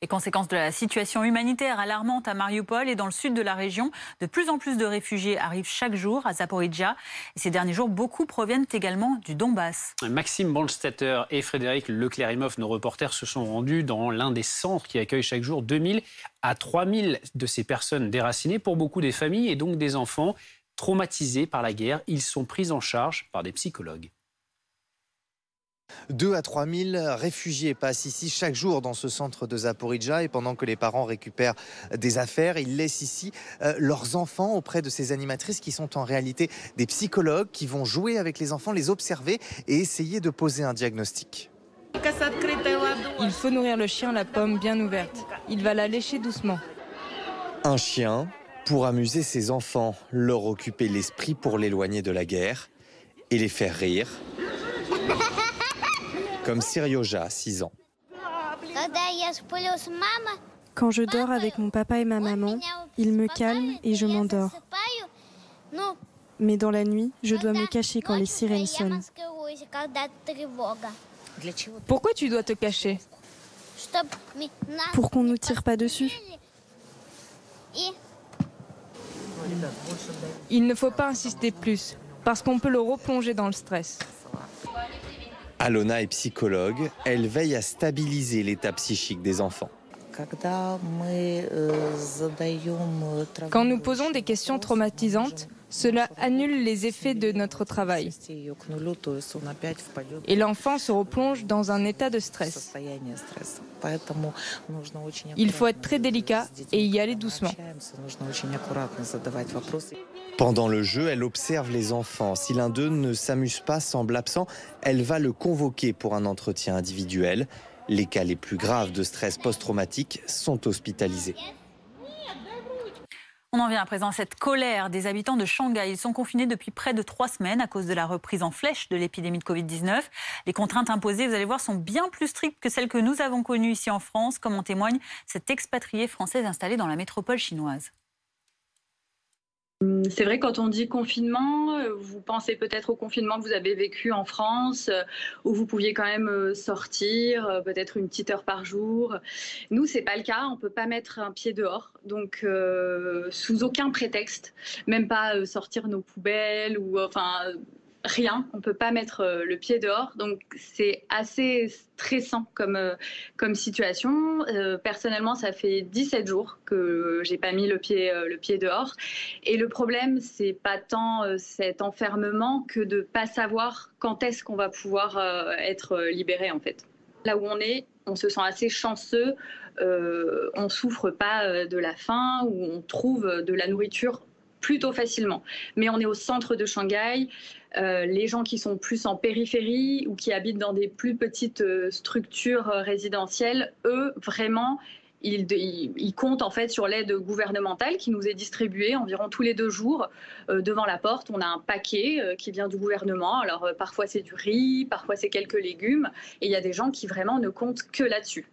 Les conséquences de la situation humanitaire alarmante à Mariupol et dans le sud de la région. De plus en plus de réfugiés arrivent chaque jour à Zaporijjia. Et ces derniers jours, beaucoup proviennent également du Donbass. Maxime Brandstätter et Frédéric Leclerimoff, nos reporters, se sont rendus dans l'un des centres qui accueille chaque jour 2000 à 3000 de ces personnes déracinées. Pour beaucoup des familles et donc des enfants traumatisés par la guerre, ils sont pris en charge par des psychologues. 2 à 3 000 réfugiés passent ici chaque jour dans ce centre de Zaporijjia et pendant que les parents récupèrent des affaires, ils laissent ici leurs enfants auprès de ces animatrices qui sont en réalité des psychologues qui vont jouer avec les enfants, les observer et essayer de poser un diagnostic. Il faut nourrir le chien la pomme bien ouverte. Il va la lécher doucement. Un chien pour amuser ses enfants, leur occuper l'esprit pour l'éloigner de la guerre et les faire rire. Comme Sirioja, 6 ans. Quand je dors avec mon papa et ma maman, ils me calment et je m'endors. Mais dans la nuit, je dois me cacher quand les sirènes sonnent. Pourquoi tu dois te cacher? Pour qu'on ne nous tire pas dessus. Il ne faut pas insister plus, parce qu'on peut le replonger dans le stress. Alona est psychologue, elle veille à stabiliser l'état psychique des enfants. Quand nous posons des questions traumatisantes, cela annule les effets de notre travail. Et l'enfant se replonge dans un état de stress. Il faut être très délicat et y aller doucement. Pendant le jeu, elle observe les enfants. Si l'un d'eux ne s'amuse pas, semble absent, elle va le convoquer pour un entretien individuel. Les cas les plus graves de stress post-traumatique sont hospitalisés. On en vient à présent à cette colère des habitants de Shanghai. Ils sont confinés depuis près de 3 semaines à cause de la reprise en flèche de l'épidémie de Covid-19. Les contraintes imposées, vous allez voir, sont bien plus strictes que celles que nous avons connues ici en France, comme en témoigne cette expatriée française installée dans la métropole chinoise. C'est vrai, quand on dit confinement, vous pensez peut-être au confinement que vous avez vécu en France, où vous pouviez quand même sortir, peut-être une petite heure par jour. Nous, c'est pas le cas, on peut pas mettre un pied dehors, donc sous aucun prétexte, même pas sortir nos poubelles ou rien, on ne peut pas mettre le pied dehors, donc c'est assez stressant comme situation. Personnellement, ça fait 17 jours que j'ai pas mis le pied dehors. Et le problème, c'est pas tant cet enfermement que de pas savoir quand est-ce qu'on va pouvoir être libéré en fait. Là où on se sent assez chanceux, on souffre pas de la faim ou on trouve de la nourriture plutôt facilement. Mais on est au centre de Shanghai. Les gens qui sont plus en périphérie ou qui habitent dans des plus petites structures résidentielles, eux, vraiment, ils comptent en fait sur l'aide gouvernementale qui nous est distribuée environ tous les 2 jours. Devant la porte, on a un paquet qui vient du gouvernement. Alors parfois c'est du riz, parfois c'est quelques légumes. Et il y a des gens qui vraiment ne comptent que là-dessus.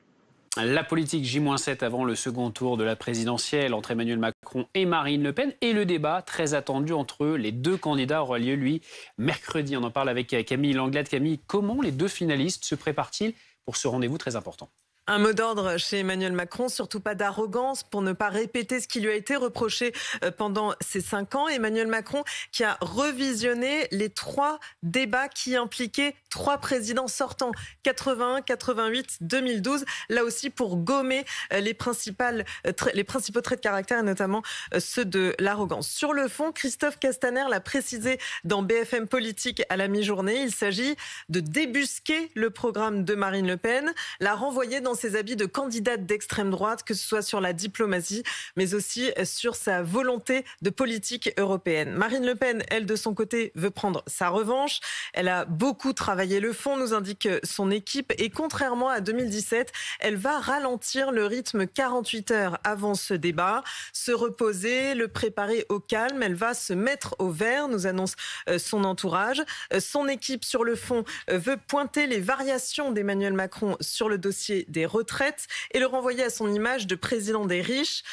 La politique J-7 avant le second tour de la présidentielle entre Emmanuel Macron et Marine Le Pen. Et le débat très attendu entre les deux candidats aura lieu, lui, mercredi. On en parle avec Camille Langlade. Camille, comment les deux finalistes se préparent-ils pour ce rendez-vous très important ? Un mot d'ordre chez Emmanuel Macron, surtout pas d'arrogance pour ne pas répéter ce qui lui a été reproché pendant ces 5 ans. Emmanuel Macron qui a revisionné les 3 débats qui impliquaient 3 présidents sortants, 81, 88, 2012, là aussi pour gommer les principaux traits de caractère et notamment ceux de l'arrogance. Sur le fond, Christophe Castaner l'a précisé dans BFM Politique à la mi-journée, il s'agit de débusquer le programme de Marine Le Pen, la renvoyer dans ses habits de candidate d'extrême droite, que ce soit sur la diplomatie, mais aussi sur sa volonté de politique européenne. Marine Le Pen, elle, de son côté, veut prendre sa revanche. Elle a beaucoup travaillé le fond, nous indique son équipe, et contrairement à 2017, elle va ralentir le rythme 48 heures avant ce débat, se reposer, le préparer au calme. Elle va se mettre au vert, nous annonce son entourage. Son équipe, sur le fond, veut pointer les variations d'Emmanuel Macron sur le dossier des retraites et le renvoyer à son image de président des riches.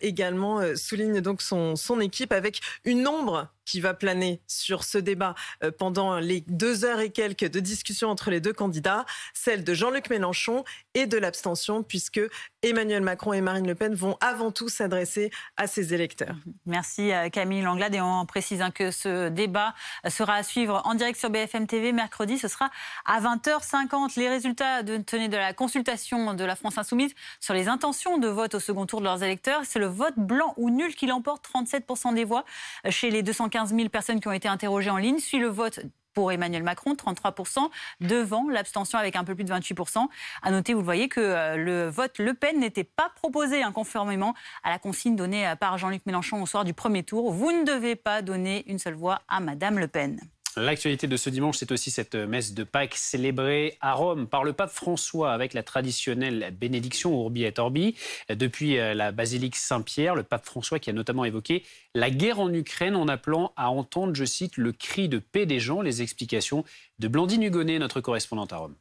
Également, souligne donc son équipe, avec une ombre qui va planer sur ce débat pendant les 2 heures et quelques de discussion entre les deux candidats, celle de Jean-Luc Mélenchon et de l'abstention, puisque Emmanuel Macron et Marine Le Pen vont avant tout s'adresser à ses électeurs. Merci Camille Langlade, et on précise que ce débat sera à suivre en direct sur BFM TV mercredi, ce sera à 20h50. Les résultats de la consultation de la France Insoumise sur les intentions de vote au second tour de leurs électeurs, c'est le vote blanc ou nul qui l'emporte, 37% des voix chez les 215 000 personnes qui ont été interrogées en ligne, suit le vote pour Emmanuel Macron, 33%, devant l'abstention avec un peu plus de 28%. À noter, vous le voyez, que le vote Le Pen n'était pas proposé, conformément à la consigne donnée par Jean-Luc Mélenchon au soir du premier tour. Vous ne devez pas donner une seule voix à Madame Le Pen. L'actualité de ce dimanche, c'est aussi cette messe de Pâques célébrée à Rome par le pape François avec la traditionnelle bénédiction Urbi et Orbi. Depuis la basilique Saint-Pierre, le pape François qui a notamment évoqué la guerre en Ukraine en appelant à entendre, je cite, le cri de paix des gens. Les explications de Blandine Hugonnet, notre correspondante à Rome.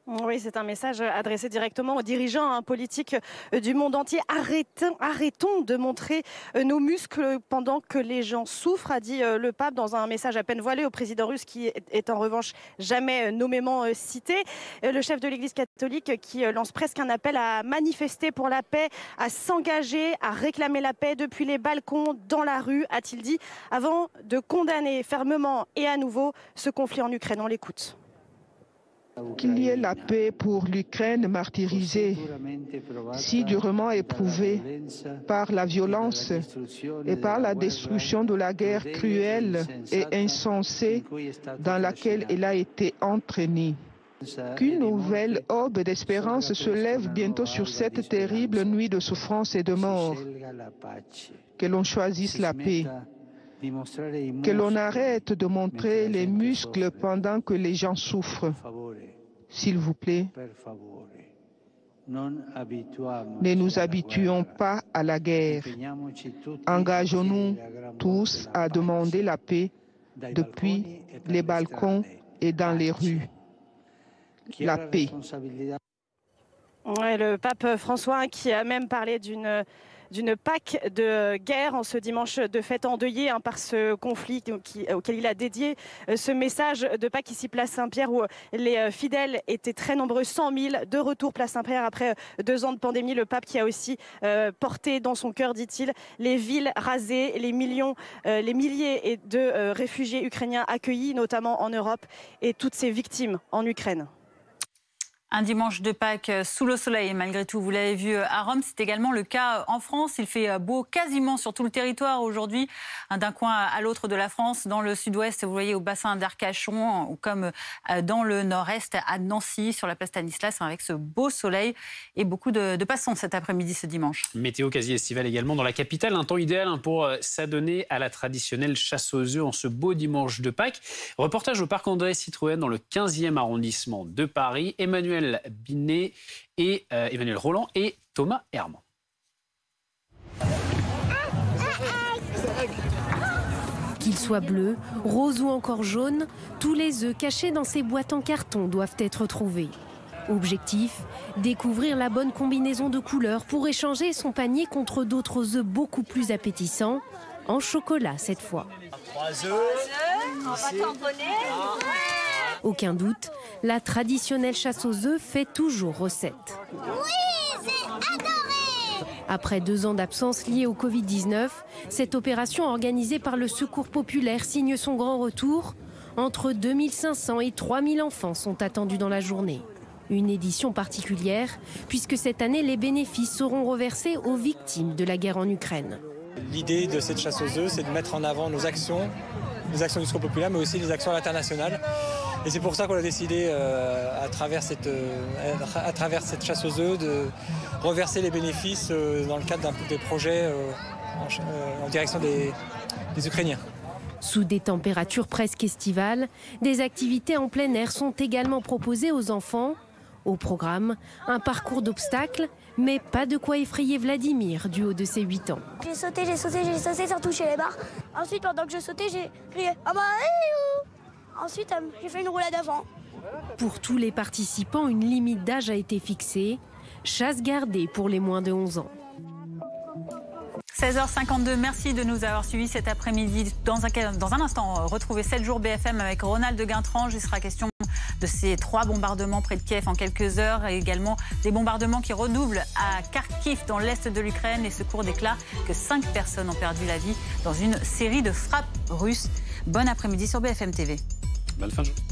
Oui, c'est un message adressé directement aux dirigeants politiques du monde entier. Arrêtons de montrer nos muscles pendant que les gens souffrent, a dit le pape dans un message à peine voilé au président russe, qui est en revanche jamais nommément cité. Le chef de l'Église catholique qui lance presque un appel à manifester pour la paix, à s'engager, à réclamer la paix depuis les balcons, dans la rue, a-t-il dit, avant de condamner fermement et à nouveau ce conflit en Ukraine. On l'écoute. Qu'il y ait la paix pour l'Ukraine martyrisée, si durement éprouvée par la violence et par la destruction de la guerre cruelle et insensée dans laquelle elle a été entraînée. Qu'une nouvelle aube d'espérance se lève bientôt sur cette terrible nuit de souffrance et de mort. Que l'on choisisse la paix. Que l'on arrête de montrer les muscles pendant que les gens souffrent. S'il vous plaît, ne nous habituons pas à la guerre. Engageons-nous tous à demander la paix depuis les balcons et dans les rues. La paix. Ouais, le pape François qui a même parlé d'une Pâque de guerre en ce dimanche de fête endeuillé par ce conflit auquel il a dédié ce message de Pâques ici place Saint-Pierre, où les fidèles étaient très nombreux, 100 000 de retour place Saint-Pierre après 2 ans de pandémie. Le pape qui a aussi porté dans son cœur, dit-il, les villes rasées, les milliers de réfugiés ukrainiens accueillis notamment en Europe et toutes ces victimes en Ukraine. Un dimanche de Pâques sous le soleil, malgré tout, vous l'avez vu à Rome, c'est également le cas en France. Il fait beau quasiment sur tout le territoire aujourd'hui, d'un coin à l'autre de la France. Dans le sud-ouest, vous voyez au bassin d'Arcachon, ou comme dans le nord-est à Nancy, sur la place Stanislas, avec ce beau soleil et beaucoup de passants cet après-midi, ce dimanche. Météo quasi estivale également dans la capitale, un temps idéal pour s'adonner à la traditionnelle chasse aux œufs en ce beau dimanche de Pâques. Reportage au parc André Citroën dans le 15e arrondissement de Paris. Emmanuel Binet et Emmanuel Roland et Thomas Herman. Qu'ils soient bleus, roses ou encore jaunes, tous les œufs cachés dans ces boîtes en carton doivent être trouvés. Objectif, découvrir la bonne combinaison de couleurs pour échanger son panier contre d'autres œufs beaucoup plus appétissants, en chocolat cette fois. 3 œufs, on va tamponner. Aucun doute, la traditionnelle chasse aux œufs fait toujours recette. Oui, c'est adoré. Après 2 ans d'absence liée au Covid-19, cette opération organisée par le Secours populaire signe son grand retour. Entre 2500 et 3000 enfants sont attendus dans la journée. Une édition particulière, puisque cette année, les bénéfices seront reversés aux victimes de la guerre en Ukraine. L'idée de cette chasse aux œufs, c'est de mettre en avant nos actions du Secours populaire, mais aussi les actions à l'international. Et c'est pour ça qu'on a décidé, à travers cette chasse aux œufs, de reverser les bénéfices dans le cadre des projets en direction des Ukrainiens. Sous des températures presque estivales, des activités en plein air sont également proposées aux enfants. Au programme, un parcours d'obstacles, mais pas de quoi effrayer Vladimir du haut de ses 8 ans. J'ai sauté sans toucher les barres. Ensuite, pendant que je sautais, j'ai crié « Ah bah, Ensuite, j'ai fait une roulade avant. Pour tous les participants, une limite d'âge a été fixée. Chasse gardée pour les moins de 11 ans. 16h52, merci de nous avoir suivis cet après-midi. Dans un instant, retrouvez 7 jours BFM avec Ronald de Guintrange. Il sera question de ces 3 bombardements près de Kiev en quelques heures et également des bombardements qui redoublent à Kharkiv dans l'est de l'Ukraine. Les secours déclarent que 5 personnes ont perdu la vie dans une série de frappes russes. Bon après-midi sur BFM TV. Bonne fin de journée.